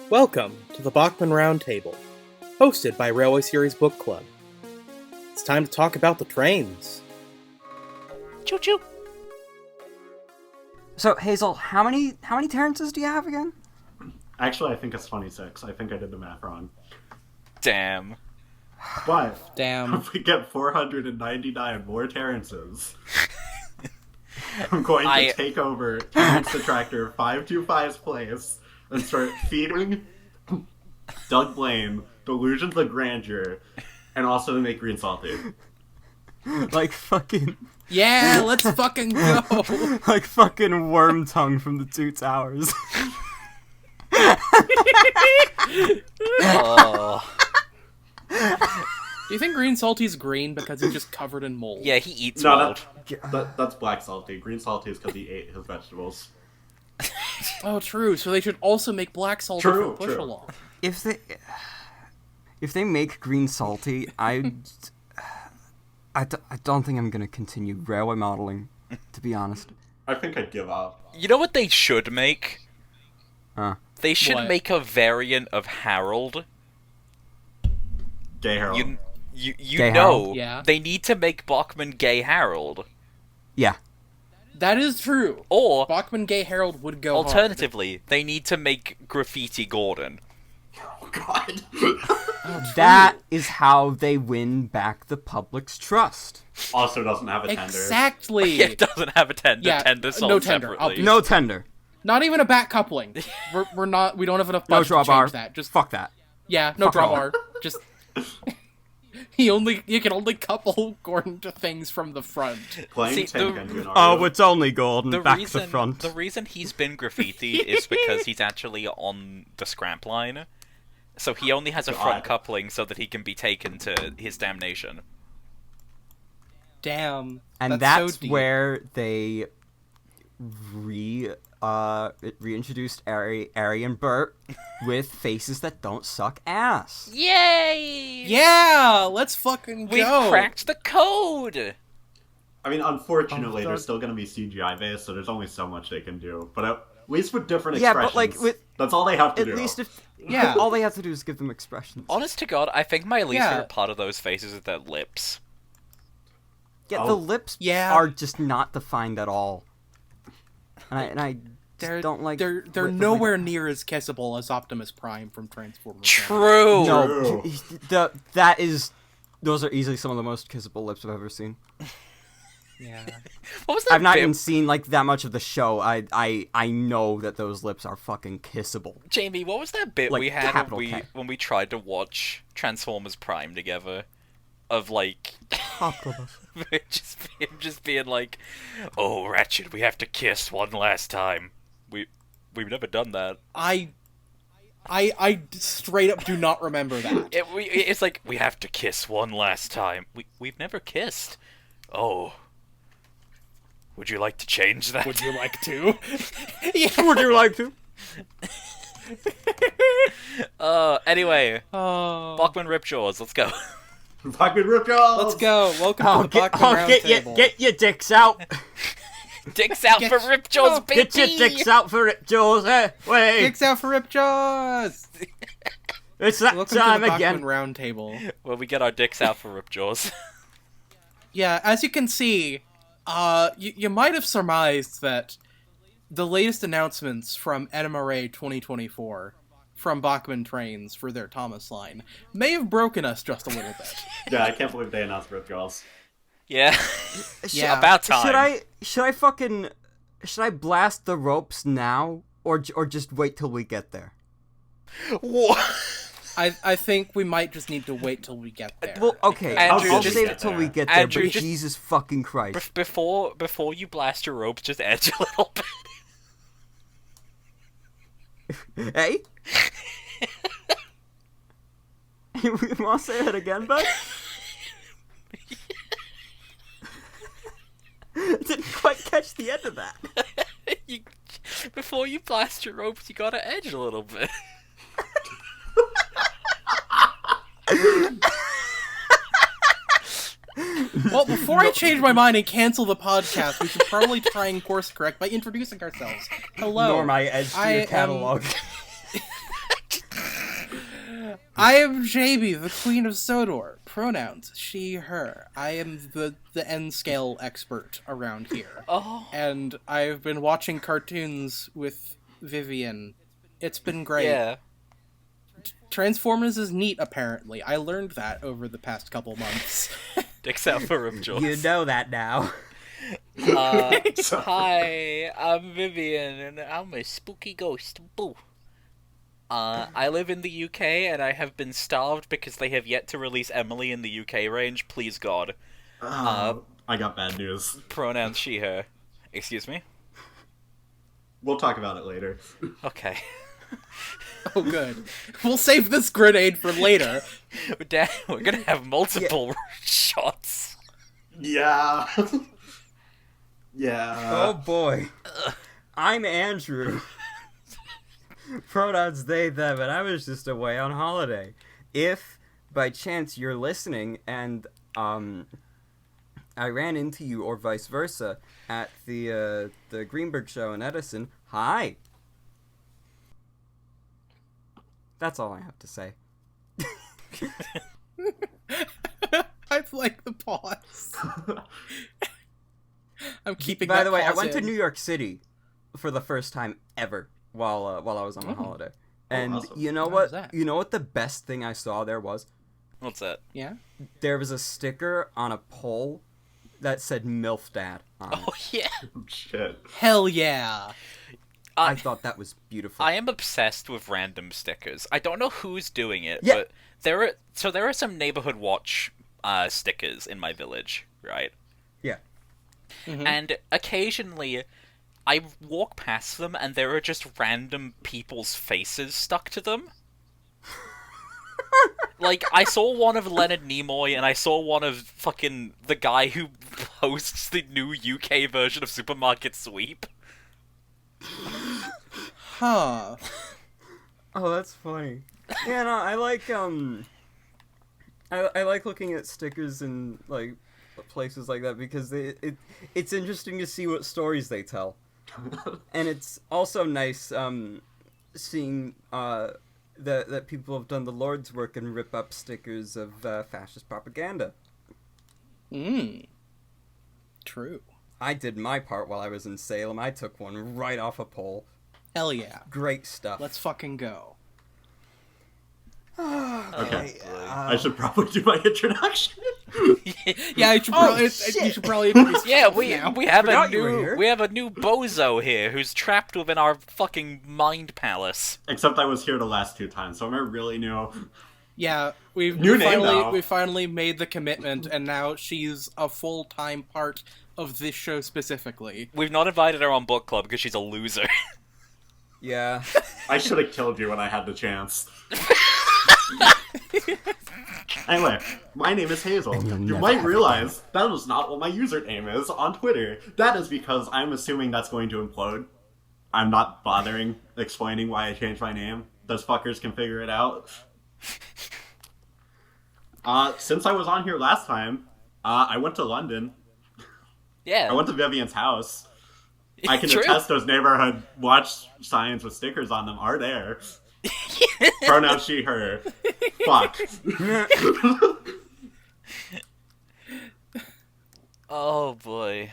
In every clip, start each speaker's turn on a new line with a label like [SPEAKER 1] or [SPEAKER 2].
[SPEAKER 1] Welcome to the Bachmann Roundtable, hosted by Railway Series Book Club. It's time to talk about the trains.
[SPEAKER 2] Choo choo.
[SPEAKER 3] So, Hazel, how many Terrences do you have again?
[SPEAKER 4] Actually, I think it's 26. I think I did the math wrong.
[SPEAKER 2] Damn.
[SPEAKER 4] But
[SPEAKER 1] Damn.
[SPEAKER 4] if we get 499 more Terrences, I'm going to take over Terrence the Tractor 525's place and start feeding Doug Blaine delusions of grandeur and also to make green salty.
[SPEAKER 3] Like fucking...
[SPEAKER 1] Yeah, let's fucking go!
[SPEAKER 3] like fucking Worm Tongue from the Two Towers.
[SPEAKER 2] Oh.
[SPEAKER 1] Do you think green salty's green because he's just covered in mold?
[SPEAKER 2] Yeah, he eats
[SPEAKER 4] No,
[SPEAKER 2] mold.
[SPEAKER 4] that's black salty. Green salty is because he ate his vegetables.
[SPEAKER 1] Oh, true. So they should also make black salty
[SPEAKER 4] True,
[SPEAKER 1] for push along.
[SPEAKER 3] If they make green salty, I don't think I'm gonna continue railway modeling, to be honest.
[SPEAKER 4] I think I'd give up.
[SPEAKER 2] You know what they should make? They should
[SPEAKER 1] What?
[SPEAKER 2] make a variant of Harold.
[SPEAKER 4] Gay Harold.
[SPEAKER 2] You
[SPEAKER 3] Gay
[SPEAKER 2] know,
[SPEAKER 3] Harold?
[SPEAKER 1] Yeah.
[SPEAKER 2] they need to make Bachmann gay Harold.
[SPEAKER 3] Yeah.
[SPEAKER 1] That is true.
[SPEAKER 2] Or,
[SPEAKER 1] Bachmann Gay Harold would go
[SPEAKER 2] alternatively, they need to make Graffiti Gordon.
[SPEAKER 4] Oh, God.
[SPEAKER 3] That is how they win back the public's trust.
[SPEAKER 4] Also doesn't have a tender.
[SPEAKER 1] Exactly.
[SPEAKER 2] It doesn't have a tender.
[SPEAKER 1] Yeah,
[SPEAKER 2] Tender sold
[SPEAKER 1] no tender.
[SPEAKER 2] separately.
[SPEAKER 3] No tender.
[SPEAKER 1] Not even a back coupling. We don't have enough
[SPEAKER 3] No
[SPEAKER 1] budget to change
[SPEAKER 3] drawbar.
[SPEAKER 1] that. Just
[SPEAKER 3] Fuck that.
[SPEAKER 1] yeah, no
[SPEAKER 3] Fuck it all.
[SPEAKER 1] drawbar. Just you can only couple Gordon to things from the front.
[SPEAKER 4] Playing
[SPEAKER 2] See,
[SPEAKER 4] Tank
[SPEAKER 2] the-
[SPEAKER 4] Engine
[SPEAKER 3] Oh,
[SPEAKER 4] Ario.
[SPEAKER 3] it's only Gordon.
[SPEAKER 2] The
[SPEAKER 3] back
[SPEAKER 2] reason,
[SPEAKER 3] to front.
[SPEAKER 2] the reason he's been graffiti is because he's actually on the scrap line. So he only has a front
[SPEAKER 4] God.
[SPEAKER 2] coupling so that he can be taken to his damnation.
[SPEAKER 1] Damn.
[SPEAKER 3] And
[SPEAKER 1] that's so
[SPEAKER 3] that's
[SPEAKER 1] deep.
[SPEAKER 3] where they reintroduced Ari and Bert with faces that don't suck ass.
[SPEAKER 2] Yay!
[SPEAKER 1] Yeah, let's fucking
[SPEAKER 2] We've
[SPEAKER 1] go.
[SPEAKER 2] cracked the code!
[SPEAKER 4] I mean, unfortunately,
[SPEAKER 3] Oh,
[SPEAKER 4] they're
[SPEAKER 3] God.
[SPEAKER 4] still going to be CGI based, so there's only so much they can do. But at least with different
[SPEAKER 3] Yeah,
[SPEAKER 4] expressions,
[SPEAKER 3] but, like, with-
[SPEAKER 4] that's all they have to
[SPEAKER 3] At
[SPEAKER 4] do.
[SPEAKER 3] least if
[SPEAKER 1] Yeah.
[SPEAKER 3] all they have to do is give them expressions.
[SPEAKER 2] Honest to God, I think my least
[SPEAKER 1] Yeah.
[SPEAKER 2] favorite part of those faces is their lips.
[SPEAKER 3] Yeah,
[SPEAKER 4] Oh.
[SPEAKER 3] the lips
[SPEAKER 1] Yeah.
[SPEAKER 3] are just not defined at all. And I just don't like.
[SPEAKER 1] They're
[SPEAKER 3] with-
[SPEAKER 1] nowhere near as kissable as Optimus Prime from Transformers.
[SPEAKER 2] True!
[SPEAKER 3] No, those are easily some of the most kissable lips I've ever seen.
[SPEAKER 1] Yeah.
[SPEAKER 2] What was that
[SPEAKER 3] I've not
[SPEAKER 2] bit-
[SPEAKER 3] even seen like that much of the show. I know that those lips are fucking kissable.
[SPEAKER 2] Jamie, what was that bit
[SPEAKER 3] Like,
[SPEAKER 2] we had
[SPEAKER 3] capital
[SPEAKER 2] when
[SPEAKER 3] K.
[SPEAKER 2] we tried to watch Transformers Prime together? Of, like... just being like, oh, Ratchet, we have to kiss one last time. We've never done that.
[SPEAKER 1] I straight up do not remember that.
[SPEAKER 2] It's like, we have to kiss one last time. We've never kissed. Oh. Would you like to change that?
[SPEAKER 1] Would you like to?
[SPEAKER 3] Would you like to?
[SPEAKER 2] Anyway,
[SPEAKER 1] Oh.
[SPEAKER 2] Bachmann Ripjaws, let's go.
[SPEAKER 4] Fucking rip y'all!
[SPEAKER 1] Let's go. Welcome to the Bachmann Roundtable.
[SPEAKER 3] Get your dicks out.
[SPEAKER 2] Dicks out
[SPEAKER 1] Get-
[SPEAKER 2] for Ripjaws, baby!
[SPEAKER 3] Get your dicks out for it, Jaws. Wait,
[SPEAKER 1] Dicks out for Ripjaws.
[SPEAKER 3] it's that
[SPEAKER 1] Welcome
[SPEAKER 3] time
[SPEAKER 1] to the
[SPEAKER 3] again.
[SPEAKER 1] Bachmann Roundtable.
[SPEAKER 2] Well, we get our dicks out for Ripjaws.
[SPEAKER 1] Yeah, as you can see, you might have surmised that the latest announcements from NMRA 2024 from Bachmann Trains for their Thomas line may have broken us just a little bit.
[SPEAKER 4] Yeah, I can't believe they announced rip y'alls.
[SPEAKER 2] Yeah.
[SPEAKER 1] Yeah.
[SPEAKER 2] About time.
[SPEAKER 3] Should I blast the ropes now or just wait till we get there?
[SPEAKER 2] What?
[SPEAKER 1] I think we might just need to wait till we get there.
[SPEAKER 3] Well, okay,
[SPEAKER 2] Andrew,
[SPEAKER 3] I'll
[SPEAKER 2] just-
[SPEAKER 3] save it till we get there.
[SPEAKER 2] Andrew,
[SPEAKER 3] but
[SPEAKER 2] just-
[SPEAKER 3] Jesus fucking Christ!
[SPEAKER 2] Before you blast your ropes, just edge a little bit.
[SPEAKER 3] Hey, you want to say that again, bud? Didn't quite catch the end of that.
[SPEAKER 2] Before you blast your ropes, you gotta edge a little bit.
[SPEAKER 1] Well, before I change my mind and cancel the podcast, we should probably try and course correct by introducing ourselves. Hello.
[SPEAKER 3] Norm, I edged
[SPEAKER 1] I
[SPEAKER 3] your
[SPEAKER 1] am-
[SPEAKER 3] catalog.
[SPEAKER 1] I am Jamie, the Queen of Sodor. Pronouns, she, her. I am the N-scale expert around here.
[SPEAKER 2] Oh.
[SPEAKER 1] And I've been watching cartoons with Vivian. It's been great.
[SPEAKER 2] Yeah.
[SPEAKER 1] Transformers is neat, apparently. I learned that over the past couple months.
[SPEAKER 2] Except for Rimjaws.
[SPEAKER 3] You know that now.
[SPEAKER 2] Hi, I'm Vivian, and I'm a spooky ghost. Boo. I live in the UK, and I have been starved because they have yet to release Emily in the UK range. Please, God.
[SPEAKER 4] I got bad news.
[SPEAKER 2] Pronouns she, her. Excuse me?
[SPEAKER 4] We'll talk about it later.
[SPEAKER 2] Okay.
[SPEAKER 1] Oh, good. We'll save this grenade for later.
[SPEAKER 2] Dad, we're gonna have multiple shots.
[SPEAKER 4] Yeah. Yeah.
[SPEAKER 3] Oh boy. I'm Andrew. Pronouns they, them, and I was just away on holiday. If, by chance, you're listening and, I ran into you, or vice versa, at the Greenberg show in Edison, hi. That's all I have to say.
[SPEAKER 1] I like the pause. I'm keeping
[SPEAKER 3] By
[SPEAKER 1] that
[SPEAKER 3] the way, I
[SPEAKER 1] pause
[SPEAKER 3] went to
[SPEAKER 1] in.
[SPEAKER 3] New York City for the first time ever while I was on a holiday. And
[SPEAKER 4] awesome.
[SPEAKER 3] you know
[SPEAKER 1] How was
[SPEAKER 3] what?
[SPEAKER 1] that?
[SPEAKER 3] You know what the best thing I saw there was?
[SPEAKER 2] What's that?
[SPEAKER 1] Yeah?
[SPEAKER 3] There was a sticker on a pole that said MILF Dad on it.
[SPEAKER 2] Oh, yeah.
[SPEAKER 4] Shit.
[SPEAKER 1] Hell yeah.
[SPEAKER 3] I thought that was beautiful.
[SPEAKER 2] I am obsessed with random stickers. I don't know who's doing it,
[SPEAKER 3] Yeah.
[SPEAKER 2] but there are some neighborhood watch stickers in my village, right?
[SPEAKER 3] Yeah.
[SPEAKER 1] Mhm.
[SPEAKER 2] And occasionally I walk past them and there are just random people's faces stuck to them. Like, I saw one of Leonard Nimoy, and I saw one of fucking the guy who hosts the new UK version of Supermarket Sweep.
[SPEAKER 1] Huh.
[SPEAKER 3] Oh, that's funny. Yeah, no, I like I like looking at stickers in like places like that because it's interesting to see what stories they tell. And it's also nice seeing that people have done the Lord's work and rip up stickers of fascist propaganda.
[SPEAKER 1] True.
[SPEAKER 3] I did my part while I was in Salem. I took one right off a pole.
[SPEAKER 1] Hell yeah.
[SPEAKER 3] Great stuff.
[SPEAKER 1] Let's fucking go.
[SPEAKER 4] Okay. I should probably do my introduction.
[SPEAKER 1] Yeah, you should
[SPEAKER 3] Oh,
[SPEAKER 1] probably,
[SPEAKER 3] shit.
[SPEAKER 1] you should probably introduce
[SPEAKER 2] Yeah,
[SPEAKER 1] yourself
[SPEAKER 2] we
[SPEAKER 1] now.
[SPEAKER 2] have a
[SPEAKER 3] Forgot you were here.
[SPEAKER 2] we have a new bozo here who's trapped within our fucking mind palace.
[SPEAKER 4] Except I was here the last 2 times, so I'm really new.
[SPEAKER 1] Yeah, we
[SPEAKER 4] New name
[SPEAKER 1] finally
[SPEAKER 4] now.
[SPEAKER 1] we finally made the commitment, and now she's a full-time part of this show specifically.
[SPEAKER 2] We've not invited her on book club because she's a loser.
[SPEAKER 3] Yeah.
[SPEAKER 4] I should have killed you when I had the chance. Anyway, my name is Hazel.
[SPEAKER 3] you'll
[SPEAKER 4] You
[SPEAKER 3] never
[SPEAKER 4] might
[SPEAKER 3] have it
[SPEAKER 4] realize that is not what my username is on Twitter. That is because I'm assuming that's going to implode. I'm not bothering explaining why I changed my name. Those fuckers can figure it out. Since I was on here last time, I went to London.
[SPEAKER 2] Yeah.
[SPEAKER 4] I went to Vivian's house. I can
[SPEAKER 2] True.
[SPEAKER 4] attest those neighborhood watch signs with stickers on them are there. Pronoun she, her. Fuck.
[SPEAKER 2] Oh boy.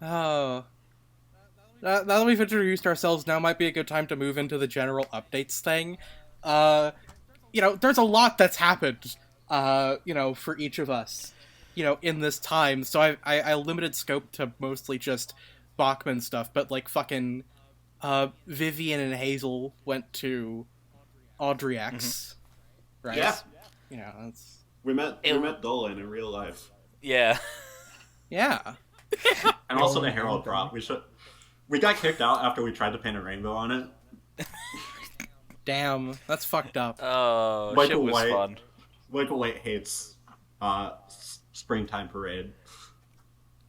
[SPEAKER 1] Oh. Now that we've introduced ourselves, now might be a good time to move into the general updates thing. There's a lot that's happened, for each of us, in this time. So I limited scope to mostly just Bachmann stuff, but like fucking Vivian and Hazel went to Audrey X, right?
[SPEAKER 4] Yeah.
[SPEAKER 1] That's...
[SPEAKER 4] We met Dolan in real life.
[SPEAKER 2] Yeah.
[SPEAKER 1] Yeah.
[SPEAKER 4] And also the Herald prop. We got kicked out after we tried to paint a rainbow on it.
[SPEAKER 1] Damn, that's fucked up.
[SPEAKER 2] Oh,
[SPEAKER 4] Michael
[SPEAKER 2] shit was
[SPEAKER 4] White.
[SPEAKER 2] fun.
[SPEAKER 4] Michael White hates springtime parade.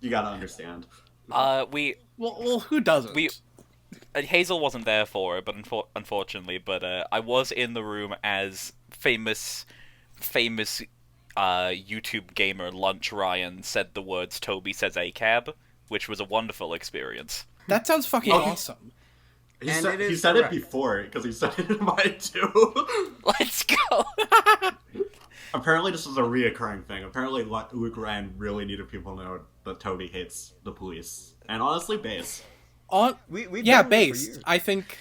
[SPEAKER 4] You gotta understand.
[SPEAKER 1] Well, who doesn't?
[SPEAKER 2] Hazel wasn't there for it, but unfortunately, but I was in the room as famous YouTube gamer Lunch Ryan said the words "Toby says ACAB," which was a wonderful experience.
[SPEAKER 1] That sounds fucking awesome.
[SPEAKER 4] He said it before, because he said it in mine too.
[SPEAKER 2] Let's go.
[SPEAKER 4] Apparently this is a reoccurring thing. Apparently Luke Ryan really needed people to know that Toby hates the police. And honestly, Base.
[SPEAKER 1] Base. I think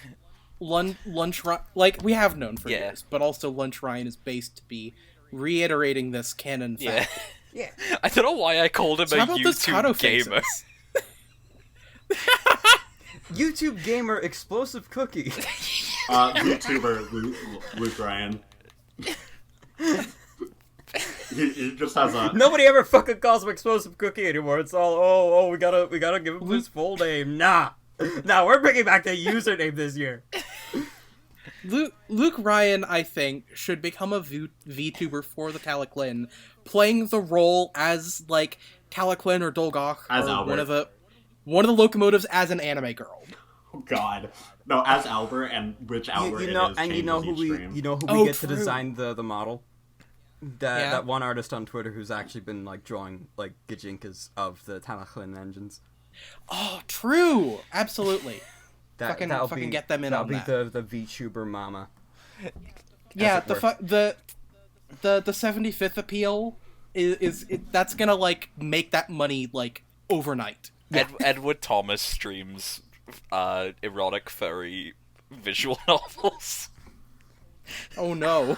[SPEAKER 1] Lunch Ryan, like, we have known for years, but also Lunch Ryan is based to be reiterating this canon fact.
[SPEAKER 3] Yeah.
[SPEAKER 2] I don't know why I called him a YouTube gamer.
[SPEAKER 3] YouTube gamer explosive cookie.
[SPEAKER 4] YouTuber Luke Ryan. He just has a...
[SPEAKER 3] Nobody ever fucking calls him explosive cookie anymore. It's all, we gotta give him his full name. Nah, we're bringing back the username this year.
[SPEAKER 1] Luke Ryan, I think, should become a VTuber for the Talaclin, playing the role as, like, Talaclin or Dolgok,
[SPEAKER 4] as
[SPEAKER 1] or
[SPEAKER 4] Albert.
[SPEAKER 1] one of the locomotives as an anime girl.
[SPEAKER 4] Oh God, no, as Albert, and which Albert
[SPEAKER 3] you know,
[SPEAKER 4] it is.
[SPEAKER 3] And you know who we get to design the model. That one artist on Twitter who's actually been like drawing like Gajinkas of the Talaclin engines.
[SPEAKER 1] Oh, true, absolutely.
[SPEAKER 3] That'll
[SPEAKER 1] get them in on that.
[SPEAKER 3] That'll be the VTuber mama.
[SPEAKER 1] Yeah, the 75th appeal is that's gonna like make that money like overnight.
[SPEAKER 2] Edward Thomas streams erotic furry visual novels.
[SPEAKER 1] Oh no.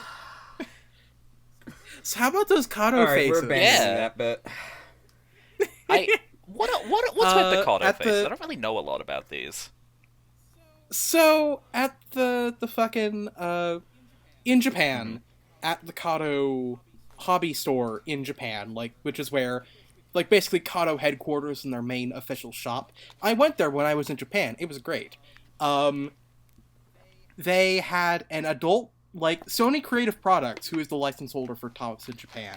[SPEAKER 1] So how about those Kato faces?
[SPEAKER 3] We're banning that bit.
[SPEAKER 2] What's with the Kato faces? I don't really know a lot about these.
[SPEAKER 1] So at the fucking in Japan, at the Kato hobby store in Japan, like, which is where, like, basically Kato headquarters and their main official shop. I went there when I was in Japan. It was great. They had an adult, like, Sony Creative Products, who is the license holder for Thomas in Japan,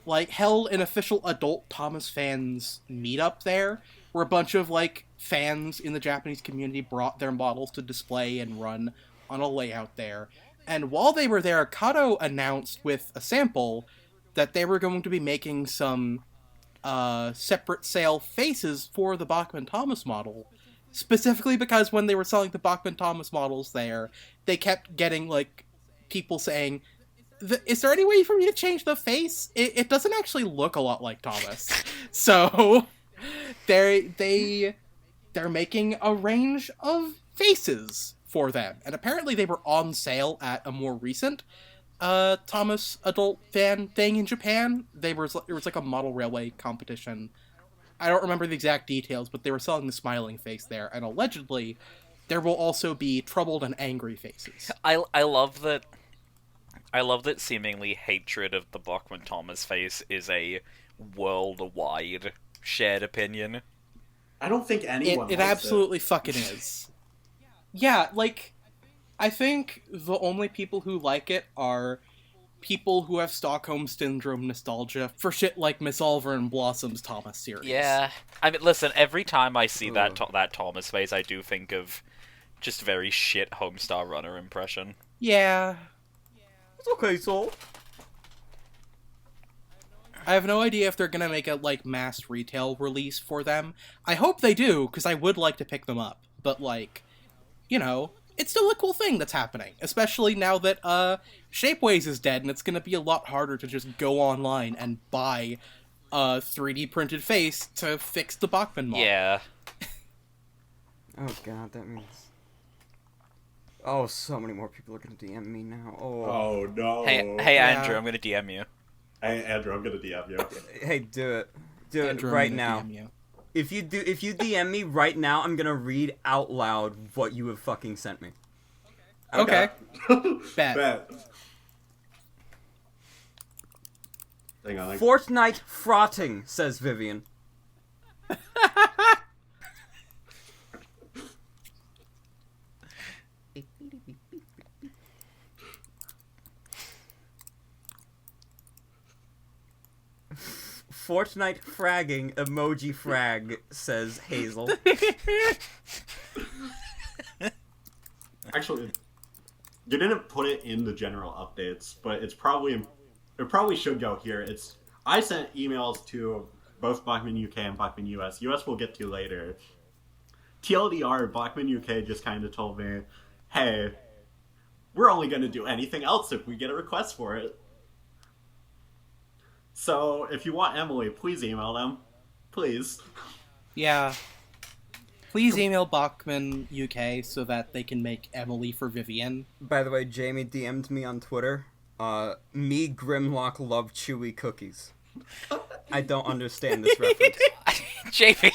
[SPEAKER 1] like, held an official adult Thomas fans meetup there, where a bunch of, like, fans in the Japanese community brought their models to display and run on a layout there. And while they were there, Kato announced with a sample that they were going to be making some separate sale faces for the Bachmann Thomas model, specifically because when they were selling the Bachmann Thomas models there, they kept getting, like, people saying, is there any way for me to change the face? It doesn't actually look a lot like Thomas. So they're making a range of faces for them, and apparently they were on sale at a more recent Thomas adult fan thing in Japan. It was like a model railway competition. I don't remember the exact details, but they were selling the smiling face there, and allegedly there will also be troubled and angry faces.
[SPEAKER 2] I love that seemingly hatred of the Bachmann Thomas face is a worldwide shared opinion.
[SPEAKER 4] I don't think anyone
[SPEAKER 1] It absolutely fucking is. Yeah, like, I think the only people who like it are people who have Stockholm Syndrome nostalgia for shit like Miss Oliver and Blossom's Thomas series.
[SPEAKER 2] Yeah. I mean, listen, every time I see that Thomas face, I do think of just very shit Homestar Runner impression.
[SPEAKER 1] Yeah.
[SPEAKER 3] It's okay, Soul.
[SPEAKER 1] I have no idea if they're gonna make a, like, mass retail release for them. I hope they do, because I would like to pick them up. But, like, you know, it's still a cool thing that's happening. Especially now that, Shapeways is dead, and it's gonna be a lot harder to just go online and buy a 3D printed face to fix the Bachmann model.
[SPEAKER 2] Yeah.
[SPEAKER 3] Oh god, that means... Oh, so many more people are gonna DM me now.
[SPEAKER 4] Oh no.
[SPEAKER 2] Hey Andrew, I'm gonna DM you.
[SPEAKER 4] Hey Andrew, I'm gonna DM you.
[SPEAKER 3] Hey, do it. Do
[SPEAKER 1] Andrew,
[SPEAKER 3] it right
[SPEAKER 1] I'm
[SPEAKER 3] now.
[SPEAKER 1] gonna DM you.
[SPEAKER 3] If you DM me right now, I'm gonna read out loud what you have fucking sent me.
[SPEAKER 1] Okay. Bet.
[SPEAKER 4] Hang on.
[SPEAKER 3] Fortnite frotting, says Vivian. Fortnite fragging emoji frag, says Hazel.
[SPEAKER 4] Actually, you didn't put it in the general updates, but it probably should go here. I sent emails to both Bachmann UK and Bachmann US. US we'll get to later. TLDR, Bachmann UK just kind of told me, hey, we're only going to do anything else if we get a request for it. So, if you want Emily, please email them. Please.
[SPEAKER 1] Yeah. Please email Bachmann UK so that they can make Emily for Vivian.
[SPEAKER 3] By the way, Jamie DM'd me on Twitter. Me, Grimlock, love chewy cookies. I don't understand this reference.
[SPEAKER 2] Jamie.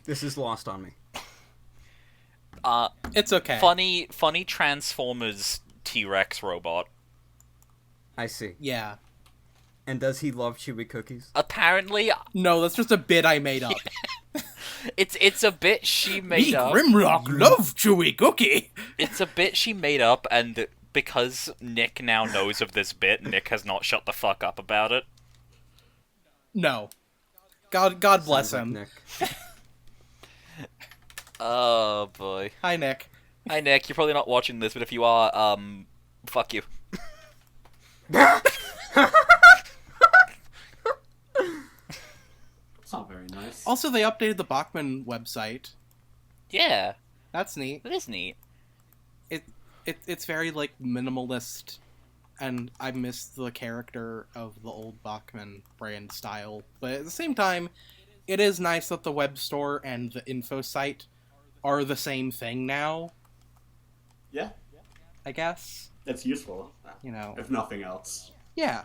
[SPEAKER 3] This is lost on me.
[SPEAKER 1] It's okay.
[SPEAKER 2] Funny Transformers T-Rex robot.
[SPEAKER 3] I see.
[SPEAKER 1] Yeah.
[SPEAKER 3] And does he love chewy cookies?
[SPEAKER 2] Apparently,
[SPEAKER 1] No, that's just a bit I made up.
[SPEAKER 2] it's a bit she made up.
[SPEAKER 1] Grimlock love chewy cookie.
[SPEAKER 2] It's a bit she made up, and because Nick now knows of this bit, Nick has not shut the fuck up about it.
[SPEAKER 1] No. God bless
[SPEAKER 3] Sounds like
[SPEAKER 1] him.
[SPEAKER 3] Nick.
[SPEAKER 2] Oh boy.
[SPEAKER 1] Hi, Nick.
[SPEAKER 2] Hi Nick, you're probably not watching this, but if you are, fuck you.
[SPEAKER 4] It's not very nice.
[SPEAKER 1] Also, they updated the Bachmann website.
[SPEAKER 2] Yeah,
[SPEAKER 1] That's neat.
[SPEAKER 2] that is neat.
[SPEAKER 1] It's very, like, minimalist, and I miss the character of the old Bachmann brand style. But at the same time, it is nice that the web store and the info site are the same thing now,
[SPEAKER 4] Yeah,
[SPEAKER 1] I guess.
[SPEAKER 4] it's useful,
[SPEAKER 1] You know.
[SPEAKER 4] if nothing else.
[SPEAKER 1] Yeah.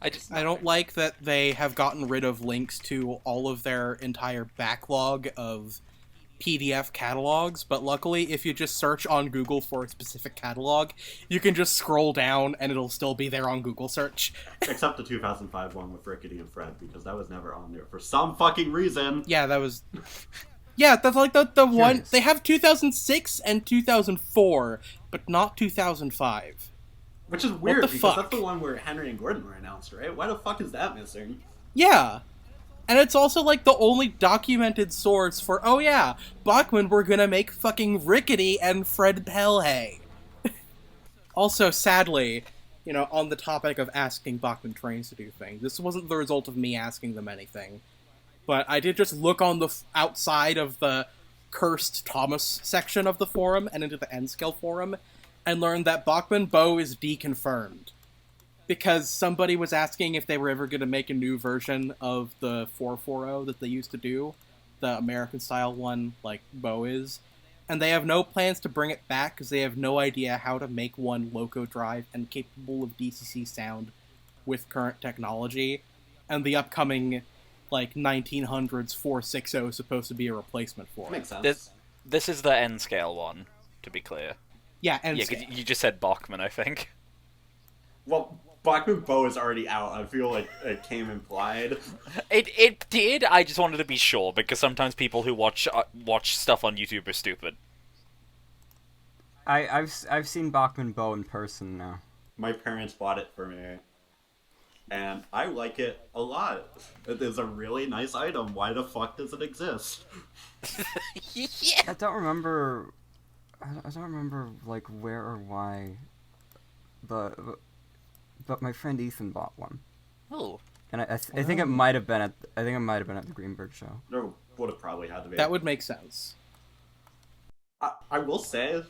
[SPEAKER 1] I don't like that they have gotten rid of links to all of their entire backlog of PDF catalogs, but luckily if you just search on Google for a specific catalog, you can just scroll down and it'll still be there on Google search.
[SPEAKER 4] Except the 2005 one with Rickety and Fred, because that was never on there for some fucking reason.
[SPEAKER 1] Yeah, that was... Yeah, that's like the one...
[SPEAKER 3] Curious.
[SPEAKER 1] They have 2006 and 2004, but not 2005.
[SPEAKER 4] Which is weird,
[SPEAKER 1] the
[SPEAKER 4] because
[SPEAKER 1] fuck?
[SPEAKER 4] that's the one where Henry and Gordon were announced, right? Why the fuck is that missing?
[SPEAKER 1] Yeah. And it's also, like, the only documented source for, oh yeah, Bachmann were gonna make fucking Rickety and Fred Pelhay. Also, sadly, you know, on the topic of asking Bachmann Trains to do things, this wasn't the result of me asking them anything, but I did just look on the outside of the cursed Thomas section of the forum and into the N-Scale forum, and learned that Bachmann Bow is deconfirmed. Because somebody was asking if they were ever going to make a new version of the 440 that they used to do, the American-style one, like Bow is, and they have no plans to bring it back because they have no idea how to make one loco drive and capable of DCC sound with current technology, and the upcoming, like, 1900s 460 is supposed to be a replacement for it.
[SPEAKER 4] Makes sense.
[SPEAKER 2] This is the N-Scale one, to be clear.
[SPEAKER 1] Yeah, and
[SPEAKER 2] Yeah, 'cause you just said Bachmann, I think.
[SPEAKER 4] Well, Bachmann Bow is already out. I feel like it came implied.
[SPEAKER 2] It did. I just wanted to be sure because sometimes people who watch stuff on YouTube are stupid.
[SPEAKER 3] I've seen Bachmann Bow in person now.
[SPEAKER 4] My parents bought it for me, and I like it a lot. It is a really nice item. Why the fuck does it exist?
[SPEAKER 2] Yeah.
[SPEAKER 3] I don't remember like where or why, but my friend Ethan bought one,
[SPEAKER 2] Oh.
[SPEAKER 3] and I think it might have been at the Greenberg show.
[SPEAKER 4] There would have probably had to be.
[SPEAKER 1] that would make sense.
[SPEAKER 4] I will say,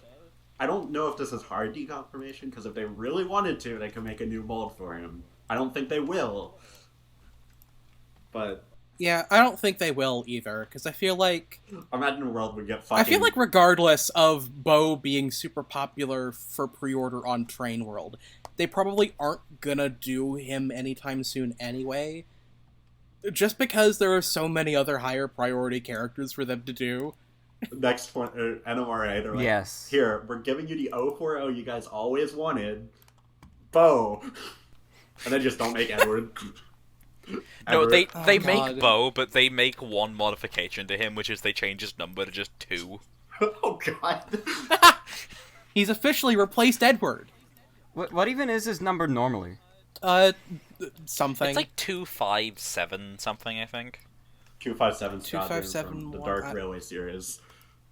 [SPEAKER 4] I don't know if this is hard deconfirmation, because if they really wanted to, they could make a new mold for him. I don't think they will. But
[SPEAKER 1] Yeah, I don't think they will either, because I feel like...
[SPEAKER 4] imagine a world would get fucking...
[SPEAKER 1] I feel like regardless of Bow being super popular for pre-order on Train World, they probably aren't gonna do him anytime soon anyway. Just because there are so many other higher priority characters for them to do.
[SPEAKER 4] Next one, NMRA, they're like,
[SPEAKER 3] Yes.
[SPEAKER 4] here, we're giving you the 040 you guys always wanted, Bow. And then just don't make Edward.
[SPEAKER 2] No,
[SPEAKER 4] Ever.
[SPEAKER 2] they
[SPEAKER 1] Oh,
[SPEAKER 2] make
[SPEAKER 1] God.
[SPEAKER 2] Bo, but they make one modification to him, which is they change his number to just 2.
[SPEAKER 4] Oh god.
[SPEAKER 1] He's officially replaced Edward.
[SPEAKER 3] What even is his number normally?
[SPEAKER 1] Something.
[SPEAKER 2] It's like 257 something, I think.
[SPEAKER 4] 257
[SPEAKER 1] 257
[SPEAKER 4] from the
[SPEAKER 1] one-
[SPEAKER 4] Dark Railway series.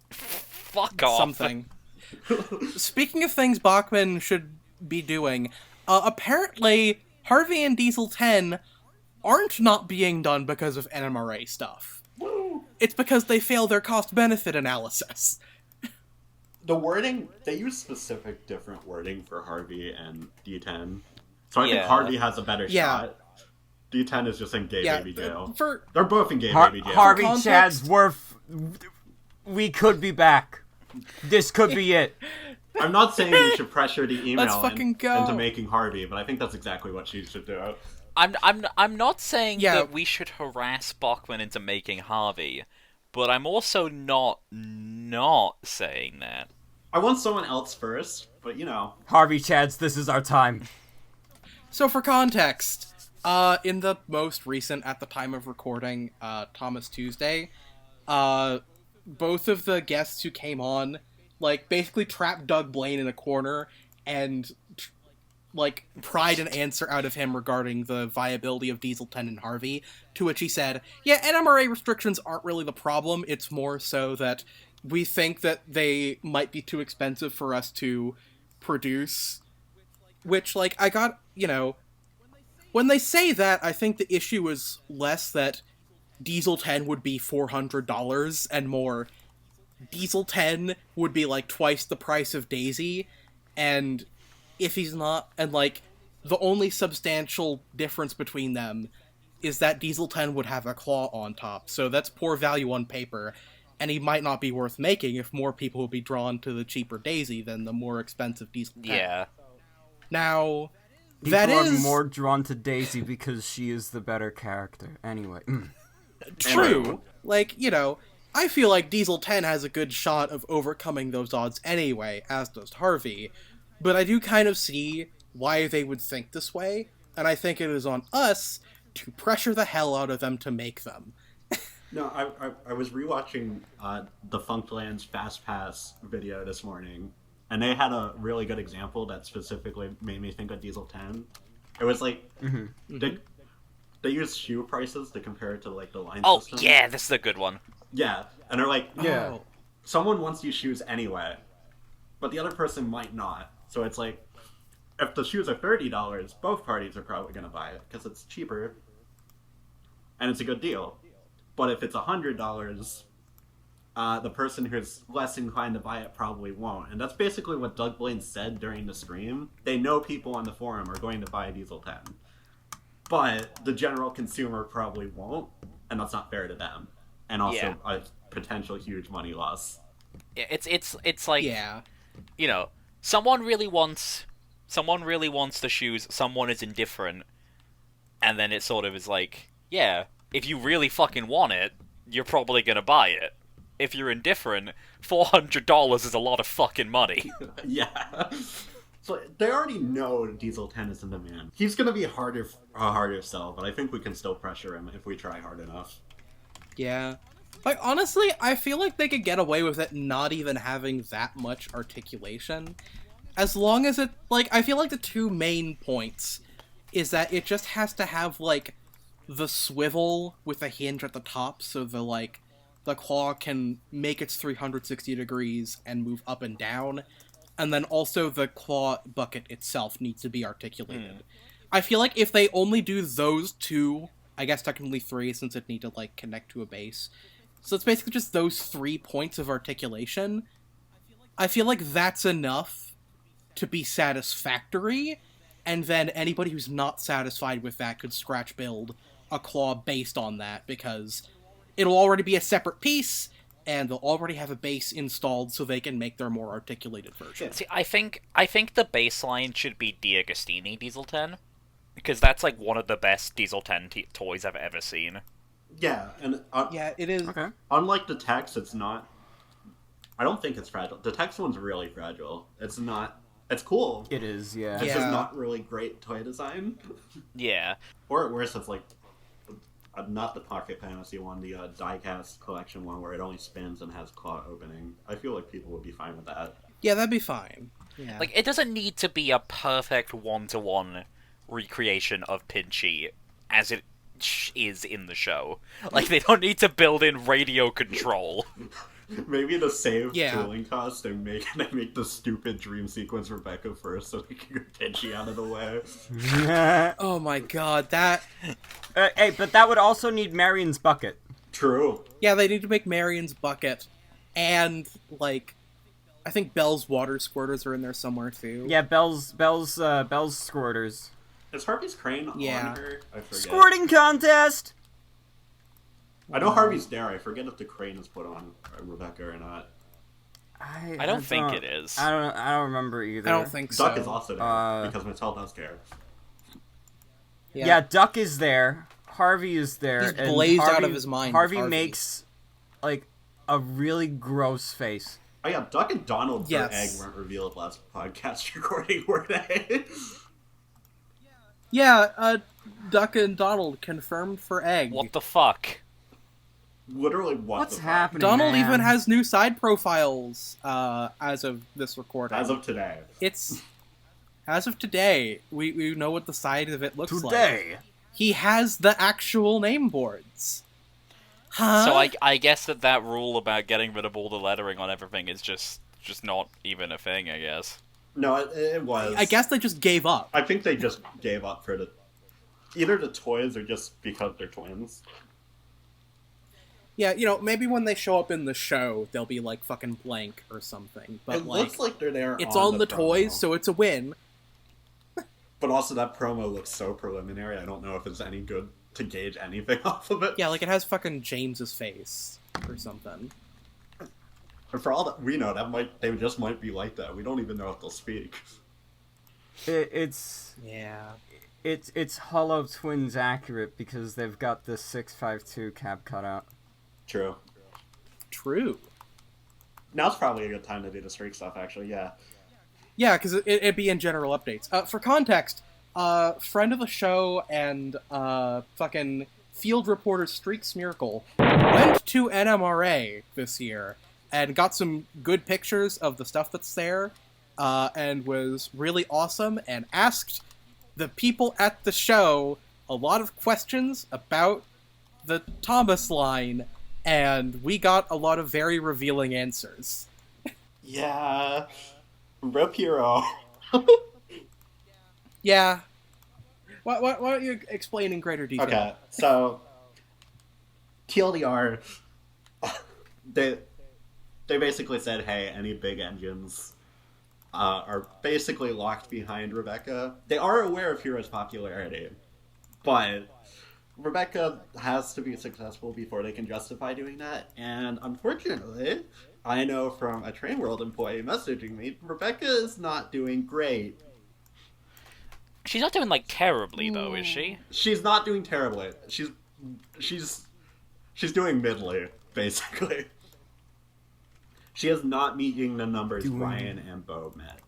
[SPEAKER 2] Fuck off.
[SPEAKER 1] Something. Speaking of things Bachmann should be doing, apparently Harvey and Diesel 10 aren't not being done because of NMRA stuff. It's because they fail their cost-benefit analysis.
[SPEAKER 4] The wording, they use specific different wording for Harvey and D10. So I think Harvey has a better shot. D10 is just in gay baby jail. They're both in gay baby jail.
[SPEAKER 3] Harvey Chadsworth, we could be back. This could be it.
[SPEAKER 4] I'm not saying we should pressure the email
[SPEAKER 1] into
[SPEAKER 4] making Harvey, but I think that's exactly what she should do.
[SPEAKER 2] I'm not saying that we should harass Bachmann into making Harvey, but I'm also not saying that.
[SPEAKER 4] I want someone else first, but
[SPEAKER 3] Harvey Chads, this is our time.
[SPEAKER 1] So for context, in the most recent, at the time of recording, Thomas Tuesday, both of the guests who came on, basically trapped Doug Blaine in a corner and pried an answer out of him regarding the viability of Diesel 10 and Harvey, to which he said, NMRA restrictions aren't really the problem, it's more so that we think that they might be too expensive for us to produce, which, I got, when they say that, I think the issue is less that Diesel 10 would be $400 and more Diesel 10 would be twice the price of Daisy, and if he's not, and the only substantial difference between them is that Diesel 10 would have a claw on top, so that's poor value on paper, and he might not be worth making if more people would be drawn to the cheaper Daisy than the more expensive Diesel 10.
[SPEAKER 2] Yeah.
[SPEAKER 1] Now,
[SPEAKER 3] people are more drawn to Daisy because she is the better character. Anyway.
[SPEAKER 1] True. I feel like Diesel 10 has a good shot of overcoming those odds anyway, as does Harvey, but I do kind of see why they would think this way, and I think it is on us to pressure the hell out of them to make them.
[SPEAKER 4] No, I was rewatching the Funklands Fast Pass video this morning, and they had a really good example that specifically made me think of Diesel 10. It was they used shoe prices to compare it to the line system.
[SPEAKER 2] Oh yeah, this is a good one.
[SPEAKER 4] Yeah, and they're someone wants these shoes anyway, but the other person might not. So it's if the shoes are $30, both parties are probably going to buy it because it's cheaper and it's a good deal. But if it's $100, the person who's less inclined to buy it probably won't. And that's basically what Doug Blaine said during the stream. They know people on the forum are going to buy Diesel 10. But the general consumer probably won't, and that's not fair to them. And also a potential huge money loss.
[SPEAKER 2] Yeah, it's someone really wants the shoes, someone is indifferent, and then it sort of is if you really fucking want it, you're probably gonna buy it. If you're indifferent, $400 is a lot of fucking money.
[SPEAKER 4] Yeah. So they already know Diesel 10 is in demand. He's gonna be a harder sell, but I think we can still pressure him if we try hard enough.
[SPEAKER 1] Yeah. Honestly, I feel like they could get away with it not even having that much articulation. As long as it, I feel like the two main points is that it just has to have, the swivel with a hinge at the top, so the claw can make its 360 degrees and move up and down, and then also the claw bucket itself needs to be articulated. I feel like if they only do those two, I guess technically three, since it need to, connect to a base, so it's basically just those 3 points of articulation, I feel like that's enough to be satisfactory, and then anybody who's not satisfied with that could scratch build a claw based on that, because it'll already be a separate piece, and they'll already have a base installed so they can make their more articulated version.
[SPEAKER 2] See, I think the baseline should be D'Agostini Diesel 10, because that's one of the best Diesel 10 toys I've ever seen.
[SPEAKER 4] Yeah, and
[SPEAKER 1] yeah, it is.
[SPEAKER 3] Okay.
[SPEAKER 4] Unlike the Tex, it's not. I don't think it's fragile. The Tex one's really fragile. It's not. It's cool.
[SPEAKER 3] It is, yeah.
[SPEAKER 4] It's just not really great toy design.
[SPEAKER 2] Yeah.
[SPEAKER 4] Or at worst, it's not the Pocket Fantasy one, the diecast collection one where it only spins and has claw opening. I feel like people would be fine with that.
[SPEAKER 1] Yeah, that'd be fine. Yeah.
[SPEAKER 2] It doesn't need to be a perfect one-to-one recreation of Pinchy as it is in the show. They don't need to build in radio control.
[SPEAKER 4] Maybe to save tooling costs, they make the stupid dream sequence Rebecca first so they can get Pinchy out of the way.
[SPEAKER 1] Oh my god, that...
[SPEAKER 3] hey, but that would also need Marion's bucket.
[SPEAKER 4] True.
[SPEAKER 1] Yeah, they need to make Marion's bucket, and like, I think Belle's water squirters are in there somewhere too.
[SPEAKER 3] Yeah, Bell's squirters.
[SPEAKER 4] Is Harvey's crane
[SPEAKER 1] Yeah.
[SPEAKER 4] on her? I forget.
[SPEAKER 3] Squirting contest!
[SPEAKER 4] I know Harvey's there. I forget if the crane is put on Rebecca or not.
[SPEAKER 2] I don't think it is.
[SPEAKER 3] I don't remember either.
[SPEAKER 1] I don't think so.
[SPEAKER 4] Duck is also there because Mattel does care.
[SPEAKER 3] Yeah, Duck is there. Harvey is there.
[SPEAKER 1] He's
[SPEAKER 3] and
[SPEAKER 1] blazed
[SPEAKER 3] Harvey,
[SPEAKER 1] out of his mind.
[SPEAKER 3] Harvey makes, like, a really gross face.
[SPEAKER 4] Oh yeah, Duck and Donald for
[SPEAKER 1] Yes.
[SPEAKER 4] Egg weren't revealed last podcast recording, were they?
[SPEAKER 1] Yeah, Duck and Donald confirmed for Egg.
[SPEAKER 2] What the fuck?
[SPEAKER 4] Literally,
[SPEAKER 3] What's
[SPEAKER 4] the
[SPEAKER 3] happening,
[SPEAKER 1] Donald
[SPEAKER 3] man?
[SPEAKER 1] even has new side profiles as of this recording.
[SPEAKER 4] As of today.
[SPEAKER 1] It's as of today. We know what the side of it looks like.
[SPEAKER 3] Today.
[SPEAKER 1] He has the actual name boards. Huh?
[SPEAKER 2] So I guess that rule about getting rid of all the lettering on everything is just not even a thing, I guess.
[SPEAKER 4] No, it was.
[SPEAKER 1] I guess they just gave up.
[SPEAKER 4] I think they just gave up for either the toys or just because they're twins.
[SPEAKER 1] Yeah, maybe when they show up in the show, they'll be like fucking blank or something. But
[SPEAKER 4] It looks like they're there.
[SPEAKER 1] it's
[SPEAKER 4] on
[SPEAKER 1] on the
[SPEAKER 4] promo.
[SPEAKER 1] toys, so it's a win.
[SPEAKER 4] But also, that promo looks so preliminary. I don't know if it's any good to gauge anything off of it.
[SPEAKER 1] Yeah, like it has fucking James's face or something.
[SPEAKER 4] And for all that we know, they just might be like that. We don't even know if they'll speak.
[SPEAKER 3] It's Hollow Twins accurate because they've got the 652 cab cut out.
[SPEAKER 4] True.
[SPEAKER 1] True.
[SPEAKER 4] Now's probably a good time to do the streak stuff, actually, yeah.
[SPEAKER 1] Yeah, because it'd be in general updates. For context, friend of the show and fucking field reporter Streaks Miracle went to NMRA this year and got some good pictures of the stuff that's there, and was really awesome and asked the people at the show a lot of questions about the Thomas line, and we got a lot of very revealing answers.
[SPEAKER 4] Yeah. Rip Hero.
[SPEAKER 1] Yeah. Why don't you explain in greater detail?
[SPEAKER 4] Okay, so TLDR, they basically said, hey, any big engines are basically locked behind Rebecca. They are aware of Hero's popularity, but Rebecca has to be successful before they can justify doing that, and unfortunately, I know from a Train World employee messaging me, Rebecca is not doing great.
[SPEAKER 2] She's not doing, like, terribly, though, is she?
[SPEAKER 4] She's not doing terribly. She's doing middly, basically. She is not meeting the numbers Ryan and Bo met.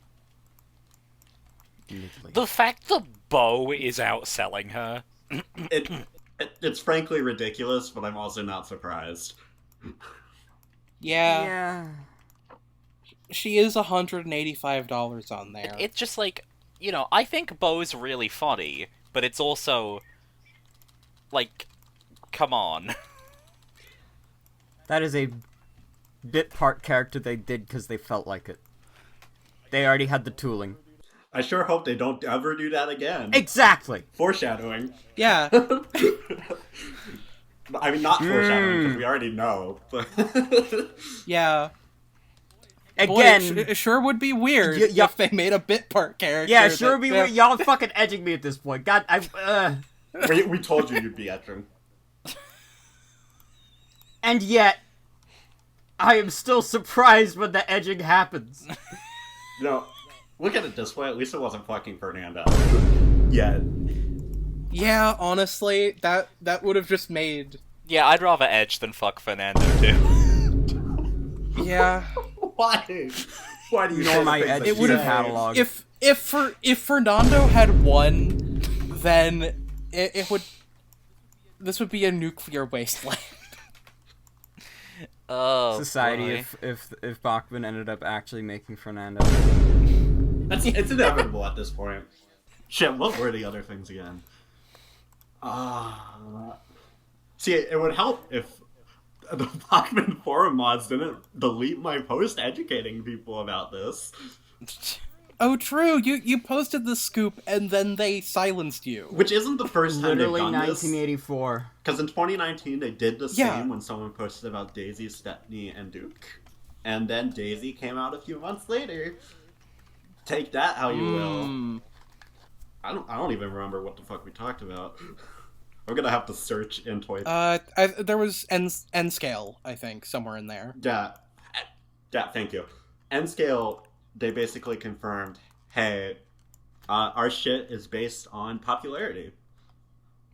[SPEAKER 2] The fact that Bo is outselling her.
[SPEAKER 4] It's frankly ridiculous, but I'm also not surprised.
[SPEAKER 1] Yeah. She is $185 on there.
[SPEAKER 2] It's just like, I think Bo's really funny, but it's also, like, come on.
[SPEAKER 3] That is a bit part character they did because they felt like it. They already had the tooling.
[SPEAKER 4] I sure hope they don't ever do that again.
[SPEAKER 3] Exactly!
[SPEAKER 4] Foreshadowing.
[SPEAKER 1] Yeah.
[SPEAKER 4] I mean, not foreshadowing, because we already know, but...
[SPEAKER 1] Yeah.
[SPEAKER 3] Again...
[SPEAKER 1] Boy, it sure would be weird if they made a bit part character.
[SPEAKER 3] Yeah, it sure would be weird. Y'all fucking edging me at this point. God,
[SPEAKER 4] We told you you'd be edging.
[SPEAKER 3] And yet, I am still surprised when the edging happens.
[SPEAKER 4] Look at it this way, at least it wasn't fucking Fernanda. Yeah.
[SPEAKER 1] Yeah, honestly, that would have just made...
[SPEAKER 2] Yeah, I'd rather edge than fuck Fernando, too.
[SPEAKER 1] Yeah.
[SPEAKER 4] Why? Why do you
[SPEAKER 3] Nor
[SPEAKER 4] say
[SPEAKER 3] my
[SPEAKER 4] things
[SPEAKER 3] edge
[SPEAKER 4] that
[SPEAKER 1] It would
[SPEAKER 4] you
[SPEAKER 1] have
[SPEAKER 4] say?
[SPEAKER 1] catalog. If Fernando had won, then it would... This would be a nuclear wasteland.
[SPEAKER 2] Oh,
[SPEAKER 3] Society,
[SPEAKER 2] boy.
[SPEAKER 3] if Bachmann ended up actually making Fernando.
[SPEAKER 4] It's inevitable at this point. Shit, what were the other things again? See, it would help if the Bachmann forum mods didn't delete my post educating people about this.
[SPEAKER 1] Oh, true. You posted the scoop and then they silenced you.
[SPEAKER 4] Which isn't the first time they've
[SPEAKER 3] Literally
[SPEAKER 4] done
[SPEAKER 3] 1984.
[SPEAKER 4] Because in 2019 they did the
[SPEAKER 1] Yeah.
[SPEAKER 4] same when someone posted about Daisy, Stepney, and Duke. And then Daisy came out a few months later. Take that how you will. I don't even remember what the fuck we talked about. I'm gonna have to search in toy.
[SPEAKER 1] There was N scale, I think, somewhere in there.
[SPEAKER 4] Yeah, thank you. N scale. They basically confirmed, hey, our shit is based on popularity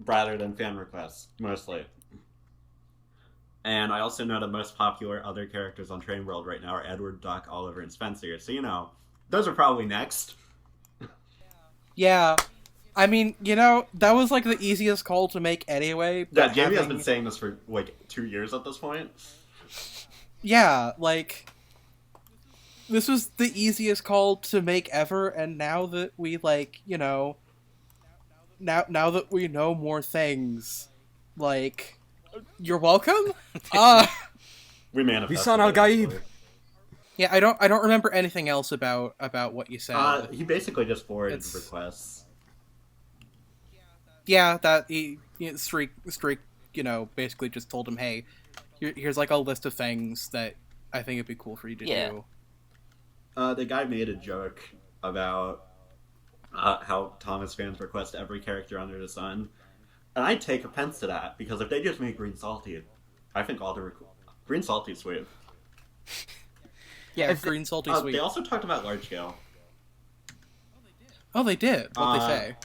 [SPEAKER 4] rather than fan requests, mostly. And I also know the most popular other characters on Train World right now are Edward, Doc, Oliver, and Spencer. So, those are probably next.
[SPEAKER 1] Yeah. I mean, that was like the easiest call to make anyway.
[SPEAKER 4] Yeah, Jamie has been saying this for like 2 years at this point.
[SPEAKER 1] Yeah, like, this was the easiest call to make ever, and now that we, like, now that we know more things, like, you're welcome?
[SPEAKER 4] We manifested.
[SPEAKER 3] Bisan al-Gaib.
[SPEAKER 1] Yeah, I don't remember anything else about what you said.
[SPEAKER 4] He basically just forwarded requests.
[SPEAKER 1] Yeah, that Streak, basically just told him, hey, here's like a list of things that I think it'd be cool for you to do.
[SPEAKER 4] The guy made a joke about how Thomas fans request every character under the sun, and I take offense to that because if they just make Green Salty, I think all the Green Salty is sweet.
[SPEAKER 1] Yeah, Green Salty sweet.
[SPEAKER 4] They also talked about large scale.
[SPEAKER 1] Oh, they did. What'd they say?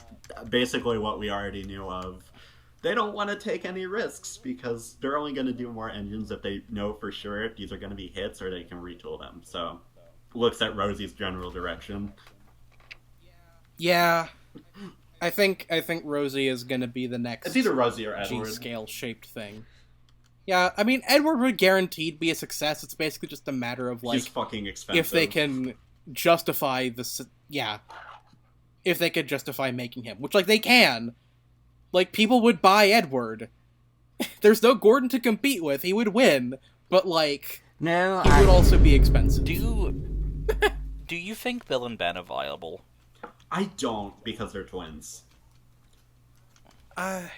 [SPEAKER 4] Basically, what we already knew of. They don't want to take any risks because they're only going to do more engines if they know for sure if these are going to be hits or they can retool them. So, looks at Rosie's general direction.
[SPEAKER 1] Yeah, I think Rosie is going to be the next.
[SPEAKER 4] It's either Rosie or Edward.
[SPEAKER 1] G-scale shaped thing. Yeah, I mean, Edward would guaranteed be a success. It's basically just a matter of like
[SPEAKER 4] he's fucking expensive.
[SPEAKER 1] If they can justify if they could justify making him, which like they can. Like, people would buy Edward. There's no Gordon to compete with. He would win, but like,
[SPEAKER 3] no,
[SPEAKER 1] he would also be expensive.
[SPEAKER 2] Do you think Bill and Ben are viable?
[SPEAKER 4] I don't, because they're twins.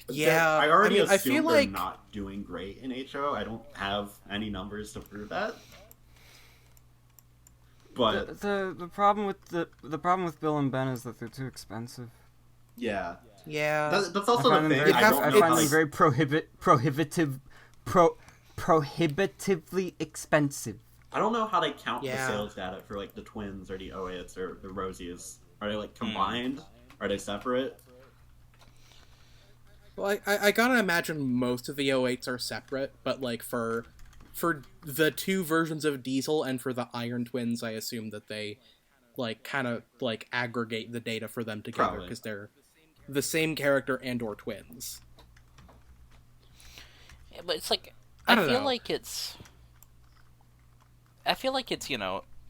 [SPEAKER 1] Yeah.
[SPEAKER 4] I already assume
[SPEAKER 1] I feel
[SPEAKER 4] they're
[SPEAKER 1] like
[SPEAKER 4] not doing great in HO. I don't have any numbers to prove that. But
[SPEAKER 3] the problem with Bill and Ben is that they're too expensive.
[SPEAKER 4] Yeah.
[SPEAKER 1] That's
[SPEAKER 4] also the thing.
[SPEAKER 3] I find them very prohibitively expensive.
[SPEAKER 4] I don't know how they count the sales data for like the twins or the 08s or the Rosies. Are they like combined? Are they separate?
[SPEAKER 1] Well, I gotta imagine most of the 08s are separate, but like for the two versions of Diesel and for the Iron Twins, I assume that they like kind of like aggregate the data for them together because they're the same character and or twins.
[SPEAKER 2] Yeah, but it's like I feel like it's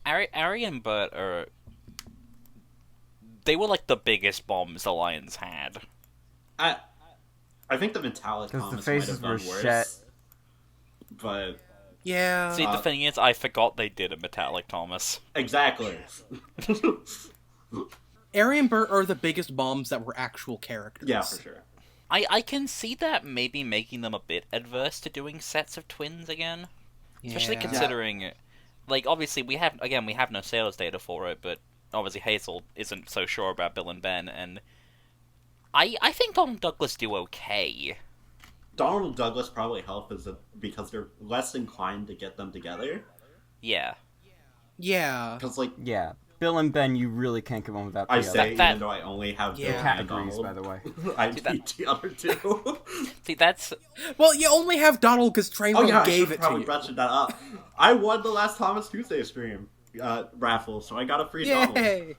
[SPEAKER 2] Ari and Bert are they were like the biggest bombs the Lions had.
[SPEAKER 4] I think the Metallic Thomas might have done worse.
[SPEAKER 3] Shit.
[SPEAKER 4] But
[SPEAKER 1] yeah.
[SPEAKER 2] See, the thing is, I forgot they did a Metallic Thomas.
[SPEAKER 4] Exactly.
[SPEAKER 1] Ari and Bert are the biggest bombs that were actual characters.
[SPEAKER 4] Yeah, for sure.
[SPEAKER 2] I can see that maybe making them a bit adverse to doing sets of twins again. Especially considering, like, obviously we have no sales data for it, but obviously Hazel isn't so sure about Bill and Ben, and I think Donald Douglas do okay.
[SPEAKER 4] Donald Douglas probably help because they're less inclined to get them together.
[SPEAKER 2] Yeah.
[SPEAKER 1] Yeah.
[SPEAKER 4] Because like
[SPEAKER 3] Bill and Ben, you really can't get one without the
[SPEAKER 4] I
[SPEAKER 3] other.
[SPEAKER 4] say, even though I only have Bill and
[SPEAKER 3] categories,
[SPEAKER 4] Donald,
[SPEAKER 3] by the way.
[SPEAKER 4] I beat the other two.
[SPEAKER 2] See, that's
[SPEAKER 1] well, you only have Donald because Train World gave it to you.
[SPEAKER 4] Probably that up. I won the last Thomas Tuesday stream raffle, so I got a free Donald.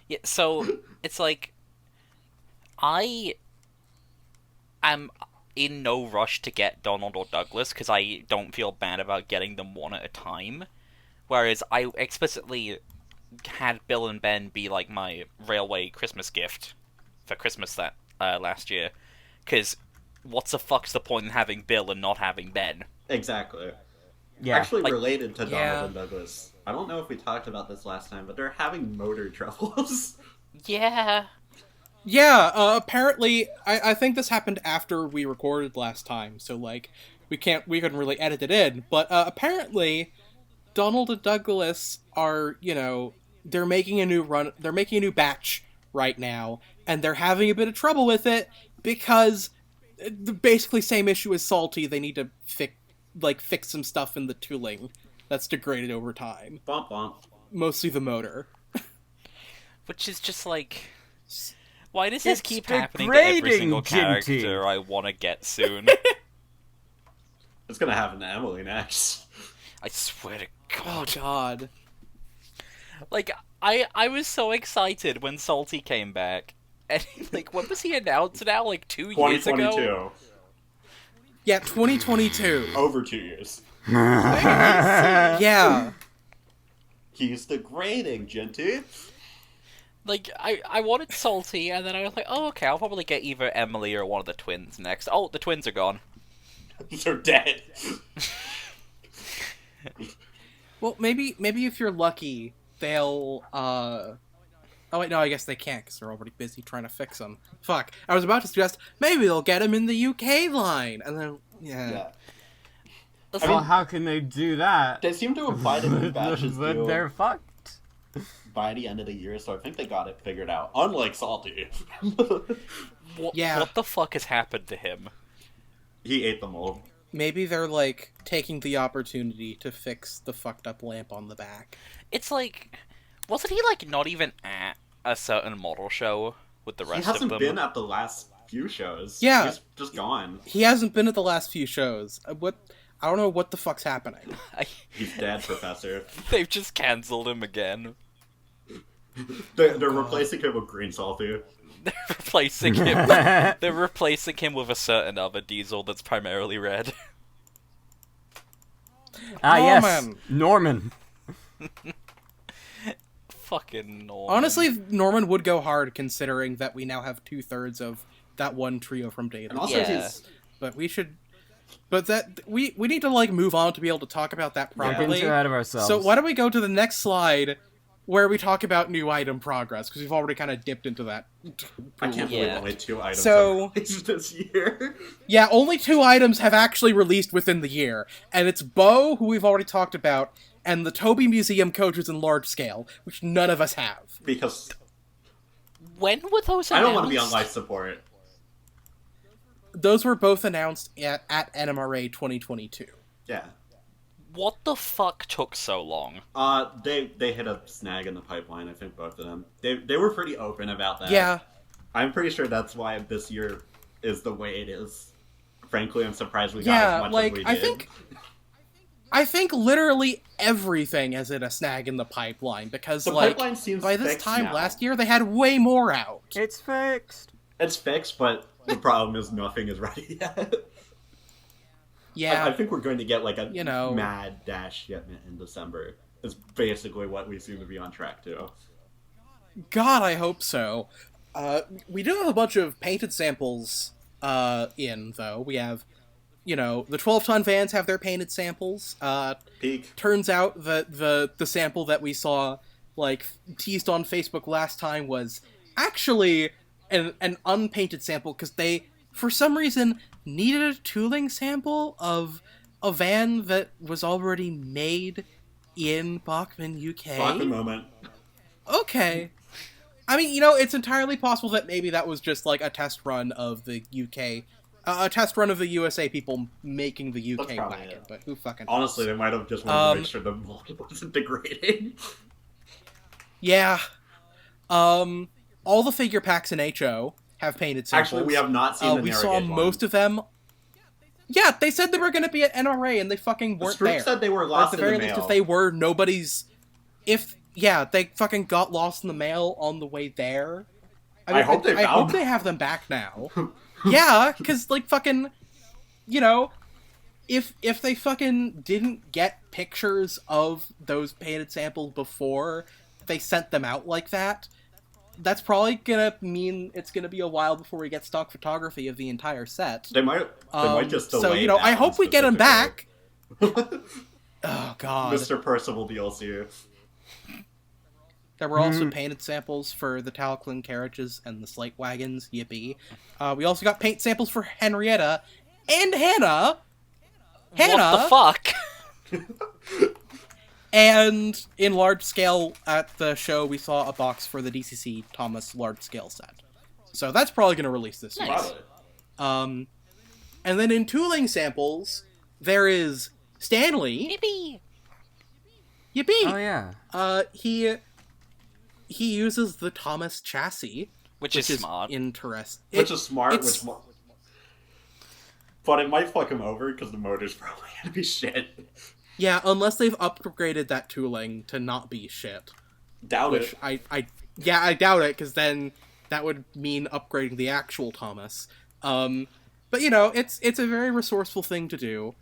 [SPEAKER 2] Yeah, so it's like I am in no rush to get Donald or Douglas because I don't feel bad about getting them one at a time. Whereas I explicitly had Bill and Ben be like my railway Christmas gift for Christmas that last year. Because what's the fuck's the point in having Bill and not having Ben?
[SPEAKER 4] Exactly.
[SPEAKER 3] Yeah.
[SPEAKER 4] Actually,
[SPEAKER 2] Like-
[SPEAKER 4] related to
[SPEAKER 1] Yeah.
[SPEAKER 4] Donald and Douglas, I don't know if we talked about this last time, but they're having motor troubles.
[SPEAKER 2] Yeah.
[SPEAKER 1] Yeah, apparently, I think this happened after we recorded last time, so, like, we couldn't really edit it in, but, apparently, Donald and Douglas are, they're making a new batch right now, and they're having a bit of trouble with it, because the basically same issue as Salty, they need to fix some stuff in the tooling that's degraded over time.
[SPEAKER 4] Bump bump.
[SPEAKER 1] Mostly the motor.
[SPEAKER 2] Which is just like... Why does
[SPEAKER 3] It's
[SPEAKER 2] this keep happening to every
[SPEAKER 3] degrading,
[SPEAKER 2] single
[SPEAKER 3] Ginty.
[SPEAKER 2] character I want to get soon?
[SPEAKER 4] It's gonna happen to Emily next.
[SPEAKER 2] I swear to
[SPEAKER 1] Oh,
[SPEAKER 2] God.
[SPEAKER 1] God.
[SPEAKER 2] Like, I was so excited when Salty came back. And, like, when was he announced now? Like, 2 years ago?
[SPEAKER 4] 2022.
[SPEAKER 1] Yeah, 2022.
[SPEAKER 4] Over 2 years.
[SPEAKER 1] Yeah.
[SPEAKER 4] He's degrading, Genty.
[SPEAKER 2] Like, I wanted Salty, and then I was like, oh, okay, I'll probably get either Emily or one of the twins next. Oh, the twins are gone.
[SPEAKER 4] They're dead.
[SPEAKER 1] Well, maybe if you're lucky, they'll, Oh, wait, no, I guess they can't, because they're already busy trying to fix them. Fuck. I was about to suggest, maybe they'll get him in the UK line, and then, yeah.
[SPEAKER 3] Well, how can they do that?
[SPEAKER 4] They seem to imply that new batches
[SPEAKER 3] But
[SPEAKER 4] do
[SPEAKER 3] they're fucked.
[SPEAKER 4] by the end of the year, so I think they got it figured out. Unlike Salty.
[SPEAKER 1] Yeah.
[SPEAKER 2] What the fuck has happened to him?
[SPEAKER 4] He ate the mold.
[SPEAKER 1] Maybe they're, like, taking the opportunity to fix the fucked up lamp on the back.
[SPEAKER 2] It's like... Wasn't he, like, not even at a certain model show with the
[SPEAKER 4] He
[SPEAKER 2] rest of
[SPEAKER 4] hasn't
[SPEAKER 2] them?
[SPEAKER 4] been at the last few shows.
[SPEAKER 1] Yeah.
[SPEAKER 4] He's just gone.
[SPEAKER 1] He hasn't been at the last few shows. I don't know what the fuck's happening.
[SPEAKER 4] He's dead, Professor.
[SPEAKER 2] They've just cancelled him again.
[SPEAKER 4] They're replacing him with Green Salty.
[SPEAKER 2] They're replacing him. They're replacing him with a certain other diesel that's primarily red.
[SPEAKER 1] Norman.
[SPEAKER 3] Yes, Norman.
[SPEAKER 2] Fucking Norman.
[SPEAKER 1] Honestly, Norman would go hard, considering that we now have 2/3 of that one trio from Data.
[SPEAKER 4] And also
[SPEAKER 2] Yeah.
[SPEAKER 4] he's...
[SPEAKER 1] But we should... But that... We need to, like, move on to be able to talk about that
[SPEAKER 3] We're
[SPEAKER 1] properly.
[SPEAKER 3] getting too ahead of ourselves.
[SPEAKER 1] So why don't we go to the next slide, where we talk about new item progress, because we've already kind of dipped into that.
[SPEAKER 4] I can't believe
[SPEAKER 2] Yeah.
[SPEAKER 4] only 2 items
[SPEAKER 1] So-
[SPEAKER 4] have released this year.
[SPEAKER 1] Yeah, only 2 items have actually released within the year, and it's Bo, who we've already talked about, and the Toby Museum coaches in large scale, which none of us have.
[SPEAKER 4] Because
[SPEAKER 2] When were those announced?
[SPEAKER 4] I don't want to be on life support.
[SPEAKER 1] Those were both announced at NMRA 2022.
[SPEAKER 4] Yeah.
[SPEAKER 2] What the fuck took so long?
[SPEAKER 4] They hit a snag in the pipeline, I think both of them. They were pretty open about that.
[SPEAKER 1] Yeah,
[SPEAKER 4] I'm pretty sure that's why this year is the way it is. Frankly, I'm surprised we got as much
[SPEAKER 1] like,
[SPEAKER 4] as we
[SPEAKER 1] I
[SPEAKER 4] did.
[SPEAKER 1] I think literally everything is in a snag in the pipeline, because,
[SPEAKER 4] The
[SPEAKER 1] like,
[SPEAKER 4] pipeline seems
[SPEAKER 1] by this
[SPEAKER 4] fixed
[SPEAKER 1] time
[SPEAKER 4] now.
[SPEAKER 1] last year, they had way more out.
[SPEAKER 3] It's fixed.
[SPEAKER 4] It's fixed, but the problem is nothing is ready yet.
[SPEAKER 1] Yeah,
[SPEAKER 4] I think we're going to get like a mad dash shipment in December. Is basically what we seem to be on track to.
[SPEAKER 1] God, I hope so. We do have a bunch of painted samples in, though. We have, the 12-ton vans have their painted samples.
[SPEAKER 4] Peak.
[SPEAKER 1] Turns out that the sample that we saw, like, teased on Facebook last time was actually an unpainted sample, because they, for some reason, needed a tooling sample of a van that was already made in Bachmann, UK.
[SPEAKER 4] Fuck the moment.
[SPEAKER 1] Okay. I mean, it's entirely possible that maybe that was just, like, a test run of the UK... a test run of the USA people making the UK
[SPEAKER 4] That's probably
[SPEAKER 1] wagon,
[SPEAKER 4] it.
[SPEAKER 1] but who fucking
[SPEAKER 4] Honestly,
[SPEAKER 1] knows?
[SPEAKER 4] they might have just wanted to make sure the mold wasn't degrading.
[SPEAKER 1] Yeah. All the figure packs in HO have painted samples.
[SPEAKER 4] Actually, we have not seen the
[SPEAKER 1] we
[SPEAKER 4] Narrowgauge
[SPEAKER 1] saw
[SPEAKER 4] one.
[SPEAKER 1] most of them. Yeah, they said they were going to be at NRA, and they fucking weren't
[SPEAKER 4] Stroop
[SPEAKER 1] there.
[SPEAKER 4] said they were
[SPEAKER 1] Or at
[SPEAKER 4] lost
[SPEAKER 1] the
[SPEAKER 4] in
[SPEAKER 1] very
[SPEAKER 4] the
[SPEAKER 1] least,
[SPEAKER 4] mail.
[SPEAKER 1] if they were, nobody's... they fucking got lost in the mail on the way there.
[SPEAKER 4] I hope they
[SPEAKER 1] I
[SPEAKER 4] found
[SPEAKER 1] hope they have them back now. Yeah, because, like, fucking... If they fucking didn't get pictures of those painted samples before they sent them out like that, that's probably gonna mean it's gonna be a while before we get stock photography of the entire set.
[SPEAKER 4] They might just delay
[SPEAKER 1] So,
[SPEAKER 4] that
[SPEAKER 1] I
[SPEAKER 4] one
[SPEAKER 1] hope we get them back.
[SPEAKER 4] specifically.
[SPEAKER 1] Oh god.
[SPEAKER 4] Mr. Percival DLC.
[SPEAKER 1] There were also painted samples for the Talclin carriages and the slate wagons. Yippee. We also got paint samples for Henrietta and Hannah.
[SPEAKER 2] What the fuck?
[SPEAKER 1] And in large scale at the show, we saw a box for the DCC Thomas large scale set. So that's probably going to release this year.
[SPEAKER 2] Nice.
[SPEAKER 4] Probably.
[SPEAKER 1] And then in tooling samples, there is Stanley.
[SPEAKER 2] Yippee!
[SPEAKER 1] Yippee!
[SPEAKER 3] Oh yeah.
[SPEAKER 1] He uses the Thomas chassis,
[SPEAKER 2] Which is smart.
[SPEAKER 4] Which is smart, but it might fuck him over because the motor's probably gonna be shit.
[SPEAKER 1] Yeah, unless they've upgraded that tooling to not be shit.
[SPEAKER 4] Doubt
[SPEAKER 1] Which
[SPEAKER 4] it.
[SPEAKER 1] I doubt it, because then that would mean upgrading the actual Thomas. But it's a very resourceful thing to do.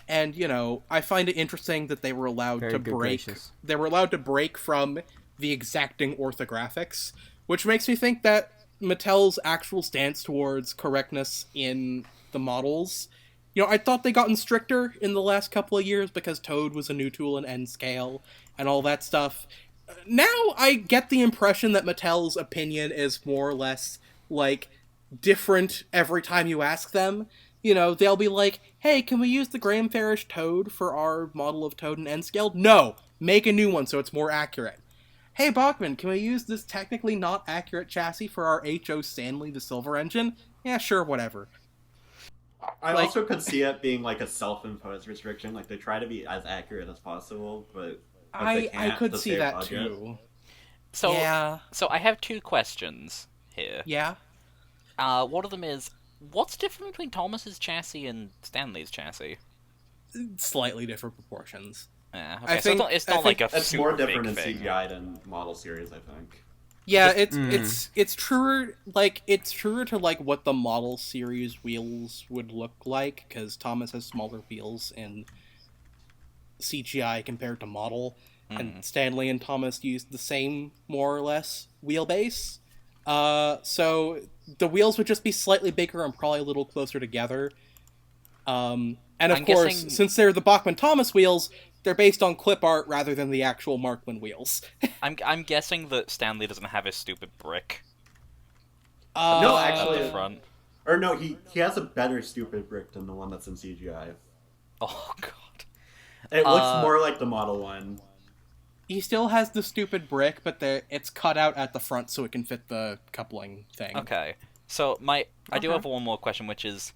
[SPEAKER 1] And, I find it interesting that they were allowed
[SPEAKER 3] Very
[SPEAKER 1] to
[SPEAKER 3] good
[SPEAKER 1] break.
[SPEAKER 3] gracious.
[SPEAKER 1] They were allowed to break from the exacting orthographics, which makes me think that Mattel's actual stance towards correctness in the models. I thought they gotten stricter in the last couple of years because Toad was a new tool in N scale and all that stuff. Now I get the impression that Mattel's opinion is more or less, different every time you ask them. They'll be like, hey, can we use the Graham Farish Toad for our model of Toad in N scale? No! Make a new one so it's more accurate. Hey, Bachmann, can we use this technically not accurate chassis for our H.O. Stanley the Silver Engine? Yeah, sure, whatever.
[SPEAKER 4] I also could see it being a self-imposed restriction. They try to be as accurate as possible, but they can't
[SPEAKER 1] I could
[SPEAKER 4] to
[SPEAKER 1] see
[SPEAKER 4] save
[SPEAKER 1] that
[SPEAKER 4] budget.
[SPEAKER 1] too.
[SPEAKER 2] So,
[SPEAKER 1] Yeah.
[SPEAKER 2] So I have two questions here.
[SPEAKER 1] Yeah?
[SPEAKER 2] One of them is, what's different between Thomas's chassis and Stanley's chassis?
[SPEAKER 1] Slightly different proportions.
[SPEAKER 2] Yeah,
[SPEAKER 1] I
[SPEAKER 2] okay, so
[SPEAKER 1] think-
[SPEAKER 2] it's
[SPEAKER 1] I
[SPEAKER 2] not
[SPEAKER 1] think
[SPEAKER 2] like a
[SPEAKER 4] It's
[SPEAKER 2] super
[SPEAKER 4] more different in
[SPEAKER 2] big thing.
[SPEAKER 4] CGI than model series, I think.
[SPEAKER 1] Yeah, it's truer. It's truer to what the model series wheels would look like, because Thomas has smaller wheels in CGI compared to model, and Stanley and Thomas used the same more or less wheelbase. So the wheels would just be slightly bigger and probably a little closer together. And of
[SPEAKER 2] I'm
[SPEAKER 1] course,
[SPEAKER 2] guessing-
[SPEAKER 1] since they're the Bachmann Thomas wheels, they're based on clip art rather than the actual Markman wheels.
[SPEAKER 2] I'm guessing that Stanley doesn't have his stupid brick
[SPEAKER 4] No,
[SPEAKER 2] at
[SPEAKER 4] actually-
[SPEAKER 2] the front.
[SPEAKER 4] Or no, he has a better stupid brick than the one that's in CGI.
[SPEAKER 2] Oh god.
[SPEAKER 4] It looks more like the model one.
[SPEAKER 1] He still has the stupid brick, but it's cut out at the front so it can fit the coupling thing.
[SPEAKER 2] Okay. So I do have one more question, which is,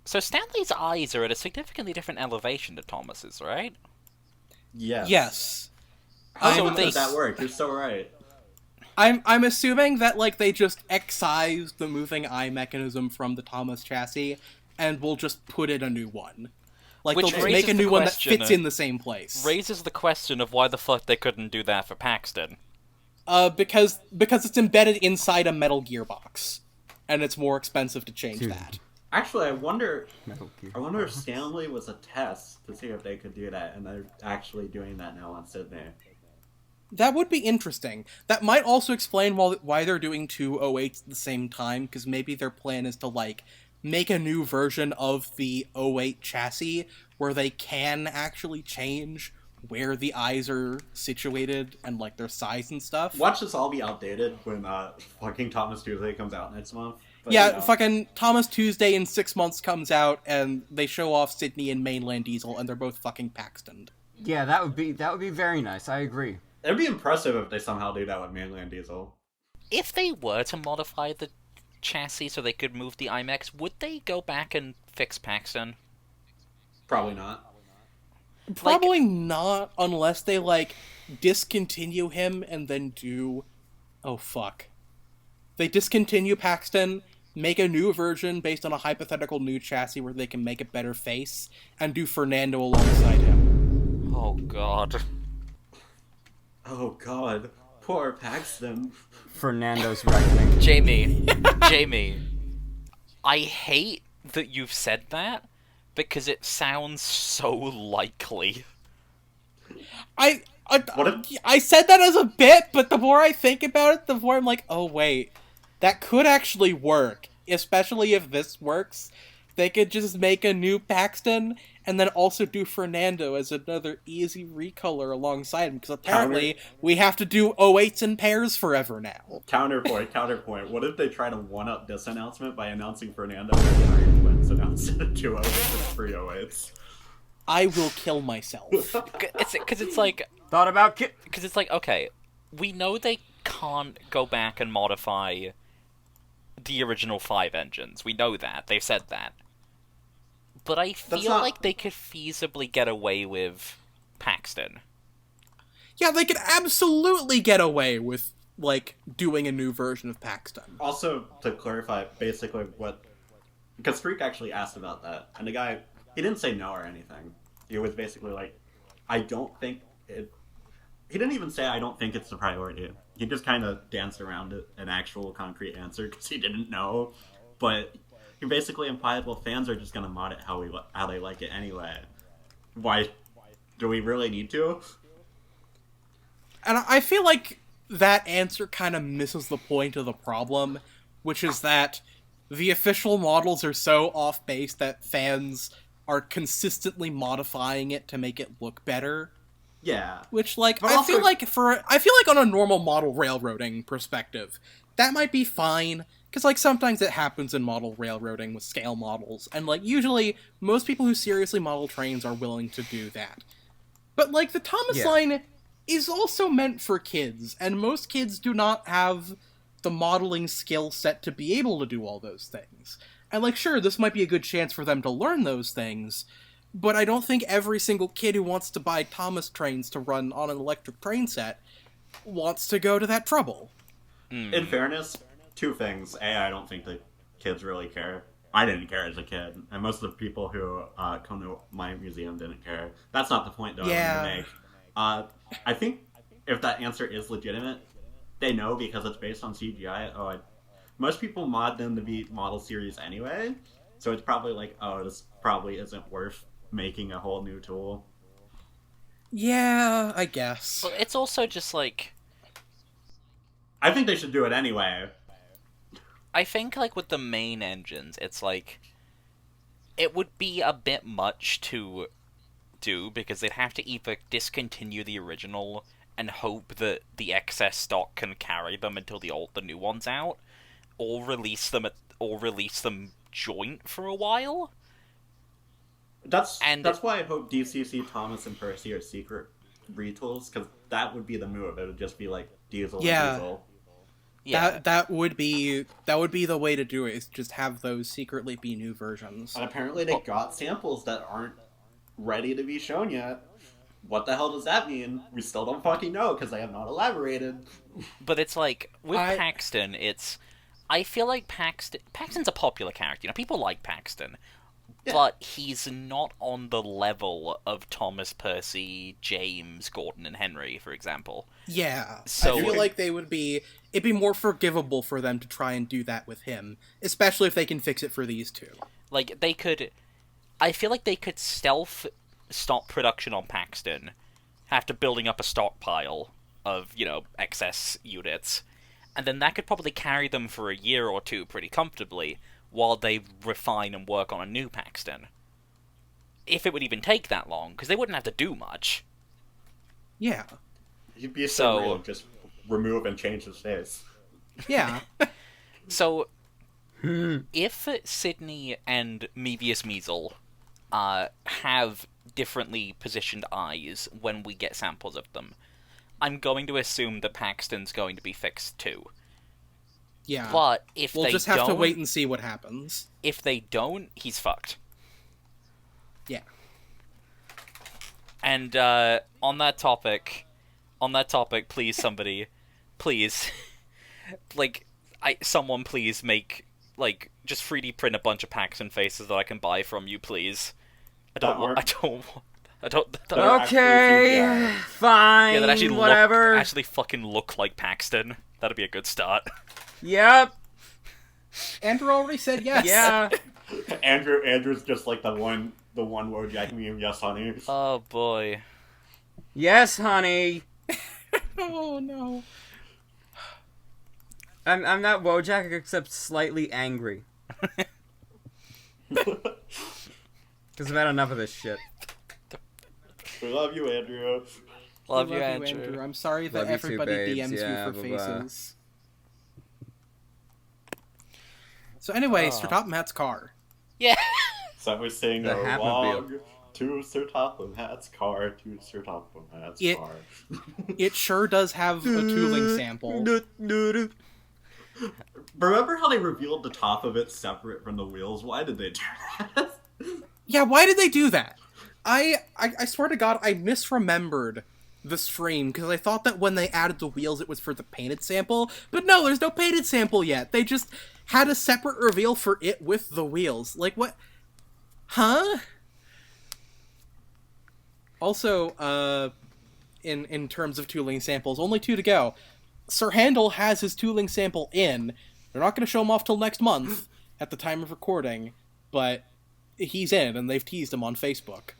[SPEAKER 2] so Stanley's eyes are at a significantly different elevation to Thomas's, right?
[SPEAKER 4] Yes.
[SPEAKER 1] Yes.
[SPEAKER 4] How
[SPEAKER 2] So
[SPEAKER 4] does that work? You're so right.
[SPEAKER 1] I'm assuming that they just excised the moving eye mechanism from the Thomas chassis and will just put in a new one.
[SPEAKER 2] Which
[SPEAKER 1] They'll just
[SPEAKER 2] raises
[SPEAKER 1] make a
[SPEAKER 2] the
[SPEAKER 1] new one that
[SPEAKER 2] question,
[SPEAKER 1] fits in the same place.
[SPEAKER 2] Raises the question of why the fuck they couldn't do that for Paxton.
[SPEAKER 1] Because it's embedded inside a metal gearbox, and it's more expensive to change that.
[SPEAKER 4] Actually, I wonder
[SPEAKER 3] Metal Gear.
[SPEAKER 4] if Stanley was a test to see if they could do that, and they're actually doing that now on Sydney.
[SPEAKER 1] That would be interesting. That might also explain why they're doing two 08s at the same time, because maybe their plan is to, make a new version of the 08 chassis where they can actually change where the eyes are situated and, their size and stuff.
[SPEAKER 4] Watch this all be outdated when fucking Thomas Tuesday comes out next month. But,
[SPEAKER 1] Yeah, fucking Thomas Tuesday in 6 months comes out, and they show off Sydney and Mainland Diesel, and they're both fucking Paxton.
[SPEAKER 3] Yeah, that would be very nice. I agree.
[SPEAKER 4] It'd be impressive if they somehow do that with Mainland Diesel.
[SPEAKER 2] If they were to modify the chassis so they could move the IMAX, would they go back and fix Paxton?
[SPEAKER 4] Probably not.
[SPEAKER 1] Probably not, unless they, discontinue him and then do... Oh, fuck. They discontinue Paxton, make a new version based on a hypothetical new chassis where they can make a better face, and do Fernando alongside him.
[SPEAKER 2] Oh god.
[SPEAKER 4] Oh god. Poor Paxton.
[SPEAKER 3] Fernando's reckoning.
[SPEAKER 2] Jamie, I hate that you've said that, because it sounds so likely.
[SPEAKER 1] I
[SPEAKER 4] What if...
[SPEAKER 1] I said that as a bit, but the more I think about it, the more I'm like, oh wait, that could actually work, especially if this works. They could just make a new Paxton and then also do Fernando as another easy recolor alongside him, because apparently we have to do 08s in pairs forever now.
[SPEAKER 4] Counterpoint. What if they try to one-up this announcement by announcing Fernando and the Iron Twins announced it at 2 08s and 3 08s?
[SPEAKER 1] I will kill myself.
[SPEAKER 2] Because it's like...
[SPEAKER 3] Thought about
[SPEAKER 2] Because it's like, okay, we know they can't go back and modify the original 5 engines. We know that. They've said that. But I feel like they could feasibly get away with Paxton.
[SPEAKER 1] Yeah, they could absolutely get away with, like, doing a new version of Paxton.
[SPEAKER 4] Also, to clarify, basically what... Because Freak actually asked about that, and the guy, he didn't say no or anything. He was basically like, I don't think it... He didn't even say, I don't think it's the priority. He just kind of danced around it, an actual concrete answer, because he didn't know. But he basically implied, well, fans are just going to mod it how they like it anyway. Why do we really need to?
[SPEAKER 1] And I feel like that answer kind of misses the point of the problem, which is that the official models are so off-base that fans are consistently modifying it to make it look better.
[SPEAKER 4] Yeah.
[SPEAKER 1] Which, like,
[SPEAKER 4] But
[SPEAKER 1] I
[SPEAKER 4] also-
[SPEAKER 1] feel like on a normal model railroading perspective, that might be fine, because, like, sometimes it happens in model railroading with scale models, and, like, usually, most people who seriously model trains are willing to do that. But, like, the Thomas line is also meant for kids, and most kids do not have the modeling skill set to be able to do all those things. And, like, sure, this might be a good chance for them to learn those things, but I don't think every single kid who wants to buy Thomas trains to run on an electric train set wants to go to that trouble.
[SPEAKER 4] In fairness, 2 things. A, I don't think the kids really care. I didn't care as a kid, and most of the people who come to my museum didn't care. That's not the point, though,
[SPEAKER 1] Yeah.
[SPEAKER 4] I'm going to make. I think if that answer is legitimate, they know because it's based on CGI. Most people mod them to be model series anyway, so it's probably like, this probably isn't worth making a whole new tool.
[SPEAKER 1] Yeah, I guess.
[SPEAKER 2] But it's also just like...
[SPEAKER 4] I think they should do it anyway.
[SPEAKER 2] I think, like, with the main engines, it's like... It would be a bit much to do, because they'd have to either discontinue the original and hope that the excess stock can carry them until the new one's out, or release them joint for a while.
[SPEAKER 4] That's why I hope DCC, Thomas, and Percy are secret retools, because that would be the move. It would just be like Diesel and Diesel.
[SPEAKER 2] Yeah.
[SPEAKER 1] That would be the way to do it, is just have those secretly be new versions.
[SPEAKER 4] And apparently they got samples that aren't ready to be shown yet. What the hell does that mean? We still don't fucking know, because they have not elaborated.
[SPEAKER 2] But it's like, with Paxton, I feel like Paxton's a popular character. You know, people like Paxton. Yeah. But he's not on the level of Thomas, Percy, James, Gordon, and Henry, for example.
[SPEAKER 1] Yeah.
[SPEAKER 2] So,
[SPEAKER 1] I feel like it'd be more forgivable for them to try and do that with him, especially if they can fix it for these 2.
[SPEAKER 2] Like, I feel like they could stealth stop production on Paxton, after building up a stockpile of, excess units, and then that could probably carry them for a year or 2 pretty comfortably, while they refine and work on a new Paxton. If it would even take that long, because they wouldn't have to do much.
[SPEAKER 1] Yeah.
[SPEAKER 4] You'd be so real, just remove and change his face.
[SPEAKER 1] Yeah.
[SPEAKER 2] So, if Sydney and MEVIOUS MIESEL have differently positioned eyes when we get samples of them, I'm going to assume that Paxton's going to be fixed too.
[SPEAKER 1] Yeah.
[SPEAKER 2] But if
[SPEAKER 1] we'll
[SPEAKER 2] they
[SPEAKER 1] just have to wait and see what happens.
[SPEAKER 2] If they don't, he's fucked.
[SPEAKER 1] Yeah.
[SPEAKER 2] And on that topic, please somebody, please, someone please make, just 3D print a bunch of Paxton faces that I can buy from you, please. I don't.
[SPEAKER 3] Okay, fine.
[SPEAKER 2] Yeah, that actually
[SPEAKER 3] whatever.
[SPEAKER 2] Fucking look like Paxton. That'd be a good start.
[SPEAKER 3] Yep.
[SPEAKER 1] Andrew already said yes.
[SPEAKER 3] Yeah.
[SPEAKER 4] Andrew's just like the one Wojak meme. Yes, honey.
[SPEAKER 2] Oh boy.
[SPEAKER 3] Yes, honey.
[SPEAKER 1] Oh no.
[SPEAKER 3] I'm not Wojak except slightly angry. Because I've had enough of this shit.
[SPEAKER 4] We love you, Andrew.
[SPEAKER 2] Love you, Andrew.
[SPEAKER 1] I'm sorry that
[SPEAKER 3] Love you too,
[SPEAKER 1] everybody
[SPEAKER 3] babes.
[SPEAKER 1] DMs
[SPEAKER 3] Yeah,
[SPEAKER 1] you for
[SPEAKER 3] bye-bye.
[SPEAKER 1] faces. So anyway, Sir Top Matt's car.
[SPEAKER 2] Yeah.
[SPEAKER 4] So we're saying
[SPEAKER 3] The
[SPEAKER 4] a
[SPEAKER 3] Hatmobile.
[SPEAKER 4] log to Sir Topham Hat's car to Sir Topham Hat's car.
[SPEAKER 1] It sure does have a tooling sample.
[SPEAKER 4] Remember how they revealed the top of it separate from the wheels? Why did they do that?
[SPEAKER 1] Yeah, why did they do that? I swear to God, I misremembered the stream, because I thought that when they added the wheels it was for the painted sample, but no, there's no painted sample yet. They just had a separate reveal for it with the wheels. Like, what? Huh? Also, in terms of tooling samples, only 2 to go. Sir Handel has his tooling sample in. They're not going to show him off till next month, at the time of recording, but he's in, and they've teased him on Facebook.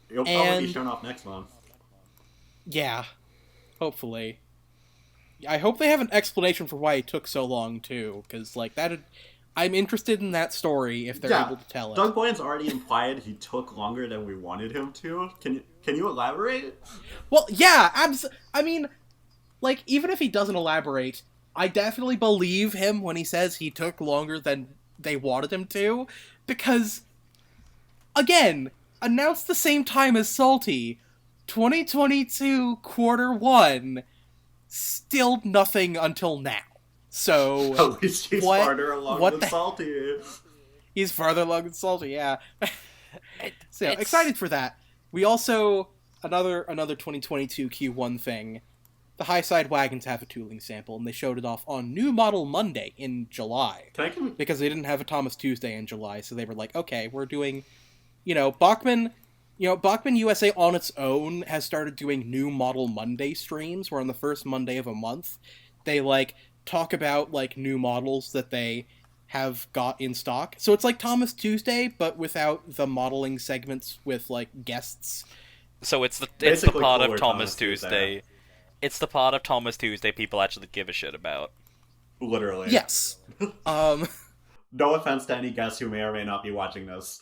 [SPEAKER 4] You'll probably be shown off next month.
[SPEAKER 1] Yeah, hopefully. I hope they have an explanation for why it took so long, too, because, like, I'm interested in that story if they're able to tell it.
[SPEAKER 4] Doug Boyan's already implied he took longer than we wanted him to. Can you elaborate?
[SPEAKER 1] Well, yeah, I mean, like, even if he doesn't elaborate, I definitely believe him when he says he took longer than they wanted him to, because, again, announced the same time as Salty, 2022 Q1, still nothing until now. So,
[SPEAKER 4] at least he's farther along than Salty.
[SPEAKER 1] He's farther along than Salty, yeah. So, excited for that. We also, another 2022 Q1 thing, the high side wagons have a tooling sample, and they showed it off on New Model Monday in July. Because they didn't have a Thomas Tuesday in July, so they were like, okay, we're doing, Bachmann USA on its own has started doing New Model Monday streams, where on the first Monday of a month, they, like, talk about, like, new models that they have got in stock. So it's like Thomas Tuesday, but without the modeling segments with, like, guests.
[SPEAKER 2] So it's the part of Thomas Tuesday. It's the part of Thomas Tuesday people actually give a shit about.
[SPEAKER 4] Literally.
[SPEAKER 1] Yes.
[SPEAKER 4] No offense to any guests who may or may not be watching this.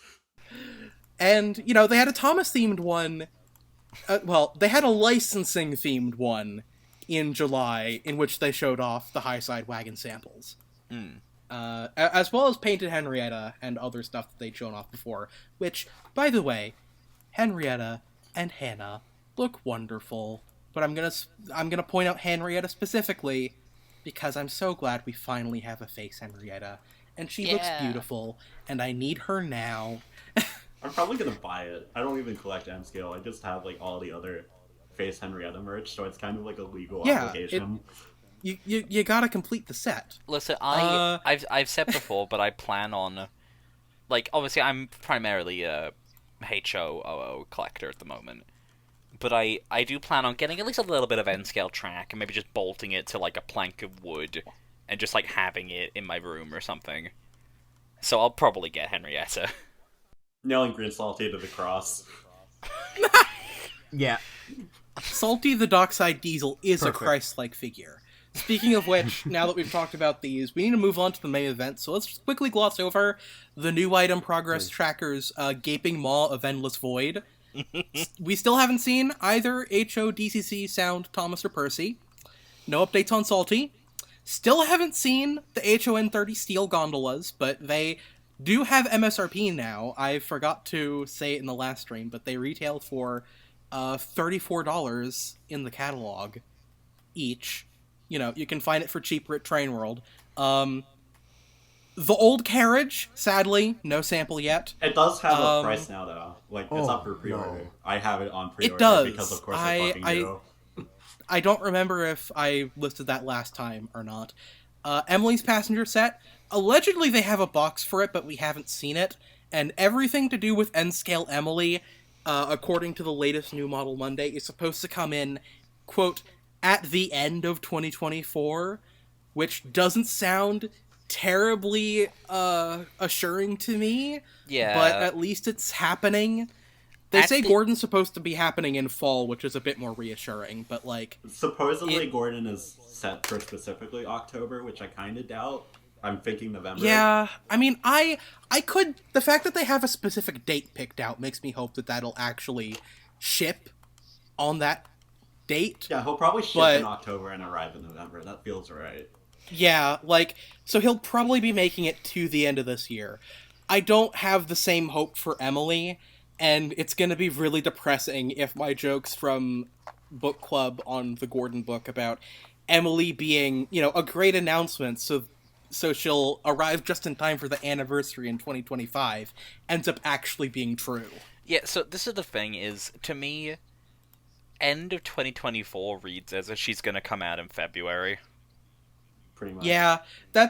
[SPEAKER 1] And, they had a Thomas-themed one. They had a licensing-themed one in July, in which they showed off the high side wagon samples. As well as Painted Henrietta and other stuff that they'd shown off before. Which, by the way, Henrietta and Hannah look wonderful. But I'm gonna point out Henrietta specifically, because I'm so glad we finally have a face Henrietta. And she looks beautiful, and I need her now.
[SPEAKER 4] I'm probably gonna buy it. I don't even collect M scale. I just have, like, all the other face Henrietta merch, so it's kind of like a legal obligation.
[SPEAKER 1] You gotta complete the set.
[SPEAKER 2] Listen, I've said before, but I plan on, like, obviously I'm primarily a HOOO collector at the moment, but I do plan on getting at least a little bit of N-scale track, and maybe just bolting it to, like, a plank of wood, and just, like, having it in my room or something. So I'll probably get Henrietta.
[SPEAKER 4] Nailing Green Salty to the cross.
[SPEAKER 3] Yeah.
[SPEAKER 1] Salty the Dockside Diesel is a Christ-like figure. Speaking of which, now that we've talked about these, we need to move on to the main event, so let's quickly gloss over the new item progress tracker's Gaping Maw of Endless Void. We still haven't seen either HO, DCC, Sound, Thomas, or Percy. No updates on Salty. Still haven't seen the HON30 steel gondolas, but they do have MSRP now. I forgot to say it in the last stream, but they retail for $34 in the catalog each. You can find it for cheaper at Train World. The old carriage, sadly, no sample yet.
[SPEAKER 4] It does have a price now, though. Like, it's up for pre-order. No. I have it on pre-order.
[SPEAKER 1] It does.
[SPEAKER 4] Because, of course, I fucking do.
[SPEAKER 1] I don't remember if I listed that last time or not. Emily's Passenger Set. Allegedly, they have a box for it, but we haven't seen it. And everything to do with N-Scale Emily, according to the latest New Model Monday, is supposed to come in, quote, at the end of 2024, which doesn't sound terribly assuring to me.
[SPEAKER 2] Yeah.
[SPEAKER 1] But at least it's happening. They say Gordon's supposed to be happening in fall, which is a bit more reassuring, but, like...
[SPEAKER 4] Supposedly Gordon is set for specifically October, which I kind of doubt. I'm thinking November.
[SPEAKER 1] Yeah, I mean, the fact that they have a specific date picked out makes me hope that that'll actually ship on that date.
[SPEAKER 4] Yeah, he'll probably ship in October and arrive in November. That feels right.
[SPEAKER 1] Yeah, so he'll probably be making it to the end of this year. I don't have the same hope for Emily, and it's gonna be really depressing if my jokes from book club on the Gordon book about Emily being, a great announcement, so she'll arrive just in time for the anniversary in 2025, ends up actually being true.
[SPEAKER 2] Yeah, so this is the thing, is, to me, end of 2024 reads as if she's gonna come out in February.
[SPEAKER 4] Pretty much.
[SPEAKER 1] Yeah, they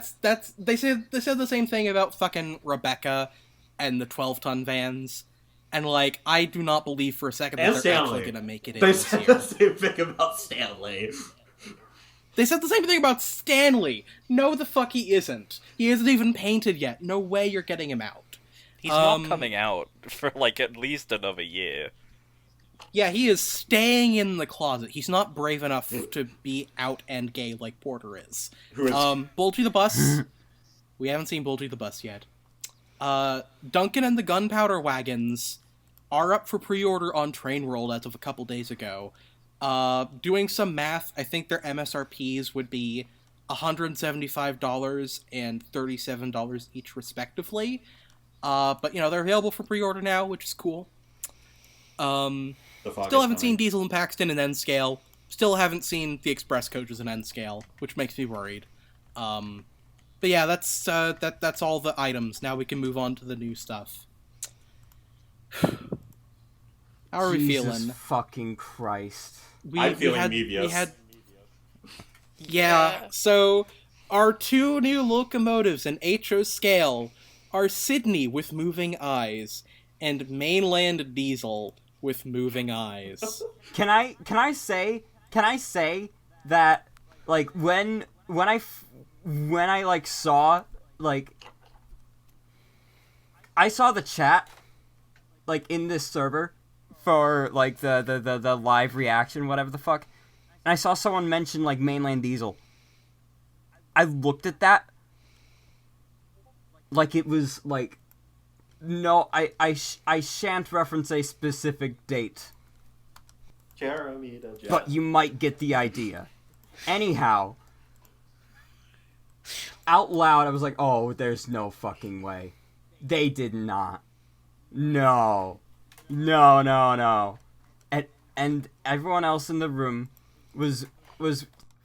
[SPEAKER 1] said the same thing about fucking Rebecca and the 12-ton vans. And, I do not believe for a second that they're actually gonna make it in this year.
[SPEAKER 4] They said the same thing about Stanley.
[SPEAKER 1] They said the same thing about Stanley! No, the fuck he isn't. He isn't even painted yet. No way you're getting him out.
[SPEAKER 2] He's not coming out for, at least another year.
[SPEAKER 1] Yeah, he is staying in the closet. He's not brave enough to be out and gay like Porter is. Bulgy the Bus. We haven't seen Bulgy the Bus yet. Duncan and the Gunpowder Wagons are up for pre-order on Train World as of a couple days ago. Doing some math, I think their MSRPs would be $175 and $37 each respectively. But, they're available for pre-order now, which is cool. Still haven't seen Diesel and Paxton in N-Scale. Still haven't seen the Express coaches in N-Scale, which makes me worried. But yeah, that's all the items. Now we can move on to the new stuff. How are we feeling?
[SPEAKER 3] Jesus fucking Christ.
[SPEAKER 4] I'm feeling MEVIOUS.
[SPEAKER 1] Yeah, so our two new locomotives in HO scale are Sydney with moving eyes and Mainland Diesel with moving eyes.
[SPEAKER 3] Can I say that when I saw I saw the chat in this server for the live reaction, whatever the fuck, and I saw someone mention Mainland Diesel. I looked at that it was no, I shan't reference a specific date, but you might get the idea. Anyhow, out loud I was like, oh, there's no fucking way. They did not. No. And everyone else in the room was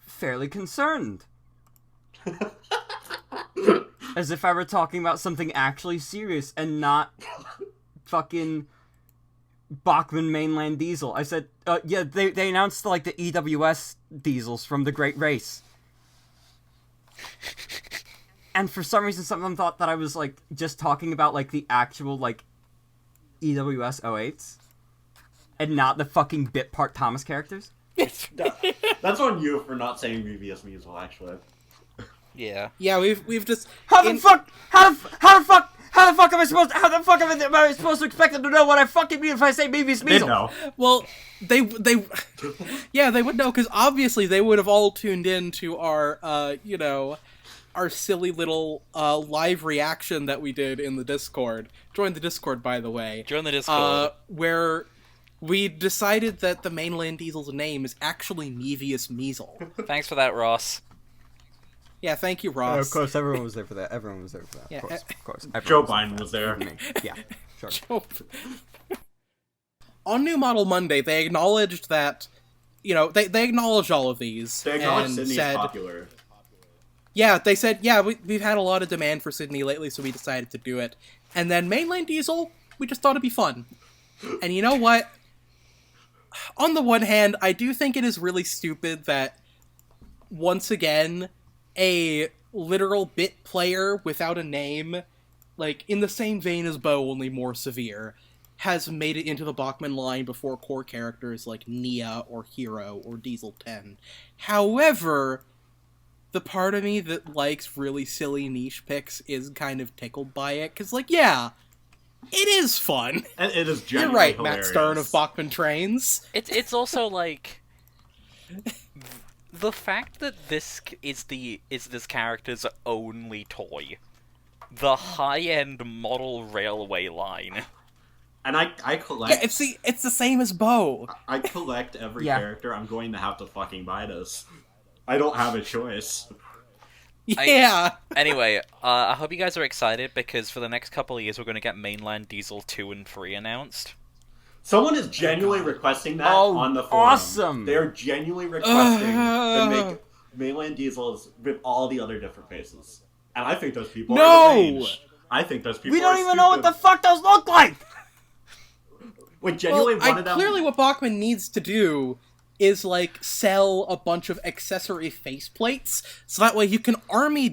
[SPEAKER 3] fairly concerned. As if I were talking about something actually serious and not fucking Bachmann Mainland Diesel. I said, yeah, they announced the EWS diesels from the Great Race. And for some reason, some of them thought that I was just talking about the actual EWS 08s and not the fucking bit part Thomas characters.
[SPEAKER 4] That's on you for not saying MEVIOUS MIESEL, actually.
[SPEAKER 1] Yeah, we've just
[SPEAKER 3] how the fuck am I supposed to expect them to know what I fucking mean if I say MEVIOUS MIESEL?
[SPEAKER 4] They know.
[SPEAKER 1] Well, they would know, because obviously they would have all tuned in to our our silly little live reaction that we did in the Discord. Join the Discord, by the way.
[SPEAKER 2] Join the Discord.
[SPEAKER 1] Where we decided that the Mainland Diesel's name is actually MEVIOUS MIESEL.
[SPEAKER 2] Thanks for that, Ross.
[SPEAKER 1] Yeah, thank you, Ross.
[SPEAKER 3] Of course, everyone was there for that.
[SPEAKER 1] Yeah,
[SPEAKER 3] of course.
[SPEAKER 4] Joe Biden was there.
[SPEAKER 3] Yeah, sure.
[SPEAKER 1] On New Model Monday, they acknowledged that, they acknowledged all of these.
[SPEAKER 4] They acknowledged
[SPEAKER 1] and
[SPEAKER 4] Sydney's
[SPEAKER 1] said,
[SPEAKER 4] popular.
[SPEAKER 1] Yeah, they said, we've had a lot of demand for Sydney lately, so we decided to do it. And then Mainland Diesel, we just thought it'd be fun. And you know what? On the one hand, I do think it is really stupid that, once again, a literal bit player without a name, in the same vein as Bo, only more severe, has made it into the Bachmann line before core characters like Nia or Hero or Diesel 10. However, the part of me that likes really silly niche picks is kind of tickled by it, because, yeah, it is fun.
[SPEAKER 4] And it is
[SPEAKER 1] You're
[SPEAKER 4] genuinely
[SPEAKER 1] right,
[SPEAKER 4] hilarious.
[SPEAKER 1] Matt Stern of Bachmann Trains.
[SPEAKER 2] It's also The fact that this is this character's only toy, the high-end model railway line.
[SPEAKER 4] And I collect.
[SPEAKER 1] Yeah, it's the same as Bo.
[SPEAKER 4] I collect every character. I'm going to have to fucking buy this. I don't have a choice.
[SPEAKER 1] Yeah.
[SPEAKER 2] Anyway, I hope you guys are excited because for the next couple of years we're going to get Mainland Diesel 2 and 3 announced.
[SPEAKER 4] Someone is genuinely requesting that on the forum.
[SPEAKER 3] Awesome!
[SPEAKER 4] They're genuinely requesting to make Mainland Diesels with all the other different faces. And I think those people are deranged. I think those people
[SPEAKER 3] We don't even know what the fuck those look like!
[SPEAKER 4] Like, genuinely one of them...
[SPEAKER 1] Clearly what Bachmann needs to do is, like, sell a bunch of accessory faceplates, so that way you can army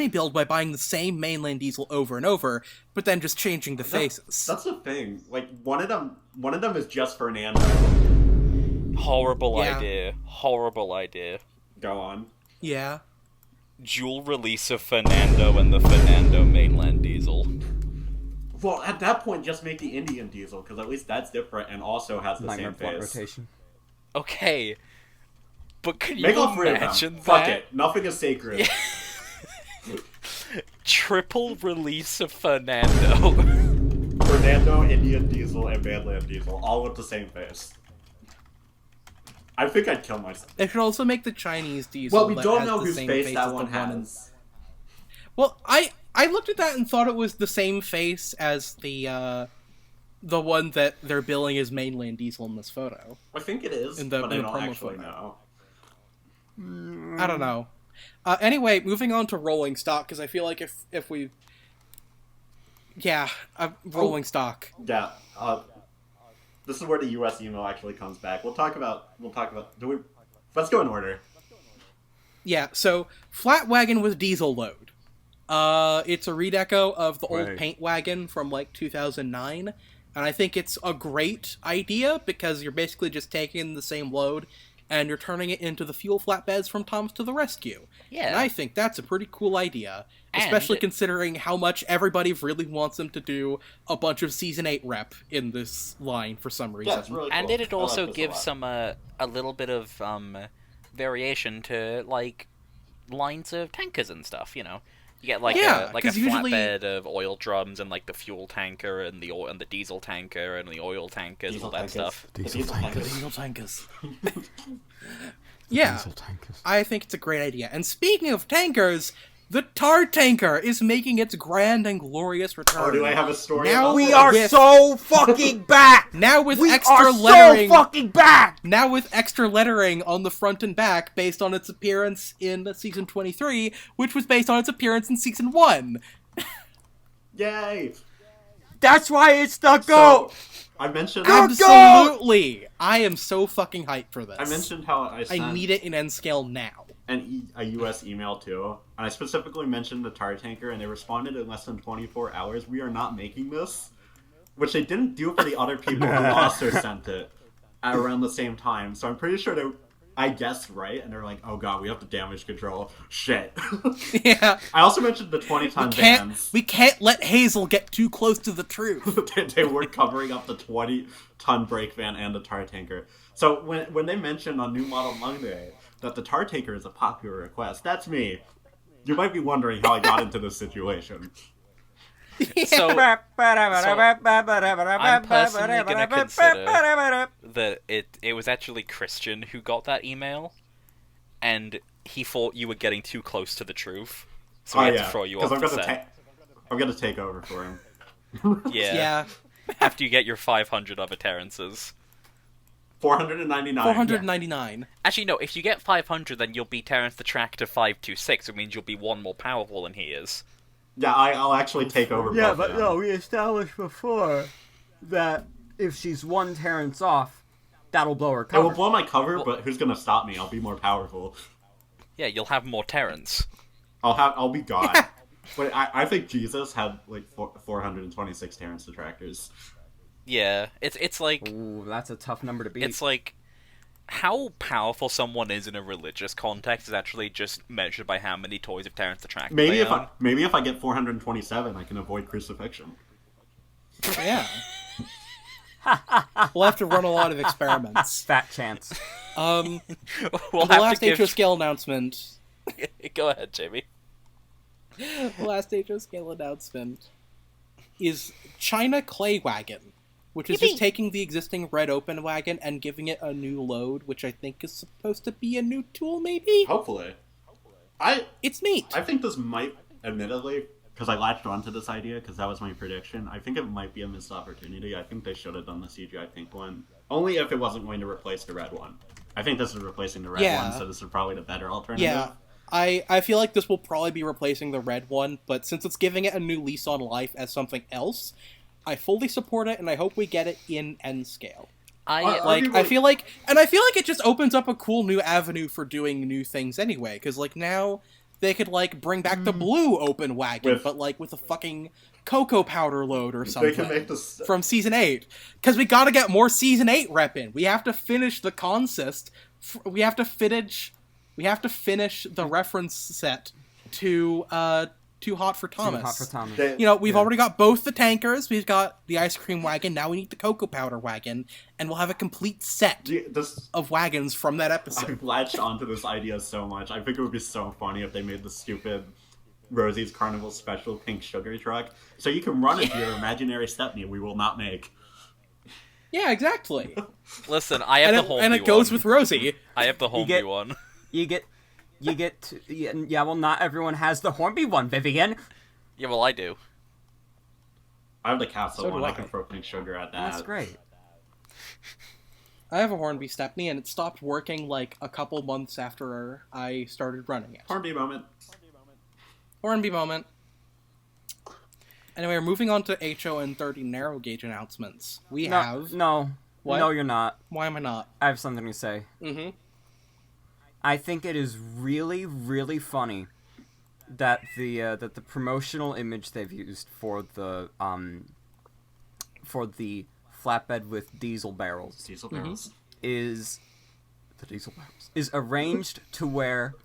[SPEAKER 1] build by buying the same Mainland Diesel over and over, but then just changing the faces.
[SPEAKER 4] That's the thing. Like, one of them is just Fernando.
[SPEAKER 2] Horrible idea. Horrible idea.
[SPEAKER 4] Go on.
[SPEAKER 1] Yeah.
[SPEAKER 2] Dual release of Fernando and the Fernando Mainland Diesel.
[SPEAKER 4] Well, at that point, just make the Indian Diesel, because at least that's different and also has the same face.
[SPEAKER 3] Rotation.
[SPEAKER 2] Okay. But can you
[SPEAKER 4] Make all three of them.
[SPEAKER 2] imagine that?
[SPEAKER 4] Fuck it. Nothing is sacred.
[SPEAKER 2] Triple release of Fernando.
[SPEAKER 4] Fernando, Indian Diesel, and Mainland Diesel, all with the same face. I think I'd kill myself.
[SPEAKER 1] They should also make the Chinese Diesel.
[SPEAKER 4] Well, we
[SPEAKER 1] that
[SPEAKER 4] don't
[SPEAKER 1] has
[SPEAKER 4] know
[SPEAKER 1] the
[SPEAKER 4] whose
[SPEAKER 1] same
[SPEAKER 4] face
[SPEAKER 1] as
[SPEAKER 4] that
[SPEAKER 1] the
[SPEAKER 4] one
[SPEAKER 1] in-
[SPEAKER 4] has.
[SPEAKER 1] Well, I looked at that and thought it was the same face as the one that they're billing as Mainland Diesel in this photo.
[SPEAKER 4] I think it is, but I don't actually know.
[SPEAKER 1] I don't know. Anyway, moving on to rolling stock, because I feel like if we... Yeah, rolling stock.
[SPEAKER 4] Yeah, this is where the US email actually comes back. We'll talk about, let's go in order.
[SPEAKER 1] Yeah, so, Flat Wagon with Diesel Load. It's a redeco of the old paint wagon from, like, 2009, and I think it's a great idea, because you're basically just taking the same load, and you're turning it into the fuel flatbeds from Tom's to the Rescue.
[SPEAKER 2] Yeah.
[SPEAKER 1] And I think that's a pretty cool idea, especially considering how much everybody really wants them to do a bunch of Season 8 rep in this line for some reason.
[SPEAKER 4] Yeah, it's really cool.
[SPEAKER 2] And it also
[SPEAKER 4] I like this
[SPEAKER 2] gives some a little bit of variation to like lines of tankers and stuff. You know, you get like a
[SPEAKER 1] 'cause usually...
[SPEAKER 2] flatbed of oil drums and like the fuel tanker and the diesel tanker and the oil tankers and all that stuff.
[SPEAKER 1] Diesel tankers. Yeah, I think it's a great idea. And speaking of tankers, the tar tanker is making its grand and glorious return.
[SPEAKER 4] Oh, do I have a story?
[SPEAKER 1] Now
[SPEAKER 4] about
[SPEAKER 3] We
[SPEAKER 4] this?
[SPEAKER 3] are so fucking back!
[SPEAKER 1] Now with
[SPEAKER 3] We
[SPEAKER 1] extra
[SPEAKER 3] are
[SPEAKER 1] lettering.
[SPEAKER 3] so fucking back!
[SPEAKER 1] Now with extra lettering on the front and back based on its appearance in Season 23, which was based on its appearance in Season 1.
[SPEAKER 4] Yay!
[SPEAKER 3] That's why it's the GOAT!
[SPEAKER 4] I mentioned...
[SPEAKER 1] Absolutely! I am so fucking hyped for this.
[SPEAKER 4] I mentioned how I sent
[SPEAKER 1] need it in N-scale now.
[SPEAKER 4] a US email too, and I specifically mentioned the tar tanker, and they responded in less than 24 hours. We are not making this, which they didn't do for the other people who also sent it at around the same time. So I'm pretty sure I guessed right, and they're like, "Oh god, we have to damage control." Shit.
[SPEAKER 1] Yeah.
[SPEAKER 4] I also mentioned the 20-ton vans.
[SPEAKER 1] We can't let Hazel get too close to the truth.
[SPEAKER 4] They were covering up the 20-ton brake van and the tar tanker. So when they mentioned on New Model Monday that the tar tanker is a popular request, that's me. You might be wondering how I got into this situation.
[SPEAKER 2] So I'm personally going to consider that it was actually Christian who got that email, and he thought you were getting too close to the truth, so he had to throw you off the set.
[SPEAKER 4] I'm going to take over for him.
[SPEAKER 2] Yeah. After you get your 500 other Terrences.
[SPEAKER 4] 499.
[SPEAKER 1] 499.
[SPEAKER 2] Yeah. Actually, no, if you get 500, then you'll be Terrence the Tractor 526, which means you'll be one more powerful than he is.
[SPEAKER 4] Yeah, I'll actually take over.
[SPEAKER 3] Yeah,
[SPEAKER 4] both
[SPEAKER 3] but
[SPEAKER 4] of them.
[SPEAKER 3] no, we established before that if she's one Terrence off, that'll blow her
[SPEAKER 4] It
[SPEAKER 3] cover.
[SPEAKER 4] will blow my cover, but who's going to stop me? I'll be more powerful.
[SPEAKER 2] Yeah, you'll have more Terrence.
[SPEAKER 4] I'll be God. But I think Jesus had like 426 Terrence detractors.
[SPEAKER 2] Yeah, it's like...
[SPEAKER 3] Ooh, that's a tough number to beat.
[SPEAKER 2] It's like, how powerful someone is in a religious context is actually just measured by how many toys of Terrence the Tractor
[SPEAKER 4] Maybe
[SPEAKER 2] they own.
[SPEAKER 4] maybe if I get 427, I can avoid crucifixion.
[SPEAKER 1] Yeah. We'll have to run a lot of experiments.
[SPEAKER 3] Fat chance.
[SPEAKER 2] We'll
[SPEAKER 1] the
[SPEAKER 2] have
[SPEAKER 1] last
[SPEAKER 2] to give...
[SPEAKER 1] HO scale announcement.
[SPEAKER 2] Go ahead, Jamie.
[SPEAKER 1] The last HO scale announcement is China Clay Wagon, which is just taking the existing Red Open Wagon and giving it a new load, which I think is supposed to be a new tool, maybe?
[SPEAKER 4] Hopefully.
[SPEAKER 1] It's neat.
[SPEAKER 4] I think this might, admittedly, because I latched onto this idea, because that was my prediction, I think it might be a missed opportunity. I think they should have done the CGI pink one. Only if it wasn't going to replace the red one. I think this is replacing the red one, so this is probably the better alternative.
[SPEAKER 1] Yeah. I feel like this will probably be replacing the red one, but since it's giving it a new lease on life as something else, I fully support it, and I hope we get it in N scale. I feel like it just opens up a cool new avenue for doing new things anyway, because like now they could like bring back the blue open wagon, but like with a fucking cocoa powder load or something.
[SPEAKER 4] They can make this
[SPEAKER 1] from Season 8. Because we gotta get more Season 8 rep in. We have to finish the consist. We have to finish the reference set to Too Hot for Thomas.
[SPEAKER 3] Too Hot for Thomas.
[SPEAKER 1] You know, we've already got both the tankers. We've got the ice cream wagon. Now we need the cocoa powder wagon. And we'll have a complete set of wagons from that episode.
[SPEAKER 4] I've latched onto this idea so much. I think it would be so funny if they made the stupid Rosie's Carnival Special pink sugar truck. So you can run it to your imaginary Stepney we will not make.
[SPEAKER 1] Yeah, exactly.
[SPEAKER 2] Listen, I have the Hornby one.
[SPEAKER 1] And it goes with Rosie.
[SPEAKER 2] I have the Hornby one.
[SPEAKER 3] Well, not everyone has the Hornby one, Vivian.
[SPEAKER 2] Yeah, well, I do.
[SPEAKER 4] I have the castle one. I can throw pink sugar at that.
[SPEAKER 3] That's great.
[SPEAKER 1] I have a Hornby Stepney, and it stopped working like a couple months after I started running it.
[SPEAKER 4] Hornby moment.
[SPEAKER 1] Hornby moment. Anyway, we're moving on to HON 30 narrow gauge announcements.
[SPEAKER 3] No.
[SPEAKER 1] What?
[SPEAKER 3] No, you're not.
[SPEAKER 1] Why am I not?
[SPEAKER 3] I have something to say.
[SPEAKER 1] Mm-hmm.
[SPEAKER 3] I think it is really, really funny that the promotional image they've used for the flatbed with diesel barrels is arranged to where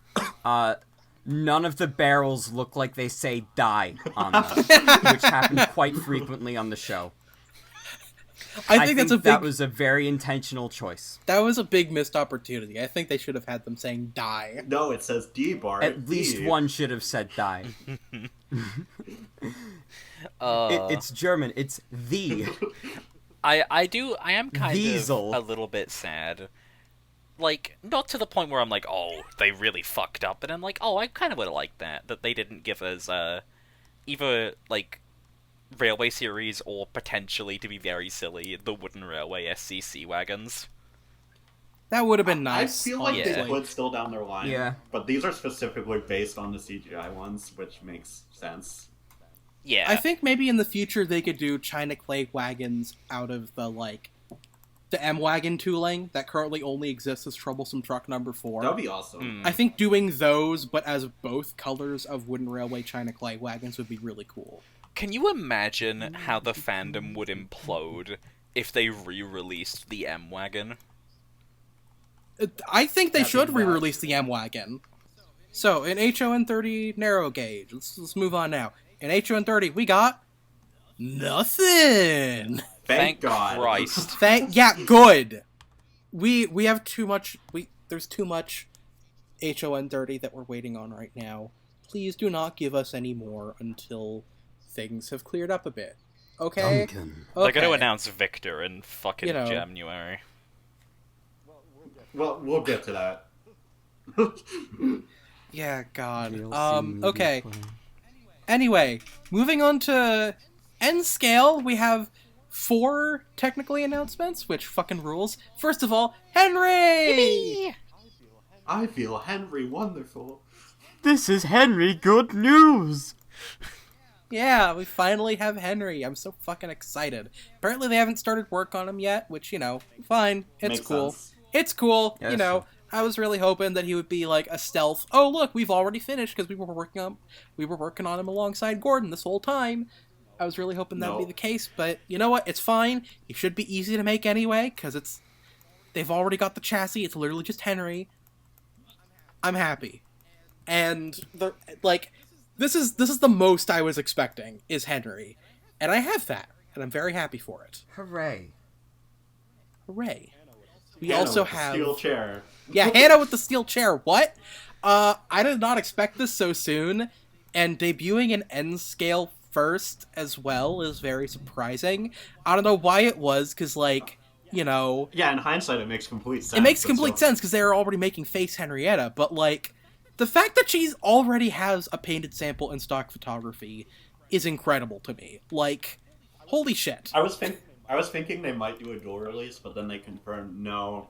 [SPEAKER 3] none of the barrels look like they say die on them, which happens quite frequently on the show. I think that was a very intentional choice.
[SPEAKER 1] That was a big missed opportunity. I think they should have had them saying die.
[SPEAKER 4] No, it says D, Bart.
[SPEAKER 3] At least one should have said die. It's German. It's the.
[SPEAKER 2] I am kind
[SPEAKER 3] Diesel.
[SPEAKER 2] of a little bit sad. Like, not to the point where I'm like, oh, they really fucked up, but I'm like, oh, I kind of would have liked that they didn't give us, either, like, Railway Series or potentially, to be very silly, the Wooden Railway SCC wagons.
[SPEAKER 1] That would have been nice.
[SPEAKER 4] I feel like they would still down their line.
[SPEAKER 3] Yeah.
[SPEAKER 4] But these are specifically based on the CGI ones, which makes sense.
[SPEAKER 2] Yeah.
[SPEAKER 1] I think maybe in the future they could do China Clay wagons out of the M-Wagon tooling that currently only exists as Troublesome Truck number 4.
[SPEAKER 4] That'd be awesome.
[SPEAKER 1] I think doing those, but as both colors of Wooden Railway China Clay wagons would be really cool.
[SPEAKER 2] Can you imagine how the fandom would implode if they re-released the M-Wagon?
[SPEAKER 1] I think they should re-release the M-Wagon. So, in HON 30 narrow gauge, let's move on now. In HON 30, we got nothing.
[SPEAKER 4] Thank God.
[SPEAKER 2] Christ.
[SPEAKER 1] Good. We have too much. There's too much HON 30 that we're waiting on right now. Please do not give us any more until things have cleared up a bit. Okay?
[SPEAKER 3] Duncan.
[SPEAKER 2] They're going to announce Victor in fucking January.
[SPEAKER 4] Well, we'll get to that.
[SPEAKER 1] Yeah, God. Okay. Anyway, moving on to N scale, we have 4 technically announcements, which fucking rules. First of all, Henry! Yippee!
[SPEAKER 4] I feel Henry wonderful.
[SPEAKER 3] This is Henry good news!
[SPEAKER 1] Yeah, we finally have Henry. I'm so fucking excited. Apparently they haven't started work on him yet, which, fine. It's
[SPEAKER 4] Makes
[SPEAKER 1] cool.
[SPEAKER 4] sense.
[SPEAKER 1] It's cool,
[SPEAKER 3] Yes.
[SPEAKER 1] I was really hoping that he would be like a stealth. Oh, look, we've already finished because we were working on him alongside Gordon this whole time. I was really hoping that would be the case, but you know what? It's fine. He should be easy to make anyway because they've already got the chassis. It's literally just Henry. I'm happy, and this is the most I was expecting is Henry, and I have that, and I'm very happy for it.
[SPEAKER 3] Hooray.
[SPEAKER 1] Hooray. We
[SPEAKER 4] Hannah
[SPEAKER 1] also
[SPEAKER 4] with the
[SPEAKER 1] have
[SPEAKER 4] steel chair.
[SPEAKER 1] Yeah, Hannah with the steel chair. What? I did not expect this so soon, and debuting an N scale first as well is very surprising. I don't know why it was, because, like, you know...
[SPEAKER 4] Yeah, in hindsight, it makes complete sense.
[SPEAKER 1] It makes
[SPEAKER 4] but
[SPEAKER 1] complete
[SPEAKER 4] still-
[SPEAKER 1] sense, because they were already making Face Henrietta, but, like, the fact that she's already has a painted sample in stock photography is incredible to me. Like, holy shit.
[SPEAKER 4] I was thinking they might do a dual release, but then they confirmed no.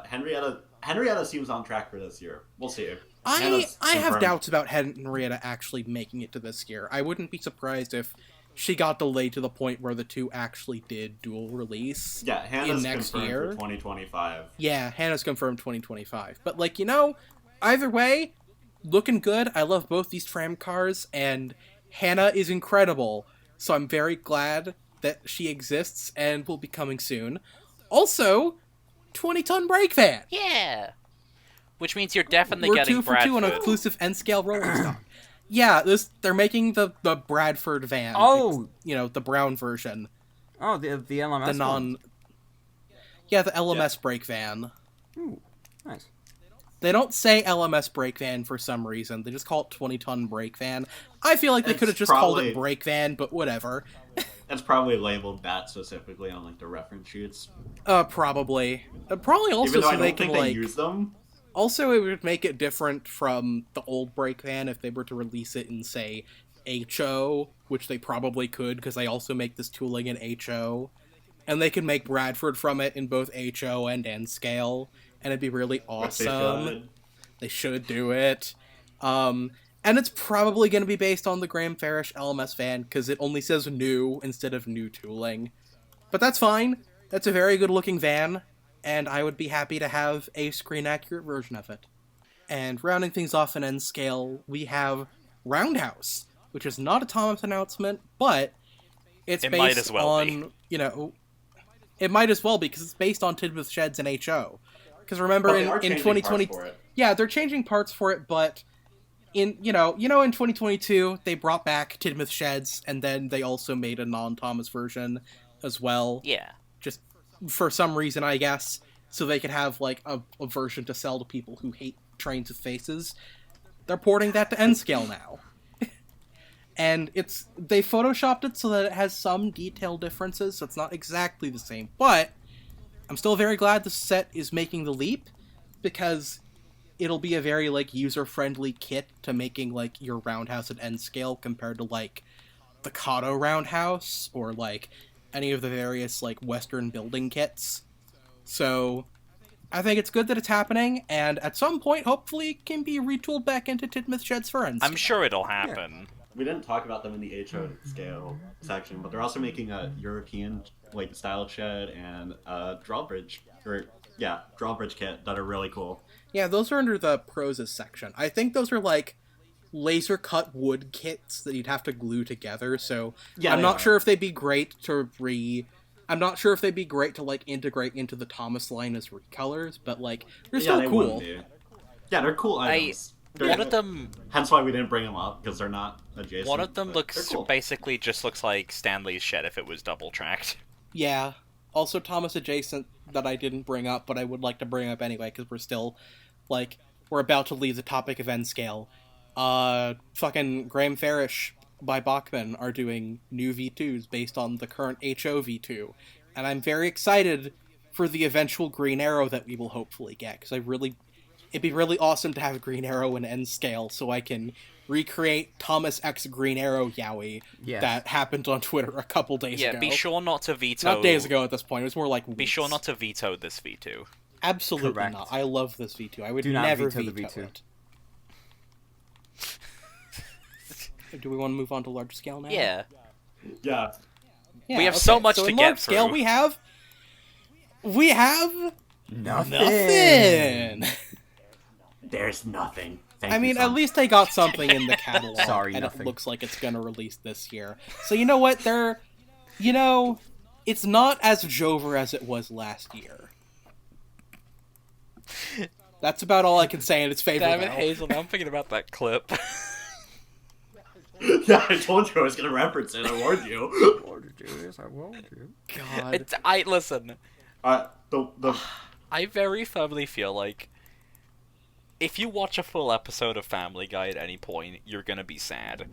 [SPEAKER 4] Henrietta seems on track for this year. We'll see.
[SPEAKER 1] I
[SPEAKER 4] Hannah's
[SPEAKER 1] have
[SPEAKER 4] confirmed.
[SPEAKER 1] doubts about Henrietta actually making it to this year. I wouldn't be surprised if she got delayed to the point where the two actually did dual release.
[SPEAKER 4] Yeah, Hannah's
[SPEAKER 1] next
[SPEAKER 4] confirmed
[SPEAKER 1] year.
[SPEAKER 4] for 2025.
[SPEAKER 1] Yeah, Hannah's confirmed 2025. But, like, you know, either way, looking good. I love both these tram cars, and Hannah is incredible. So I'm very glad that she exists and will be coming soon. Also, 20-ton brake van.
[SPEAKER 2] Yeah. Which means you're definitely
[SPEAKER 1] We're
[SPEAKER 2] getting
[SPEAKER 1] 2 for 2 on
[SPEAKER 2] Bradford.
[SPEAKER 1] inclusive N-scale rolling stock. Yeah, they're making the Bradford van.
[SPEAKER 3] Oh!
[SPEAKER 1] You know, the brown version.
[SPEAKER 3] Oh, the LMS
[SPEAKER 1] The non...
[SPEAKER 3] one.
[SPEAKER 1] Yeah, the LMS brake van.
[SPEAKER 3] Ooh, nice.
[SPEAKER 1] They don't say LMS brake van for some reason. They just call it 20-ton brake van. I feel like they
[SPEAKER 4] It's
[SPEAKER 1] could have just called
[SPEAKER 4] probably-
[SPEAKER 1] it brake van, but whatever.
[SPEAKER 4] It's probably labeled that specifically on like the reference sheets.
[SPEAKER 1] Probably. Probably also
[SPEAKER 4] Even though
[SPEAKER 1] so
[SPEAKER 4] I
[SPEAKER 1] they
[SPEAKER 4] don't
[SPEAKER 1] can,
[SPEAKER 4] think they
[SPEAKER 1] like...
[SPEAKER 4] use them.
[SPEAKER 1] Also, it would make it different from the old brake van if they were to release it in, say, HO, which they probably could, because they also make this tooling in HO. And they could make Bradford from it in both HO and N scale, and it'd be really
[SPEAKER 4] Which they
[SPEAKER 1] awesome.
[SPEAKER 4] should.
[SPEAKER 1] They should do it. And it's probably going to be based on the Graham Farish LMS van, because it only says new instead of new tooling. But that's fine. That's a very good-looking van, and I would be happy to have a screen-accurate version of it. And rounding things off in N scale, we have Roundhouse, which is not a Thomas announcement, but it's
[SPEAKER 2] It
[SPEAKER 1] based
[SPEAKER 2] might as well
[SPEAKER 1] on,
[SPEAKER 2] be.
[SPEAKER 1] you know... It might as well be, because it's based on Tidmouth Sheds and HO. Because remember,
[SPEAKER 4] But they
[SPEAKER 1] in
[SPEAKER 4] are changing
[SPEAKER 1] 2020...
[SPEAKER 4] parts for it.
[SPEAKER 1] Yeah, they're changing parts for it, but in in 2022 they brought back Tidmouth Sheds, and then they also made a non-Thomas version as well.
[SPEAKER 2] Yeah.
[SPEAKER 1] Just for some reason, I guess, so they could have like a version to sell to people who hate trains with faces. They're porting that to N scale now. And they photoshopped it so that it has some detail differences, so it's not exactly the same. But I'm still very glad the set is making the leap, because it'll be a very, like, user-friendly kit to making, like, your Roundhouse at N scale compared to, like, the Kato Roundhouse or, like, any of the various, like, Western building kits. So I think it's good that it's happening, and at some point, hopefully, it can be retooled back into Tidmouth Sheds for N scale.
[SPEAKER 2] I'm sure it'll happen.
[SPEAKER 4] We didn't talk about them in the HO scale section, but they're also making a European like style shed and a drawbridge kit that are really cool.
[SPEAKER 1] Yeah, those are under the Proses section. I think those are, like, laser-cut wood kits that you'd have to glue together, so
[SPEAKER 4] Yeah,
[SPEAKER 1] I'm
[SPEAKER 4] they
[SPEAKER 1] not
[SPEAKER 4] are.
[SPEAKER 1] sure if they'd be great to I'm not sure if they'd be great to, like, integrate into the Thomas line as recolors, but, like, they're still
[SPEAKER 4] they
[SPEAKER 1] cool.
[SPEAKER 4] wouldn't be. Yeah, they're cool items.
[SPEAKER 2] One of them,
[SPEAKER 4] Hence why we didn't bring them up, because they're not adjacent.
[SPEAKER 2] one of them
[SPEAKER 4] but
[SPEAKER 2] looks
[SPEAKER 4] they're cool.
[SPEAKER 2] basically just looks like Stanley's shed if it was double tracked.
[SPEAKER 1] Yeah. Also Thomas adjacent that I didn't bring up, but I would like to bring up anyway, because we're still, like, we're about to leave the topic of N scale. Fucking Graham Farish by Bachmann are doing new V2s based on the current HO V2. And I'm very excited for the eventual Green Arrow that we will hopefully get, because it'd be really awesome to have Green Arrow in N scale, so I can recreate Thomas X Green Arrow Yowie
[SPEAKER 3] Yes.
[SPEAKER 1] that happened on Twitter a couple days
[SPEAKER 2] Yeah,
[SPEAKER 1] ago.
[SPEAKER 2] be sure not to veto.
[SPEAKER 1] Not days ago at this point, it was more like
[SPEAKER 2] Be
[SPEAKER 1] weeks.
[SPEAKER 2] sure not to veto this V2.
[SPEAKER 1] Absolutely
[SPEAKER 3] Correct.
[SPEAKER 1] not. I love this V2. I would
[SPEAKER 3] Do not
[SPEAKER 1] never
[SPEAKER 3] veto the
[SPEAKER 1] veto
[SPEAKER 3] V2.
[SPEAKER 1] it. Do we want to move on to large scale now?
[SPEAKER 2] Yeah.
[SPEAKER 4] Yeah.
[SPEAKER 1] Yeah,
[SPEAKER 2] We have so much
[SPEAKER 1] so
[SPEAKER 2] to
[SPEAKER 1] in
[SPEAKER 2] get
[SPEAKER 1] large scale,
[SPEAKER 2] through.
[SPEAKER 1] we have
[SPEAKER 3] Nothing.
[SPEAKER 1] nothing.
[SPEAKER 4] There's nothing. Thank
[SPEAKER 1] I
[SPEAKER 4] you,
[SPEAKER 1] mean,
[SPEAKER 4] son.
[SPEAKER 1] at least they got something in the catalog,
[SPEAKER 3] Sorry,
[SPEAKER 1] and
[SPEAKER 3] nothing.
[SPEAKER 1] it looks like it's gonna release this year. So you know what? It's not as Jover as it was last year. That's about all I can say in its favor.
[SPEAKER 2] Damn it,
[SPEAKER 1] though.
[SPEAKER 2] Hazel, now I'm thinking about that clip.
[SPEAKER 4] Yeah, I told you I was gonna reference it. I warned you.
[SPEAKER 3] I warned you.
[SPEAKER 1] God.
[SPEAKER 2] Listen.
[SPEAKER 4] The
[SPEAKER 2] I very firmly feel like if you watch a full episode of Family Guy at any point, you're gonna be sad.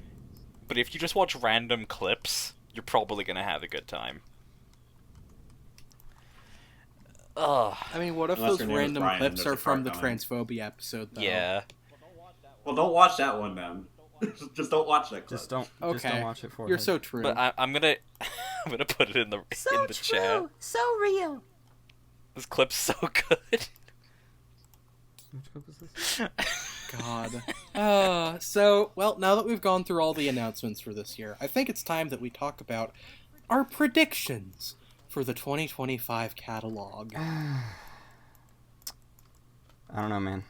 [SPEAKER 2] But if you just watch random clips, you're probably gonna have a good time. Ugh.
[SPEAKER 1] I mean, what if
[SPEAKER 4] Unless
[SPEAKER 1] those
[SPEAKER 4] your name is
[SPEAKER 1] random
[SPEAKER 4] Brian,
[SPEAKER 1] clips
[SPEAKER 4] there's
[SPEAKER 1] are
[SPEAKER 4] a
[SPEAKER 1] from the
[SPEAKER 4] part coming.
[SPEAKER 1] transphobia episode, though?
[SPEAKER 2] Yeah.
[SPEAKER 4] Well, don't watch that one then. Just don't watch that clip.
[SPEAKER 3] Just don't watch it for
[SPEAKER 1] You're so true.
[SPEAKER 2] But I'm gonna I'm gonna put it in the chat.
[SPEAKER 3] so real.
[SPEAKER 2] This clip's so good.
[SPEAKER 3] Which clip is this?
[SPEAKER 1] God. So, well, now that we've gone through all the announcements for this year, I think it's time that we talk about our predictions for the 2025 catalog.
[SPEAKER 3] I don't know, man.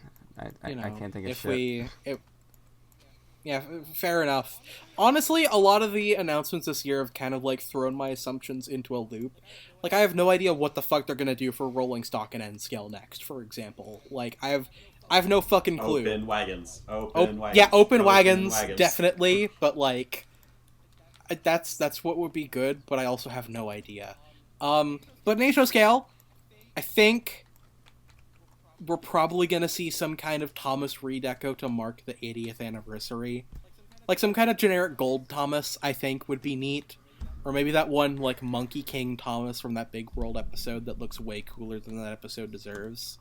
[SPEAKER 3] I can't think of shit.
[SPEAKER 1] Yeah, fair enough. Honestly, a lot of the announcements this year have kind of, like, thrown my assumptions into a loop. Like, I have no idea what the fuck they're gonna do for Rolling Stock and N-Scale next, for example. Like, I have no fucking clue.
[SPEAKER 4] Open wagons.
[SPEAKER 1] Yeah, open wagons, definitely, but, like, that's what would be good, but I also have no idea. But Nation Scale, I think we're probably gonna see some kind of Thomas redeco to mark the 80th anniversary. Like, some kind of generic gold Thomas, I think, would be neat. Or maybe that one, like, Monkey King Thomas from that Big World episode that looks way cooler than that episode deserves.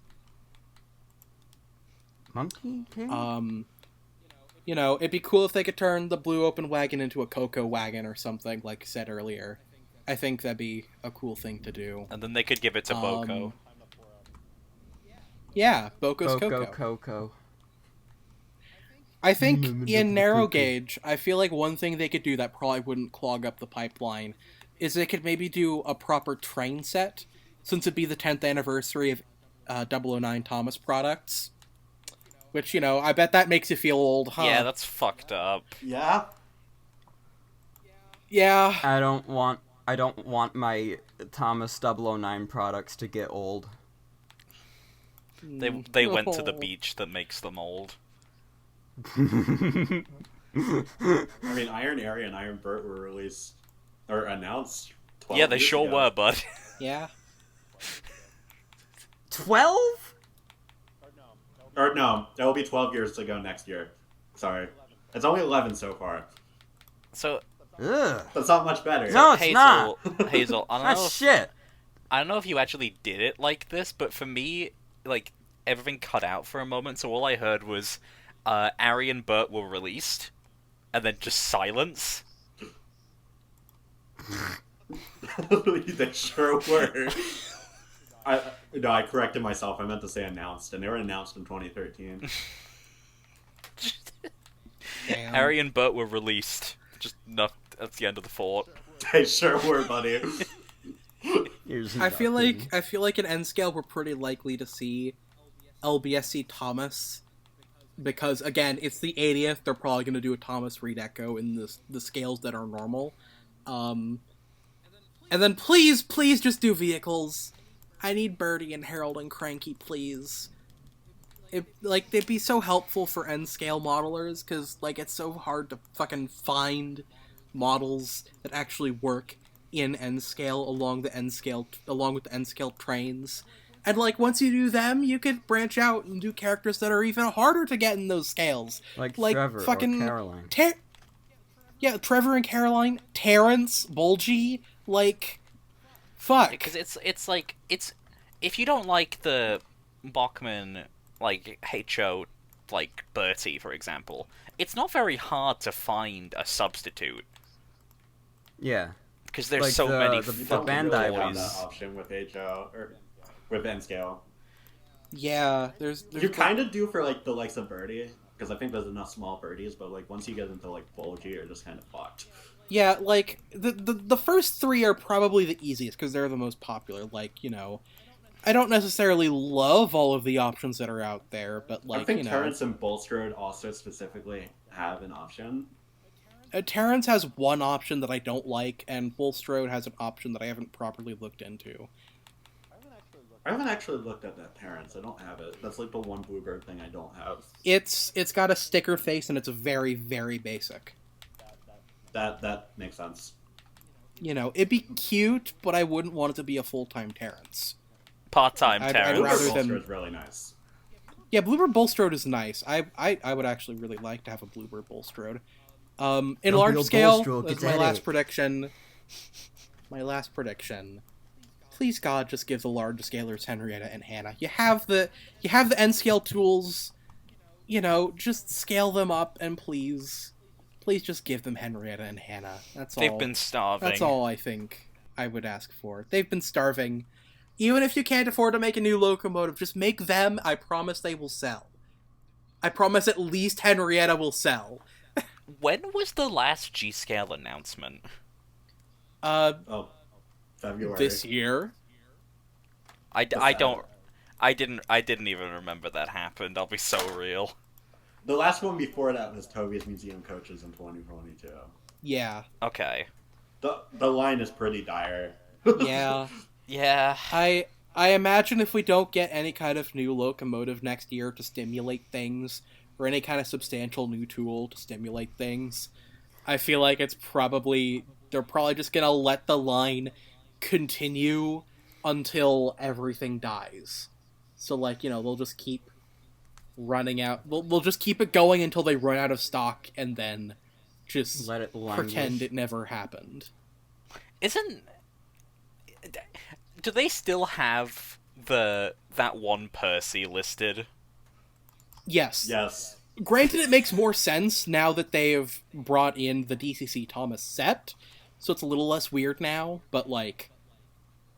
[SPEAKER 3] Monkey King?
[SPEAKER 1] You know, it'd be cool if they could turn the blue open wagon into a cocoa wagon or something, like I said earlier. I think that'd be a cool thing to do.
[SPEAKER 2] And then they could give it to Boko.
[SPEAKER 1] Yeah, Boko's
[SPEAKER 3] Coco.
[SPEAKER 1] I think in narrow gauge, I feel like one thing they could do that probably wouldn't clog up the pipeline is they could maybe do a proper train set, since it'd be the 10th anniversary of 009 Thomas products. Which, you know, I bet that makes you feel old, huh?
[SPEAKER 2] Yeah, that's fucked up.
[SPEAKER 4] Yeah?
[SPEAKER 1] Yeah.
[SPEAKER 3] I don't want my Thomas 009 products to get old.
[SPEAKER 2] They went to the beach that makes them old.
[SPEAKER 4] I mean, Iron Area and Iron Burt were released, or announced 12
[SPEAKER 2] Yeah, they
[SPEAKER 4] years
[SPEAKER 2] sure
[SPEAKER 4] ago.
[SPEAKER 2] were, bud.
[SPEAKER 1] Yeah.
[SPEAKER 3] 12?
[SPEAKER 4] Or no, it'll be 12 years to go next year. Sorry. It's only 11 so far.
[SPEAKER 2] So,
[SPEAKER 3] Ugh.
[SPEAKER 4] That's not much better.
[SPEAKER 3] No, it's not.
[SPEAKER 2] Hazel,
[SPEAKER 3] That's shit.
[SPEAKER 2] I don't know if you actually did it like this, but for me, like, everything cut out for a moment, so all I heard was, Ari and Bert were released, and then just silence.
[SPEAKER 4] They sure were. I corrected myself. I meant to say announced, and they were announced in 2013.
[SPEAKER 1] Damn.
[SPEAKER 2] Ari and Bert were released. Just not at the end of the fort.
[SPEAKER 4] They sure were, buddy.
[SPEAKER 1] I feel like in N-Scale we're pretty likely to see LBSC Thomas, because again, it's the 80th. They're probably going to do a Thomas redeco in the scales that are normal. And then please just do vehicles. I need Birdie and Harold and Cranky, please. They'd be so helpful for N-Scale modelers, because, like, it's so hard to fucking find models that actually work in N-Scale along with the N-Scale trains. And, like, once you do them, you could branch out and do characters that are even harder to get in those scales.
[SPEAKER 3] Like Trevor
[SPEAKER 1] fucking
[SPEAKER 3] or Caroline.
[SPEAKER 1] Yeah, Trevor and Caroline, Terrence, Bulgy, like, fuck.
[SPEAKER 2] Because it's like, if you don't like the Bachmann, like, HO, like, Bertie, for example, it's not very hard to find a substitute.
[SPEAKER 3] Yeah.
[SPEAKER 2] Because there's
[SPEAKER 3] Like
[SPEAKER 2] so many
[SPEAKER 3] the
[SPEAKER 4] You don't
[SPEAKER 3] Bandai
[SPEAKER 4] really have
[SPEAKER 3] ones.
[SPEAKER 4] that option with HO, or with N-Scale.
[SPEAKER 1] Yeah, there's
[SPEAKER 4] You kind of do for, like, the likes of Birdie, because I think there's enough small birdies, but, like, once you get into, like, Bulgy, you're just kind of fucked.
[SPEAKER 1] Yeah, like, the first three are probably the easiest, because they're the most popular. Like, you know, I don't necessarily love all of the options that are out there, but, like,
[SPEAKER 4] I think
[SPEAKER 1] you know...
[SPEAKER 4] Terrence and Bulstrode also specifically have an option.
[SPEAKER 1] Terrence has one option that I don't like, and Bulstrode has an option that I haven't properly looked into.
[SPEAKER 4] I haven't actually looked at that Terrence. I don't have it. That's, like, the one Bluebird thing I don't have.
[SPEAKER 1] It's got a sticker face, and it's very, very basic.
[SPEAKER 4] That makes sense.
[SPEAKER 1] You know, it'd be cute, but I wouldn't want it to be a full-time Terrence.
[SPEAKER 2] Part-time
[SPEAKER 1] I'd
[SPEAKER 2] Terrence.
[SPEAKER 1] rather
[SPEAKER 4] Bluebird
[SPEAKER 1] than-
[SPEAKER 4] Bolster is really nice.
[SPEAKER 1] Yeah, Bluebird Bulstrode is nice. I would actually really like to have a Bluebird Bulstrode. In large
[SPEAKER 3] Bull
[SPEAKER 1] scale,
[SPEAKER 3] Bulstrode,
[SPEAKER 1] that's
[SPEAKER 3] get
[SPEAKER 1] my
[SPEAKER 3] at
[SPEAKER 1] last
[SPEAKER 3] it.
[SPEAKER 1] prediction. My last prediction. Please God, just give the large scalers Henrietta and Hannah. You have the N scale tools. You know, just scale them up and please just give them Henrietta and Hannah. That's all.
[SPEAKER 2] They've been starving.
[SPEAKER 1] That's all I think I would ask for. They've been starving. Even if you can't afford to make a new locomotive, just make them. I promise they will sell. I promise at least Henrietta will sell.
[SPEAKER 2] When was the last G-Scale announcement?
[SPEAKER 4] Oh, February.
[SPEAKER 1] This year.
[SPEAKER 2] I didn't even remember that happened. I'll be so real.
[SPEAKER 4] The last one before that was Toby's Museum Coaches in 2022.
[SPEAKER 1] Yeah.
[SPEAKER 2] Okay.
[SPEAKER 4] The line is pretty dire.
[SPEAKER 1] Yeah.
[SPEAKER 2] Yeah.
[SPEAKER 1] I imagine if we don't get any kind of new locomotive next year to stimulate things, or any kind of substantial new tool to stimulate things, I feel like they're probably just gonna let the line continue until everything dies. So, like, you know, they'll just keep running out. We'll just keep it going until they run out of stock, and then just
[SPEAKER 3] Let it languish.
[SPEAKER 1] pretend it never happened.
[SPEAKER 2] Do they still have that one Percy listed?
[SPEAKER 1] Yes.
[SPEAKER 4] Yes.
[SPEAKER 1] Granted, it makes more sense now that they have brought in the DCC Thomas set, so it's a little less weird now, but, like,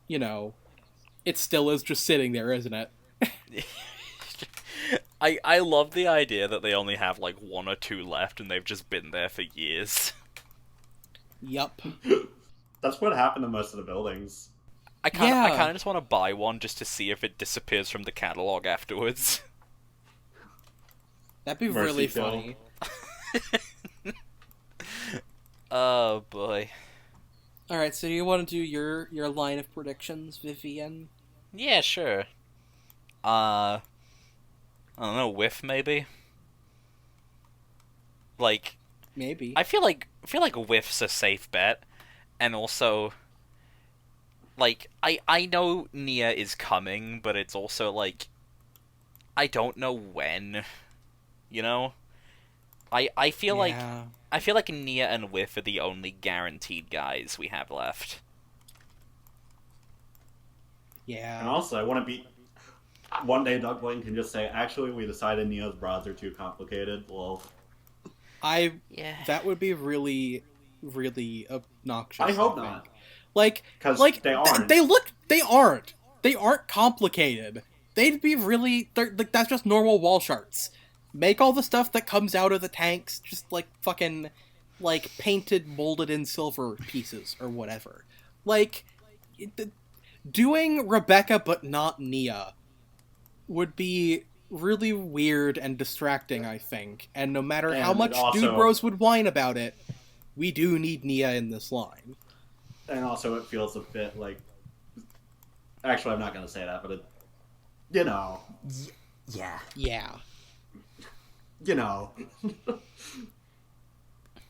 [SPEAKER 1] you know, it still is just sitting there, isn't it?
[SPEAKER 2] I love the idea that they only have like one or two left and they've just been there for years.
[SPEAKER 1] Yup.
[SPEAKER 4] That's what happened to most of the buildings.
[SPEAKER 2] I kind
[SPEAKER 1] Yeah.
[SPEAKER 2] of just want to buy one just to see if it disappears from the catalog afterwards.
[SPEAKER 1] That'd be
[SPEAKER 4] Mercy
[SPEAKER 1] really
[SPEAKER 4] kill.
[SPEAKER 1] funny.
[SPEAKER 2] Oh boy.
[SPEAKER 1] Alright, so do you want to do your line of predictions, Vivian?
[SPEAKER 2] Yeah, sure. I don't know, whiff maybe. Like,
[SPEAKER 1] Maybe.
[SPEAKER 2] I feel like whiff's a safe bet, and also, like, I know Nia is coming, but it's also like, I don't know when, you know. I feel like Nia and Whiff are the only guaranteed guys we have left.
[SPEAKER 4] And
[SPEAKER 1] Yeah.
[SPEAKER 4] also, I want to be... One day Doug Blaine can just say, actually, we decided Neo's broads are too complicated. Well,
[SPEAKER 2] Yeah.
[SPEAKER 1] That would be really, really obnoxious.
[SPEAKER 4] I hope
[SPEAKER 1] think.
[SPEAKER 4] not.
[SPEAKER 1] Like,
[SPEAKER 4] 'Cause
[SPEAKER 1] like
[SPEAKER 4] they aren't.
[SPEAKER 1] They aren't complicated. They'd be really. Like, that's just normal wall charts. Make all the stuff that comes out of the tanks just like fucking, like, painted, molded in silver pieces or whatever. Like, doing Rebecca but not Nia would be really weird and distracting, I think. And no matter how
[SPEAKER 4] And
[SPEAKER 1] much
[SPEAKER 4] also-
[SPEAKER 1] Dude Bros would whine about it, we do need Nia in this line.
[SPEAKER 4] And also, it feels a bit like... Actually, I'm not going to say that, but it... You know.
[SPEAKER 3] Yeah.
[SPEAKER 1] Yeah.
[SPEAKER 4] You know.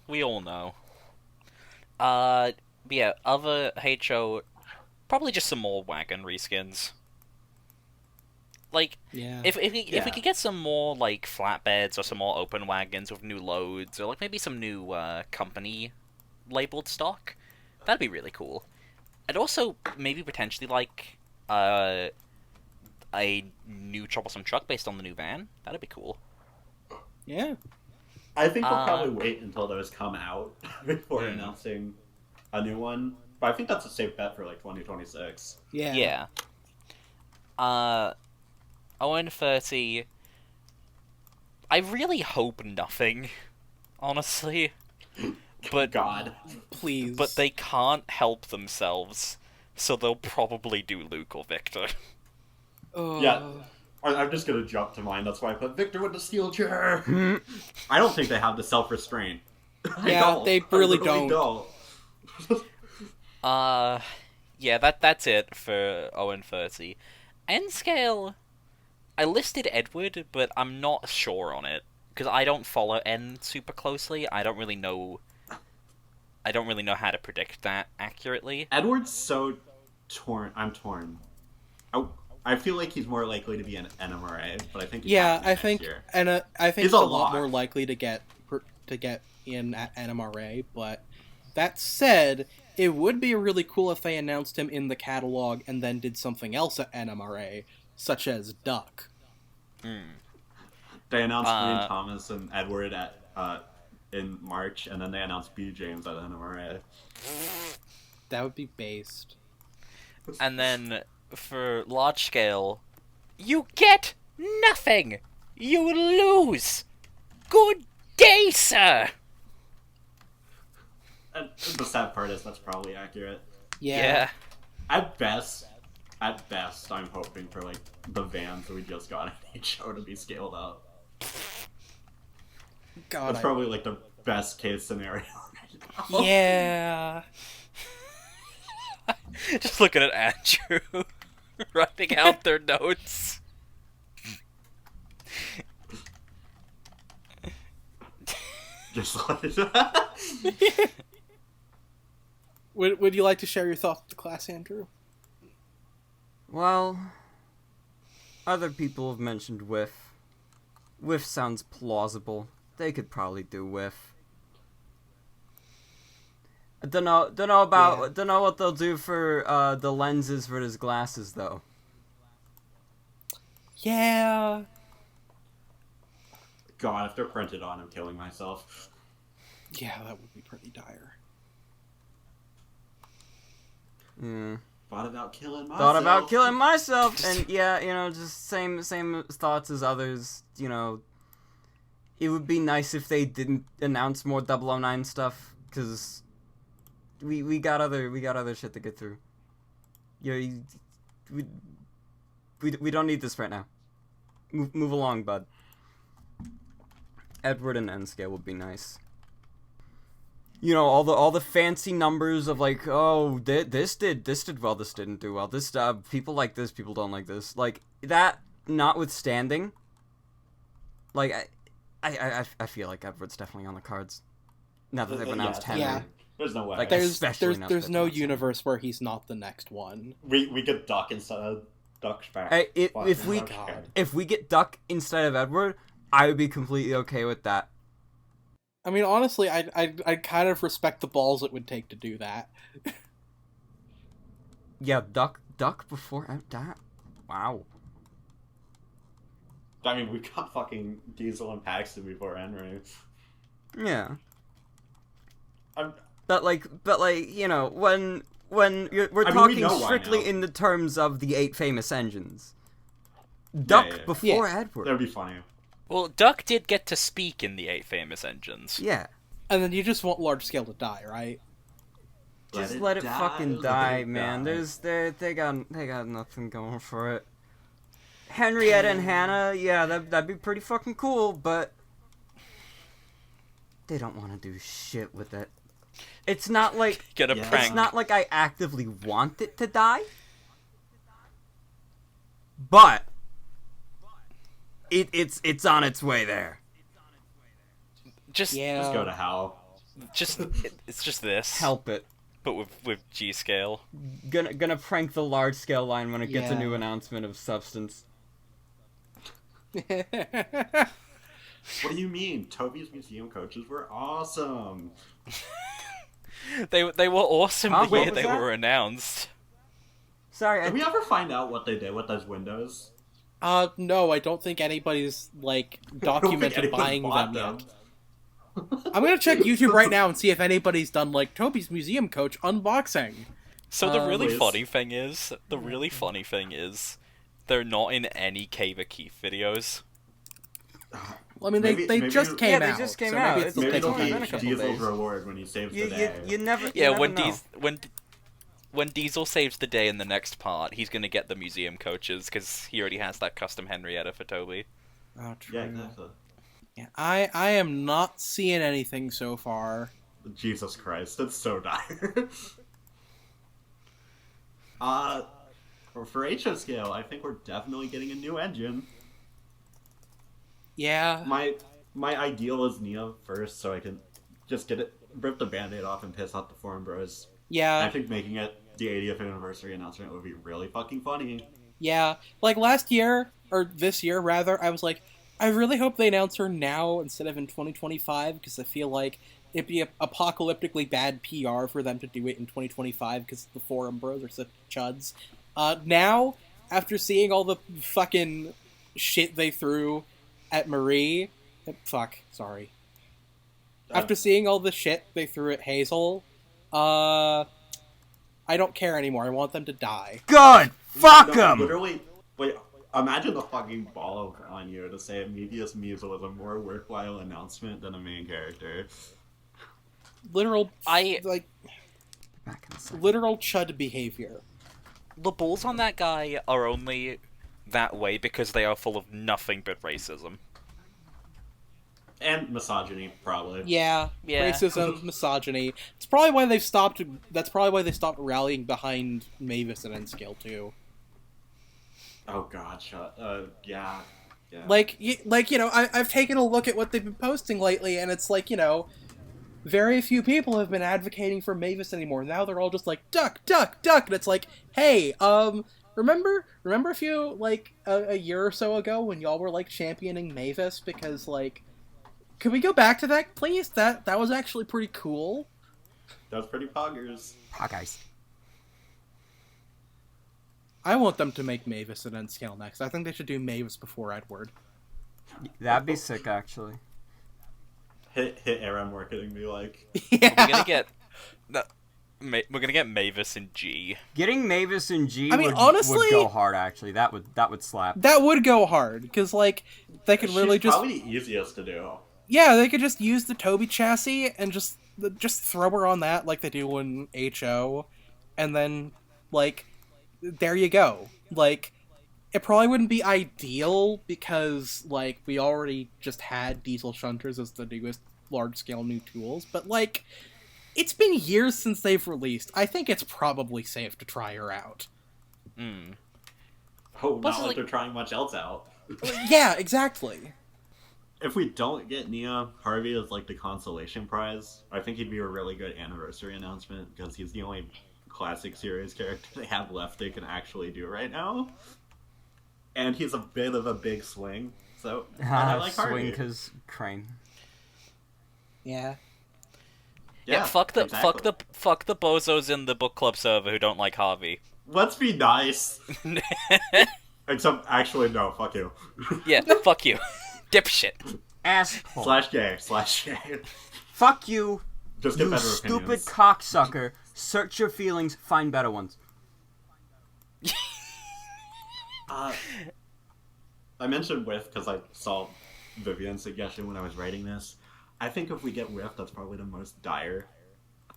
[SPEAKER 2] We all know. But yeah, other HO, probably just some more wagon reskins. Like,
[SPEAKER 1] Yeah.
[SPEAKER 2] if we
[SPEAKER 4] Yeah.
[SPEAKER 2] could get some more, like, flatbeds or some more open wagons with new loads, or, like, maybe some new, company-labeled stock, that'd be really cool. And also, maybe potentially, like, a new troublesome truck based on the new van. That'd be cool.
[SPEAKER 1] Yeah.
[SPEAKER 4] I think we'll probably wait until those come out before announcing a new one. But I think that's a safe bet for, like, 2026.
[SPEAKER 1] Yeah.
[SPEAKER 2] Yeah. ON30, I really hope nothing, honestly. But
[SPEAKER 4] God.
[SPEAKER 1] Please.
[SPEAKER 2] But they can't help themselves, so they'll probably do Luke or Victor.
[SPEAKER 4] Yeah. I'm just gonna jump to mine. That's why I put Victor with the steel chair. I don't think they have the self-restraint.
[SPEAKER 1] Yeah, they really
[SPEAKER 4] don't.
[SPEAKER 2] Yeah, that's it for ON30. N-Scale, I listed Edward, but I'm not sure on it, because I don't follow N super closely. I don't really know how to predict that accurately.
[SPEAKER 4] Edward's so torn. I'm torn. I feel like he's more likely to be an NMRA, but I think
[SPEAKER 1] I think
[SPEAKER 4] year.
[SPEAKER 1] and I think
[SPEAKER 4] He's
[SPEAKER 1] he's
[SPEAKER 4] a
[SPEAKER 1] a lot
[SPEAKER 4] lock.
[SPEAKER 1] more likely to get in at NMRA. But that said, it would be really cool if they announced him in the catalog and then did something else at NMRA, such as Duck.
[SPEAKER 4] They announced Ian Thomas and Edward at in March, and then they announced B. James at NMRA.
[SPEAKER 1] That would be based.
[SPEAKER 2] And then for large scale, you get nothing. You lose. Good day, sir.
[SPEAKER 4] And the sad part is that's probably accurate.
[SPEAKER 1] Yeah.
[SPEAKER 4] At best, I'm hoping for like the vans that we just got in each show to be scaled up.
[SPEAKER 1] God.
[SPEAKER 4] That's probably like the best case scenario right now.
[SPEAKER 1] Yeah.
[SPEAKER 2] Just looking at Andrew writing out their notes.
[SPEAKER 4] Just like that.
[SPEAKER 1] Would you like to share your thoughts with the class, Andrew?
[SPEAKER 3] Well, other people have mentioned Whiff. Whiff sounds plausible. They could probably do Whiff. I don't know what they'll do for the lenses for his glasses though.
[SPEAKER 1] Yeah.
[SPEAKER 4] God, if they're printed on, I'm killing myself.
[SPEAKER 1] Yeah, that would be pretty dire.
[SPEAKER 4] Thought about killing
[SPEAKER 3] myself. And yeah, just same thoughts as others. It would be nice if they didn't announce more 009 stuff, because we got other shit to get through. We don't need this right now. Move along, bud. Edward and N scale would be nice. All the fancy numbers of like, oh, this did well, this didn't do well. This people like this, people don't like this. Like that notwithstanding, like I feel like Edward's definitely on the cards. Now that they've announced Henry.
[SPEAKER 1] Yeah.
[SPEAKER 4] There's no way.
[SPEAKER 3] Like,
[SPEAKER 1] There's no universe where he's not the next one.
[SPEAKER 4] We get Duck instead of Duck's back.
[SPEAKER 3] Hey, if we get Duck instead of Edward, I would be completely okay with that.
[SPEAKER 1] I mean, honestly, I kind of respect the balls it would take to do that.
[SPEAKER 3] Yeah, Duck before that. Wow.
[SPEAKER 4] I mean, we got fucking Diesel and Paxton before Henry.
[SPEAKER 3] Yeah.
[SPEAKER 4] I'm...
[SPEAKER 3] But when we're
[SPEAKER 4] we
[SPEAKER 3] talking
[SPEAKER 4] know why
[SPEAKER 3] strictly
[SPEAKER 4] now.
[SPEAKER 3] in the terms of the 8 famous engines. Duck
[SPEAKER 4] Yeah.
[SPEAKER 3] before Edward.
[SPEAKER 4] That'd be funny.
[SPEAKER 2] Well, Duck did get to speak in the 8 famous engines.
[SPEAKER 3] Yeah.
[SPEAKER 1] And then you just want large scale to die, right?
[SPEAKER 3] Just let it fucking die, man. They got nothing going for it. Henrietta and Hannah, yeah, that'd be pretty fucking cool, but they don't want to do shit with it. It's not like
[SPEAKER 2] Get a prank.
[SPEAKER 3] It's not like I actively want it to die, but it's on its way there.
[SPEAKER 2] Just
[SPEAKER 4] Just go to hell.
[SPEAKER 2] it's just this.
[SPEAKER 3] Help it.
[SPEAKER 2] But with G scale.
[SPEAKER 3] Gonna prank the large scale line when it gets a
[SPEAKER 1] Yeah.
[SPEAKER 3] new announcement of substance.
[SPEAKER 4] What do you mean? Toby's museum coaches were awesome.
[SPEAKER 2] They were awesome
[SPEAKER 3] Huh?
[SPEAKER 2] the
[SPEAKER 3] What
[SPEAKER 2] year
[SPEAKER 3] was
[SPEAKER 2] they
[SPEAKER 3] that?
[SPEAKER 2] were announced.
[SPEAKER 3] Sorry,
[SPEAKER 4] Did we ever find out what they did with those windows?
[SPEAKER 1] No, I don't think anybody's, like,
[SPEAKER 4] I don't think
[SPEAKER 1] documented
[SPEAKER 4] anyone
[SPEAKER 1] buying
[SPEAKER 4] bought
[SPEAKER 1] them yet. I'm gonna check YouTube right now and see if anybody's done, like, Toby's Museum Coach unboxing.
[SPEAKER 2] So the really
[SPEAKER 4] Please.
[SPEAKER 2] funny thing is, they're not in any Cave of Keith videos.
[SPEAKER 1] Well, I mean,
[SPEAKER 4] Maybe-
[SPEAKER 1] they
[SPEAKER 4] maybe
[SPEAKER 1] just
[SPEAKER 4] you-
[SPEAKER 1] came
[SPEAKER 3] Yeah,
[SPEAKER 1] out.
[SPEAKER 3] they just came
[SPEAKER 1] so
[SPEAKER 3] out.
[SPEAKER 1] Maybe it's
[SPEAKER 3] It's
[SPEAKER 4] Maybe
[SPEAKER 1] still
[SPEAKER 4] it'll
[SPEAKER 3] been
[SPEAKER 1] taking
[SPEAKER 3] a
[SPEAKER 4] be
[SPEAKER 3] couple
[SPEAKER 4] Diesel's
[SPEAKER 3] days.
[SPEAKER 4] reward when he saves the
[SPEAKER 3] you
[SPEAKER 4] day.
[SPEAKER 3] never
[SPEAKER 2] Yeah,
[SPEAKER 3] you never know.
[SPEAKER 2] when Diesel saves the day in the next part, he's gonna get the museum coaches because he already has that custom Henrietta for Toby.
[SPEAKER 1] Oh, true.
[SPEAKER 4] Yeah, exactly.
[SPEAKER 1] Yeah, I am not seeing anything so far.
[SPEAKER 4] Jesus Christ, that's so dire. For HO scale, I think we're definitely getting a new engine.
[SPEAKER 1] Yeah.
[SPEAKER 4] My ideal is Nia first, so I can just rip the band-aid off and piss off the forum bros. I
[SPEAKER 1] Yeah.
[SPEAKER 4] think making it the 80th anniversary announcement would be really fucking funny.
[SPEAKER 1] Yeah, like last year, or this year rather, I was like, I really hope they announce her now instead of in 2025, because I feel like it'd be apocalyptically bad PR for them to do it in 2025 because the forum bros are such chuds. Now, after seeing all the fucking shit they threw at Marie, sorry. After seeing all the shit they threw at Hazel, I don't care anymore. I want them to die.
[SPEAKER 5] Good! Fuck
[SPEAKER 4] No,
[SPEAKER 5] him!
[SPEAKER 4] literally, wait, imagine the fucking ball on you to say MEVIOUS MIESEL was a more worthwhile announcement than a main character.
[SPEAKER 1] Literal,
[SPEAKER 5] Back in a second.
[SPEAKER 1] literal chud behavior.
[SPEAKER 2] The balls on that guy are only that way because they are full of nothing but racism.
[SPEAKER 4] And misogyny, probably.
[SPEAKER 1] Yeah,
[SPEAKER 2] Yeah.
[SPEAKER 1] racism, misogyny. It's probably why they've stopped. That's probably why they stopped rallying behind Mavis and N-Scale too.
[SPEAKER 4] Oh god, yeah.
[SPEAKER 1] Like you know, I've taken a look at what they've been posting lately, and it's like, you know, very few people have been advocating for Mavis anymore. Now they're all just like duck, duck, duck, and it's like, hey, remember a few like a year or so ago when y'all were like championing Mavis because like. Could we go back to that, please? That was actually pretty cool.
[SPEAKER 4] That was pretty poggers.
[SPEAKER 5] Hi, guys.
[SPEAKER 1] I want them to make Mavis and N-Scale next. I think they should do Mavis before Edward.
[SPEAKER 5] That'd be sick, actually.
[SPEAKER 4] Hit ARM marketing be like,
[SPEAKER 1] Yeah.
[SPEAKER 2] We're gonna get Mavis in G.
[SPEAKER 5] Getting Mavis and G
[SPEAKER 1] I mean,
[SPEAKER 5] would
[SPEAKER 1] honestly-
[SPEAKER 5] go hard, actually. That would slap.
[SPEAKER 1] That would go hard, because, like, they could really
[SPEAKER 4] she's
[SPEAKER 1] just...
[SPEAKER 4] probably the easiest to do.
[SPEAKER 1] Yeah, they could just use the Toby chassis and just throw her on that like they do in HO, and then, like, there you go. Like, it probably wouldn't be ideal because, like, we already just had diesel shunters as the newest large-scale new tools, but, like, it's been years since they've released. I think it's probably safe to try her out.
[SPEAKER 4] Oh,
[SPEAKER 2] Plus,
[SPEAKER 4] not like
[SPEAKER 2] like-
[SPEAKER 4] they're trying much else out.
[SPEAKER 1] Yeah, exactly.
[SPEAKER 4] If we don't get Nia, Harvey is like the consolation prize. I think he'd be a really good anniversary announcement because he's the only classic series character they have left they can actually do right now. And he's a bit of a big swing, so and I like
[SPEAKER 5] Swing,
[SPEAKER 4] Harvey.
[SPEAKER 5] because Crane.
[SPEAKER 1] Yeah.
[SPEAKER 2] Yeah, fuck the
[SPEAKER 4] exactly.
[SPEAKER 2] bozos in the book club server who don't like Harvey.
[SPEAKER 4] Let's be nice. Except, actually, no, fuck you.
[SPEAKER 2] Yeah, fuck you. Dipshit.
[SPEAKER 5] Asshole.
[SPEAKER 4] /gay.
[SPEAKER 5] Fuck you,
[SPEAKER 4] Just get
[SPEAKER 5] you
[SPEAKER 4] better
[SPEAKER 5] stupid
[SPEAKER 4] opinions.
[SPEAKER 5] cocksucker. Search your feelings, find better ones.
[SPEAKER 4] I mentioned Whiff because I saw Vivian's suggestion when I was writing this. I think if we get Whiff, that's probably the most dire.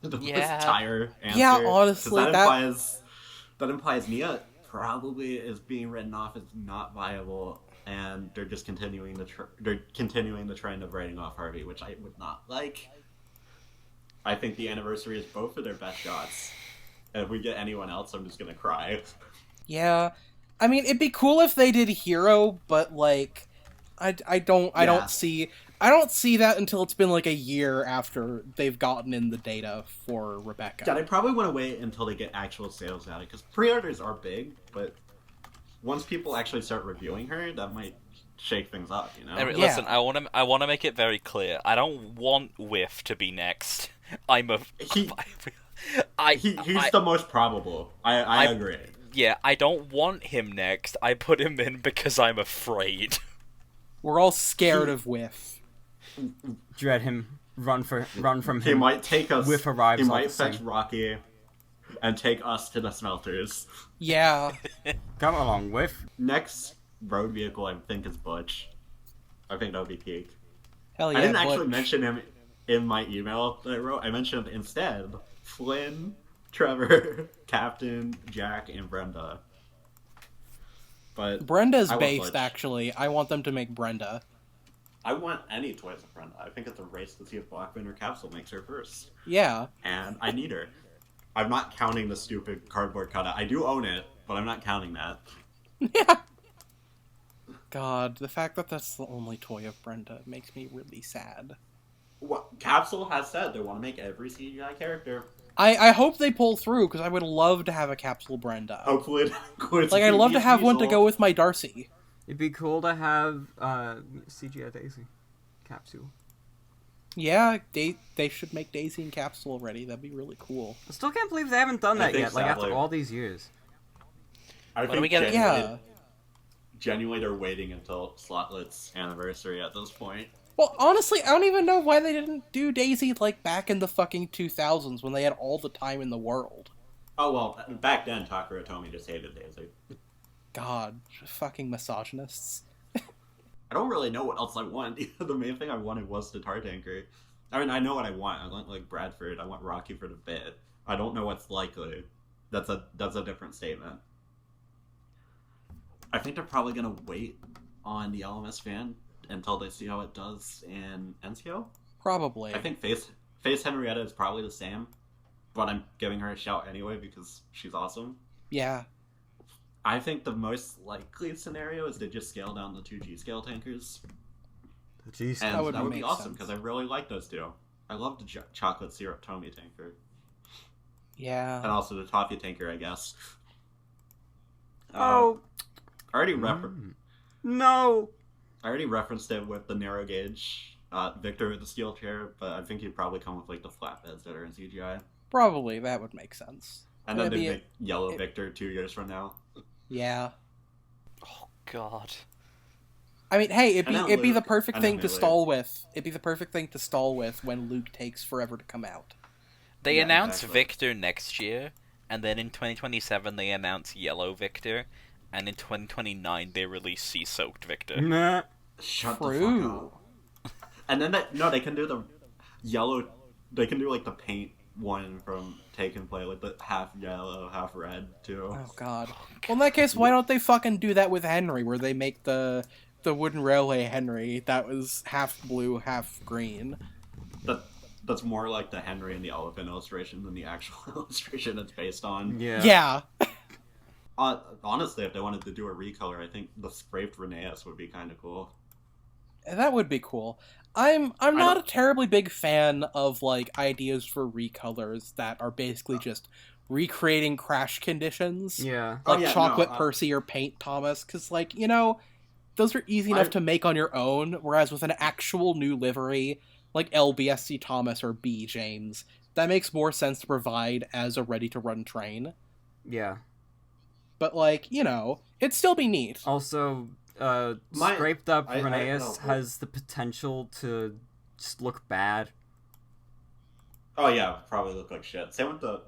[SPEAKER 4] The
[SPEAKER 2] Yeah.
[SPEAKER 4] most dire answer.
[SPEAKER 1] Yeah,
[SPEAKER 4] 'Cause
[SPEAKER 1] honestly,
[SPEAKER 4] that implies Nia probably is being written off as not viable, and they're just continuing the trend of writing off Harvey, which I would not like. I think the anniversary is both of their best shots, and if we get anyone else, I'm just gonna cry.
[SPEAKER 1] Yeah. I mean, it'd be cool if they did Hero, but like, I don't see that until it's been like a year after they've gotten in the data for Rebecca.
[SPEAKER 4] Yeah, they probably want to wait until they get actual sales out of it, because pre-orders are big, but once people actually start reviewing her, that might shake things up, you know?
[SPEAKER 2] Eric,
[SPEAKER 1] Yeah.
[SPEAKER 2] listen, I want to make it very clear. I don't want Whiff to be next. I'm a...
[SPEAKER 4] He's
[SPEAKER 2] I
[SPEAKER 4] the most probable. I agree.
[SPEAKER 2] Yeah, I don't want him next. I put him in because I'm afraid.
[SPEAKER 1] We're all scared of Whiff.
[SPEAKER 5] Dread him. Run from him.
[SPEAKER 4] He might take us.
[SPEAKER 5] Whiff arrives
[SPEAKER 4] He
[SPEAKER 5] all
[SPEAKER 4] might
[SPEAKER 5] the same.
[SPEAKER 4] fetch Rocky and take us to the smelters.
[SPEAKER 1] Yeah.
[SPEAKER 5] Come along, Whiff.
[SPEAKER 4] Next road vehicle, I think, is Butch. I think that would be peak.
[SPEAKER 1] Hell yeah.
[SPEAKER 4] I didn't actually
[SPEAKER 1] Butch.
[SPEAKER 4] mention him in my email that I wrote. I mentioned instead Flynn, Trevor, Captain, Jack, and Brenda. But
[SPEAKER 1] Brenda's
[SPEAKER 4] I want
[SPEAKER 1] based,
[SPEAKER 4] Butch.
[SPEAKER 1] actually. I want them to make Brenda.
[SPEAKER 4] I want any toys of Brenda. I think it's a race to see if Bachmann or Capsule makes her first.
[SPEAKER 1] Yeah.
[SPEAKER 4] And I need her. I'm not counting the stupid cardboard cutout. I do own it, but I'm not counting that.
[SPEAKER 1] Yeah. God, the fact that that's the only toy of Brenda makes me really sad.
[SPEAKER 4] Capsule has said they want to make every CGI character
[SPEAKER 1] I hope they pull through, because I would love to have a capsule Brenda.
[SPEAKER 4] Hopefully it includes
[SPEAKER 1] Like, I'd love to
[SPEAKER 4] MEVIOUS
[SPEAKER 1] have one to
[SPEAKER 4] Miesel.
[SPEAKER 1] go with my Darcy.
[SPEAKER 5] It'd be cool to have CGI Daisy capsule.
[SPEAKER 1] Yeah, they should make Daisy and Capsule already. That'd be really cool.
[SPEAKER 5] I still can't believe they haven't done
[SPEAKER 4] I
[SPEAKER 5] that
[SPEAKER 4] think
[SPEAKER 5] yet. Like after
[SPEAKER 4] sadly-
[SPEAKER 5] all these years.
[SPEAKER 4] I
[SPEAKER 2] When
[SPEAKER 4] think
[SPEAKER 2] we get
[SPEAKER 4] genuinely they're waiting until Slotlet's anniversary at this point.
[SPEAKER 1] Well, honestly, I don't even know why they didn't do Daisy, like, back in the fucking 2000s when they had all the time in the world.
[SPEAKER 4] Oh, well, back then, Takara Tomy just hated Daisy.
[SPEAKER 1] God, fucking misogynists.
[SPEAKER 4] I don't really know what else I want. The main thing I wanted was the Tar Tanker. I mean, I know what I want. I want, like, Bradford. I want Rocky for the bit. I don't know what's likely. That's a different statement. I think they're probably gonna wait on the LMS fan until they see how it does in NCO.
[SPEAKER 1] Probably.
[SPEAKER 4] I think Face Henrietta is probably the same, but I'm giving her a shout anyway because she's awesome.
[SPEAKER 1] Yeah.
[SPEAKER 4] I think the most likely scenario is they just scale down the 2G scale tankers.
[SPEAKER 5] Jeez.
[SPEAKER 4] And
[SPEAKER 1] That would
[SPEAKER 4] that would be
[SPEAKER 1] make
[SPEAKER 4] awesome
[SPEAKER 1] sense.
[SPEAKER 4] because I really like those two. I love the chocolate syrup Tomy tanker.
[SPEAKER 1] Yeah.
[SPEAKER 4] And also the toffee tanker, I guess.
[SPEAKER 5] Oh
[SPEAKER 4] I already
[SPEAKER 5] no!
[SPEAKER 4] I already referenced it with the narrow gauge Victor with the steel chair, but I think he'd probably come with like the flatbeds that are in CGI.
[SPEAKER 1] Probably, that would make sense.
[SPEAKER 4] And then
[SPEAKER 1] Maybe
[SPEAKER 4] they'd make yellow Victor 2 years from now.
[SPEAKER 1] Yeah.
[SPEAKER 2] Oh god.
[SPEAKER 1] I mean, hey,
[SPEAKER 4] And then
[SPEAKER 1] it'd be the
[SPEAKER 4] Luke,
[SPEAKER 1] perfect
[SPEAKER 4] and
[SPEAKER 1] thing
[SPEAKER 4] then
[SPEAKER 1] to
[SPEAKER 4] Millie.
[SPEAKER 1] stall with. It'd be the perfect thing to stall with when Luke takes forever to come out.
[SPEAKER 2] They
[SPEAKER 4] Yeah,
[SPEAKER 2] announce
[SPEAKER 4] exactly.
[SPEAKER 2] Victor next year, and then in 2027 they announce Yellow Victor, and in 2029 they release Sea-Soaked Victor.
[SPEAKER 5] Nah.
[SPEAKER 4] Shut the
[SPEAKER 1] True.
[SPEAKER 4] fuck up. And then they can do the yellow. They can do like the paint one from Take and Play, like the half yellow, half red too.
[SPEAKER 1] Oh god. Well, in that case, why don't they fucking do that with Henry, where they make the wooden railway Henry that was half blue, half green?
[SPEAKER 4] That's more like the Henry and the Elephant illustration than the actual illustration it's based on.
[SPEAKER 5] Yeah.
[SPEAKER 1] Yeah.
[SPEAKER 4] Honestly, if they wanted to do a recolor, I think the scraped Rheneas would be kind of cool.
[SPEAKER 1] That would be cool. I'm not a terribly big fan of like ideas for recolors that are basically just recreating crash conditions.
[SPEAKER 5] Yeah.
[SPEAKER 1] Like
[SPEAKER 4] Oh, yeah,
[SPEAKER 1] Chocolate
[SPEAKER 4] no,
[SPEAKER 1] Percy or Paint Thomas, because like, you know, those are easy enough to make on your own, whereas with an actual new livery, like LBSC Thomas or B James, that makes more sense to provide as a ready-to-run train.
[SPEAKER 5] Yeah.
[SPEAKER 1] But like, you know, it'd still be neat.
[SPEAKER 5] Also, scraped up Rheneas has the potential to just look bad.
[SPEAKER 4] Oh yeah, probably look like shit. Same with the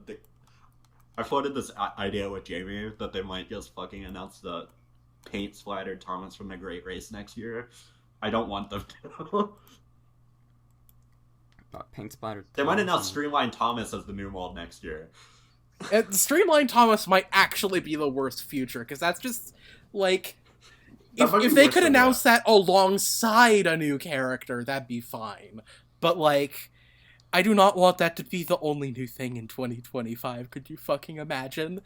[SPEAKER 4] I floated this idea with Jamie that they might just fucking announce the paint splattered Thomas from the Great Race next year. I don't want them to.
[SPEAKER 5] Paint splattered.
[SPEAKER 4] They might announce Streamline Thomas as the new mold next year.
[SPEAKER 1] Streamline Thomas might actually be the worst future, because that's just, like...
[SPEAKER 4] That might
[SPEAKER 1] If
[SPEAKER 4] be
[SPEAKER 1] they
[SPEAKER 4] worse
[SPEAKER 1] could
[SPEAKER 4] than
[SPEAKER 1] announce that alongside a new character, that'd be fine. But, like, I do not want that to be the only new thing in 2025. Could you fucking imagine?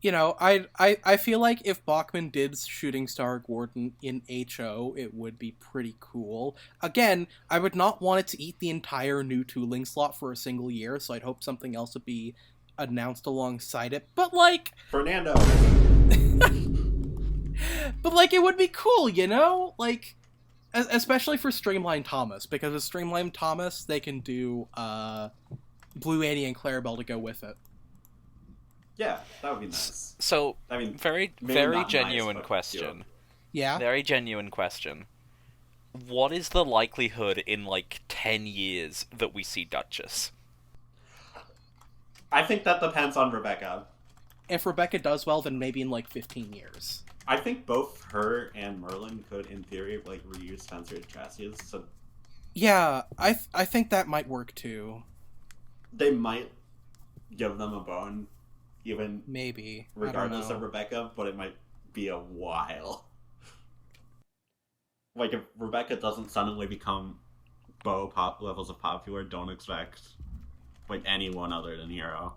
[SPEAKER 1] You know, I feel like if Bachmann did Shooting Star Gordon in HO, it would be pretty cool. Again, I would not want it to eat the entire new tooling slot for a single year, so I'd hope something else would be announced alongside it. But, like...
[SPEAKER 4] Fernando!
[SPEAKER 1] But, like, it would be cool, you know? Like, especially for Streamline Thomas, because with Streamline Thomas, they can do, Blue Annie and Clarabelle to go with it.
[SPEAKER 4] Yeah, that would be nice.
[SPEAKER 2] So,
[SPEAKER 4] I mean,
[SPEAKER 2] very
[SPEAKER 4] maybe not nice,
[SPEAKER 2] genuine
[SPEAKER 4] but
[SPEAKER 2] question.
[SPEAKER 1] Yeah?
[SPEAKER 2] Very genuine question. What is the likelihood in, like, 10 years that we see Duchess?
[SPEAKER 4] I think that depends on Rebecca.
[SPEAKER 1] If Rebecca does well, then maybe in, like, 15 years.
[SPEAKER 4] I think both her and Merlin could, in theory, like, reuse Spencer's chassis, so
[SPEAKER 1] Yeah, I think that might work, too.
[SPEAKER 4] they might give them a bone, even
[SPEAKER 1] Maybe.
[SPEAKER 4] regardless
[SPEAKER 1] I don't
[SPEAKER 4] of
[SPEAKER 1] know.
[SPEAKER 4] Rebecca, but it might be a while. Like, if Rebecca doesn't suddenly become pop levels of popular, don't expect, like, anyone other than Hero.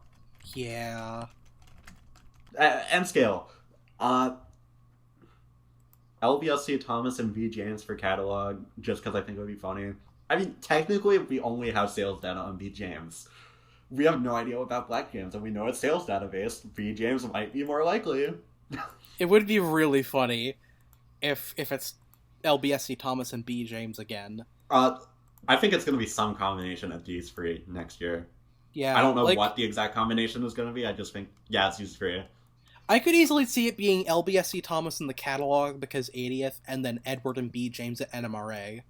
[SPEAKER 1] Yeah.
[SPEAKER 4] End scale. LBSC Thomas and V James for catalog, just because I think it would be funny. I mean, technically, we only have sales data on V James. we have no idea about Black James, and we know its sales database. B James might be more likely.
[SPEAKER 1] It would be really funny if it's LBSC Thomas and B James again.
[SPEAKER 4] I think it's going to be some combination of these three next year.
[SPEAKER 1] Yeah,
[SPEAKER 4] I don't know what the exact combination is going to be. I just think, it's these three.
[SPEAKER 1] I could easily see it being LBSC Thomas in the catalog because 80th, and then Edward and B James at NMRA.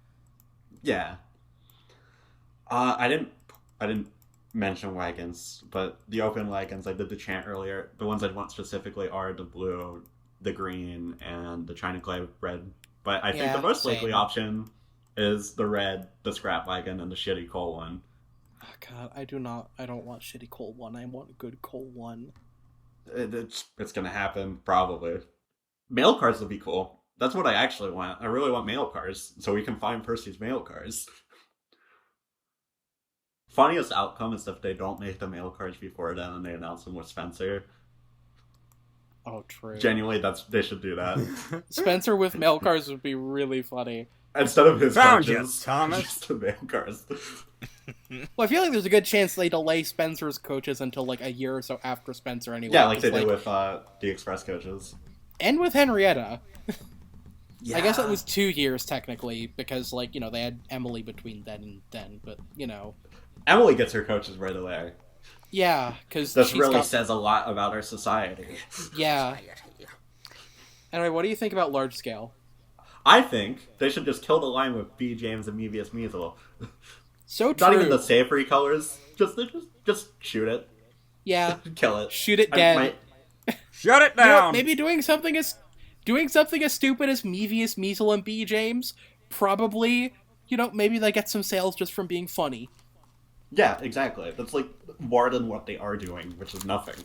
[SPEAKER 4] Yeah. I didn't mention wagons, but the open wagons, I did the chant earlier. The ones I want specifically are the blue, the green, and the China Clay red. But I think the most likely option is the red, the scrap wagon, and the shitty coal one.
[SPEAKER 1] Oh god, I don't want shitty coal one. I want a good coal one.
[SPEAKER 4] It's gonna happen, probably. Mail cars would be cool. That's what I actually want. I really want mail cars, so we can find Percy's mail cars. Funniest outcome is if they don't make the mail cards before then and they announce them with Spencer.
[SPEAKER 1] Oh, true.
[SPEAKER 4] Genuinely, they should do that.
[SPEAKER 1] Spencer with mail cars would be really funny.
[SPEAKER 4] Instead of his
[SPEAKER 3] Found
[SPEAKER 4] coaches,
[SPEAKER 3] you, Thomas.
[SPEAKER 4] just the mail cars.
[SPEAKER 1] Well, I feel like there's a good chance they delay Spencer's coaches until like a year or so after Spencer anyway.
[SPEAKER 4] Yeah, like they did with the Express coaches.
[SPEAKER 1] And with Henrietta.
[SPEAKER 4] Yeah.
[SPEAKER 1] I guess it was 2 years technically, because they had Emily between then and then, but
[SPEAKER 4] Emily gets her coaches right away.
[SPEAKER 1] Yeah, because
[SPEAKER 4] this really says a lot about our society.
[SPEAKER 1] Yeah. Anyway, what do you think about large scale?
[SPEAKER 4] I think they should just kill the line with B James and MEVIOUS MIESEL.
[SPEAKER 1] So true.
[SPEAKER 4] Not even the savory colors. Just shoot it.
[SPEAKER 1] Yeah.
[SPEAKER 4] Kill it.
[SPEAKER 1] Shoot it dead.
[SPEAKER 3] Shut it down.
[SPEAKER 1] Maybe doing something as stupid as MEVIOUS MIESEL and B James. Probably. Maybe they get some sales just from being funny.
[SPEAKER 4] Yeah, exactly. That's more than what they are doing, which is nothing.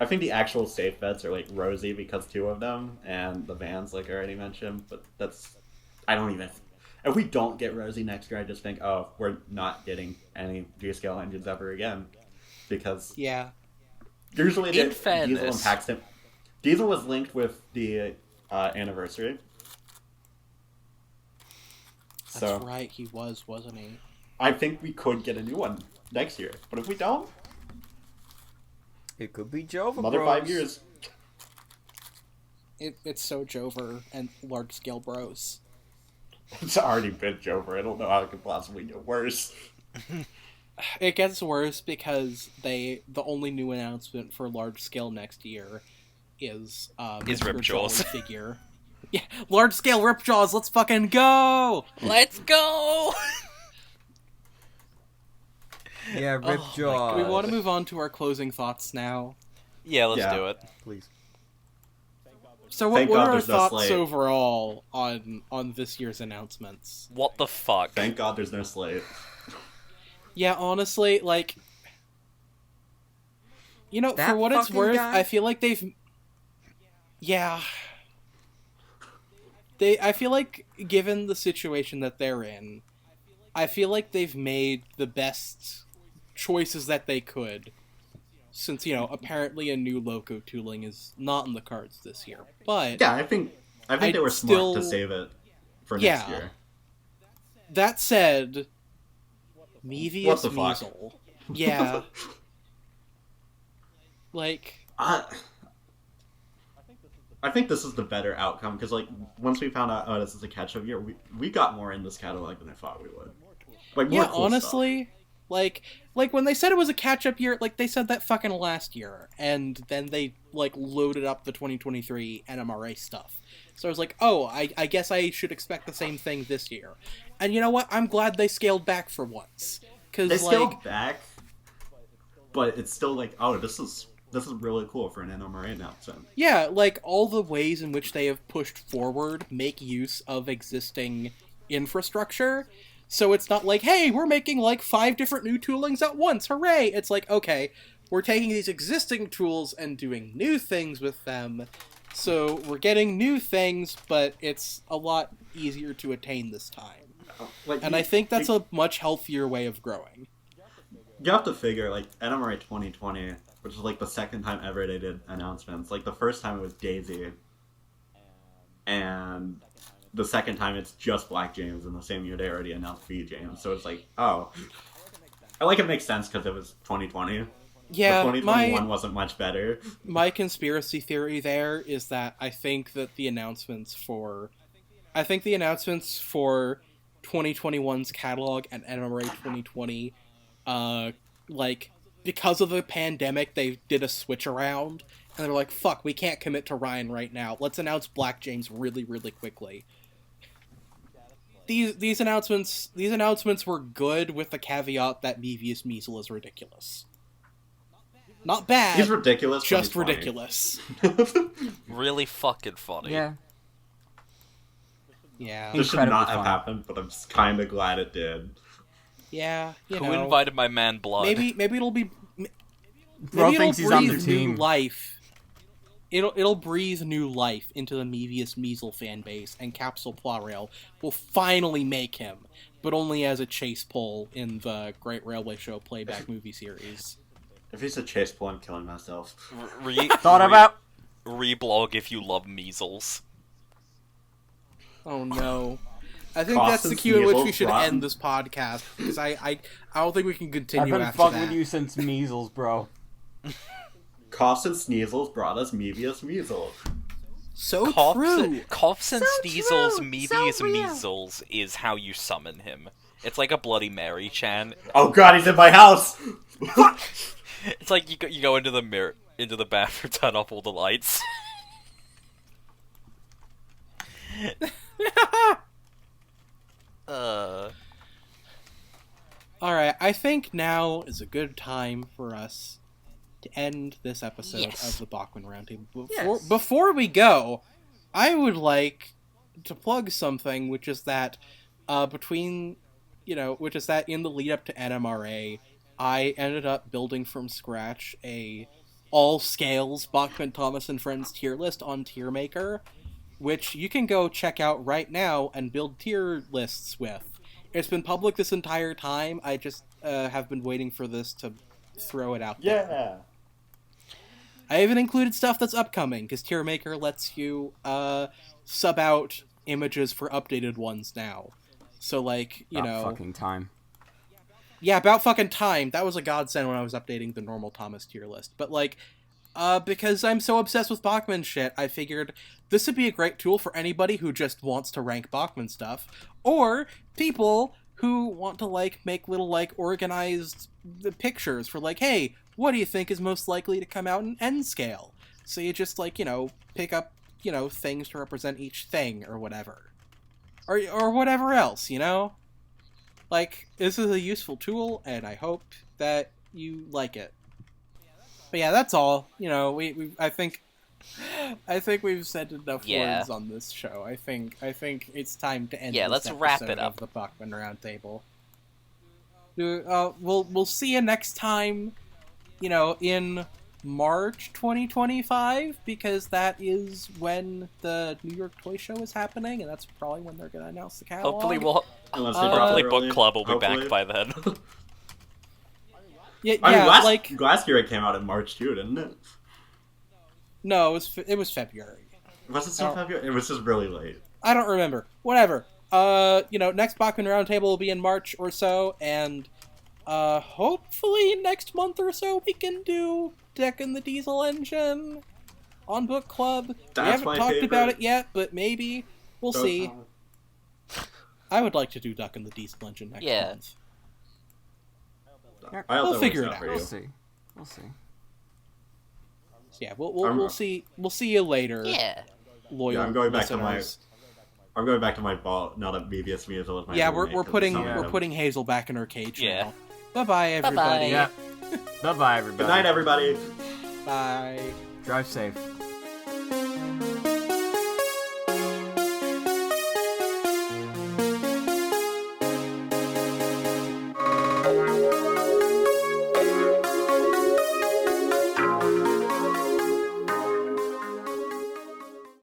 [SPEAKER 4] I think the actual safe bets are Rosie because 2 of them, and the Vans I already mentioned, but if we don't get Rosie next year, I just think, we're not getting any G-scale engines ever again. Because usually Diesel and Paxton. Diesel was linked with the anniversary.
[SPEAKER 1] That's right, he was, wasn't he?
[SPEAKER 4] I think we could get a new one next year, but if we don't,
[SPEAKER 3] it could be Jova.
[SPEAKER 4] Another
[SPEAKER 3] Bros.
[SPEAKER 4] 5 years.
[SPEAKER 1] It's so Jover and large scale bros.
[SPEAKER 4] It's already been Jover. I don't know how it could possibly get worse.
[SPEAKER 1] It gets worse because the only new announcement for large scale next year is
[SPEAKER 2] Ripjaws
[SPEAKER 1] figure. Yeah, large scale Ripjaws. Let's fucking go.
[SPEAKER 2] Let's go.
[SPEAKER 3] Yeah, Ripjaw.
[SPEAKER 1] Do we want to move on to our closing thoughts now?
[SPEAKER 2] Yeah, let's do it.
[SPEAKER 3] Please.
[SPEAKER 1] So what are our thoughts overall on this year's announcements?
[SPEAKER 2] What the fuck?
[SPEAKER 4] Thank God there's no slate.
[SPEAKER 1] Yeah, honestly, for what it's worth, I feel like they've... Yeah. I feel like, given the situation that they're in, I feel like they've made the best choices that they could, since apparently a new loco tooling is not in the cards this year. But
[SPEAKER 4] yeah, I think they were smart to save it for next year.
[SPEAKER 1] That said, MEVIOUS MIESEL. Yeah.
[SPEAKER 4] I think this is the better outcome because once we found out this is a catch-up year, we got more in this catalog than I thought we would. More cool
[SPEAKER 1] honestly, stuff. When they said it was a catch-up year, they said that fucking last year, and then they loaded up the 2023 NMRA stuff. So I was like, oh, I guess I should expect the same thing this year. And you know what? I'm glad they scaled back for once.
[SPEAKER 4] They scaled back, but it's still this is really cool for an NMRA announcement.
[SPEAKER 1] Yeah, all the ways in which they have pushed forward make use of existing infrastructure. So it's not hey, we're making 5 different new toolings at once, hooray! It's okay, we're taking these existing tools and doing new things with them. So we're getting new things, but it's a lot easier to attain this time. And I think that's a much healthier way of growing.
[SPEAKER 4] You have to figure, NMRA 2020, which is, the second time ever they did announcements. The first time it was Daisy, and the second time it's just Black James, and the same year they already announced B James. So it's oh. I like it makes sense because it was 2020.
[SPEAKER 1] Yeah,
[SPEAKER 4] but 2021 wasn't much better.
[SPEAKER 1] My conspiracy theory there is that I think the announcements for 2021's catalog and NMRA 2020, like, because of the pandemic, they did a switch around, and they're like, fuck, we can't commit to Ryan right now. Let's announce Black James really, really quickly. These announcements were good with the caveat that MEVIOUS MIESEL is ridiculous. Not bad.
[SPEAKER 4] He's ridiculous.
[SPEAKER 1] Just ridiculous.
[SPEAKER 2] Really fucking funny.
[SPEAKER 5] Yeah.
[SPEAKER 1] Yeah.
[SPEAKER 4] This should not have happened, but I'm just kind of glad it did.
[SPEAKER 1] Yeah.
[SPEAKER 2] Who invited my man Blood?
[SPEAKER 1] Maybe it'll be.
[SPEAKER 5] Bro
[SPEAKER 1] Maybe
[SPEAKER 5] thinks he's on the team.
[SPEAKER 1] New life. It'll breathe new life into the MEVIOUS MIESEL fan base, and Capsule Poirel will finally make him, but only as a chase pole in the Great Railway Show playback movie series.
[SPEAKER 4] If he's a chase pole, I'm killing myself.
[SPEAKER 5] Thought about
[SPEAKER 2] reblog if you love measles.
[SPEAKER 1] Oh no. I think that's the cue in which we should end this podcast, because I don't think we can continue after that.
[SPEAKER 5] I've been fucking with you since measles, bro.
[SPEAKER 4] Coughs and sneezels brought us MEVIOUS MIESEL.
[SPEAKER 1] So true!
[SPEAKER 2] Coughs and sneezels, MEVIOUS measles is how you summon him. It's like a Bloody Mary chant.
[SPEAKER 4] Oh god, he's in my house!
[SPEAKER 2] It's like you go into the mirror, into the bathroom, turn off all the lights.
[SPEAKER 1] Alright, I think now is a good time for us to end this episode of the Bachmann Roundtable. Before we go, I would like to plug something, which is that in the lead up to NMRA, I ended up building from scratch a all scales Bachmann, Thomas, and Friends tier list on Tier Maker, which you can go check out right now and build tier lists with. It's been public this entire time. I just have been waiting for this to throw it out there.
[SPEAKER 4] Yeah.
[SPEAKER 1] I even included stuff that's upcoming, because Tier Maker lets you sub out images for updated ones now. So, like,
[SPEAKER 5] About fucking time.
[SPEAKER 1] Yeah, about fucking time. That was a godsend when I was updating the normal Thomas tier list. But, like, because I'm so obsessed with Bachmann shit, I figured this would be a great tool for anybody who just wants to rank Bachmann stuff, or people who want to, like, make little, like, organized pictures for, like, hey, what do you think is most likely to come out in N scale? So you just, like, pick up, things to represent each thing, or whatever. Or whatever else, Like, this is a useful tool, and I hope that you like it. But yeah, that's all. I think we've said enough words on this show. I think it's time to end.
[SPEAKER 2] Let's wrap it up.
[SPEAKER 1] Of the Bachmann Roundtable. We'll see you next time. In March 2025, because that is when the New York Toy Show is happening, and that's probably when they're going to announce the catalog.
[SPEAKER 2] Hopefully Book Club will be back by then.
[SPEAKER 4] Last year it came out in March too, didn't it?
[SPEAKER 1] No, it was February.
[SPEAKER 4] Was it still February? It was just really late.
[SPEAKER 1] I don't remember. Whatever. Next Bachmann Roundtable will be in March or so, and hopefully next month or so we can do Deck in the Diesel Engine on Book Club. We haven't talked about it yet, but maybe. We'll see. I would like to do Duck in the Diesel Engine next month. We'll figure it out.
[SPEAKER 5] We'll see.
[SPEAKER 1] Yeah, we'll see. We'll see you later.
[SPEAKER 2] Yeah.
[SPEAKER 1] Loyal
[SPEAKER 4] I'm going back
[SPEAKER 1] listeners.
[SPEAKER 4] to my ball. Not a MEVIOUS MIESEL.
[SPEAKER 1] Yeah, we're putting Hazel back in her cage now. Bye-bye, everybody.
[SPEAKER 5] Yeah. Bye-bye, everybody.
[SPEAKER 4] Good night, everybody.
[SPEAKER 1] Bye.
[SPEAKER 5] Drive safe.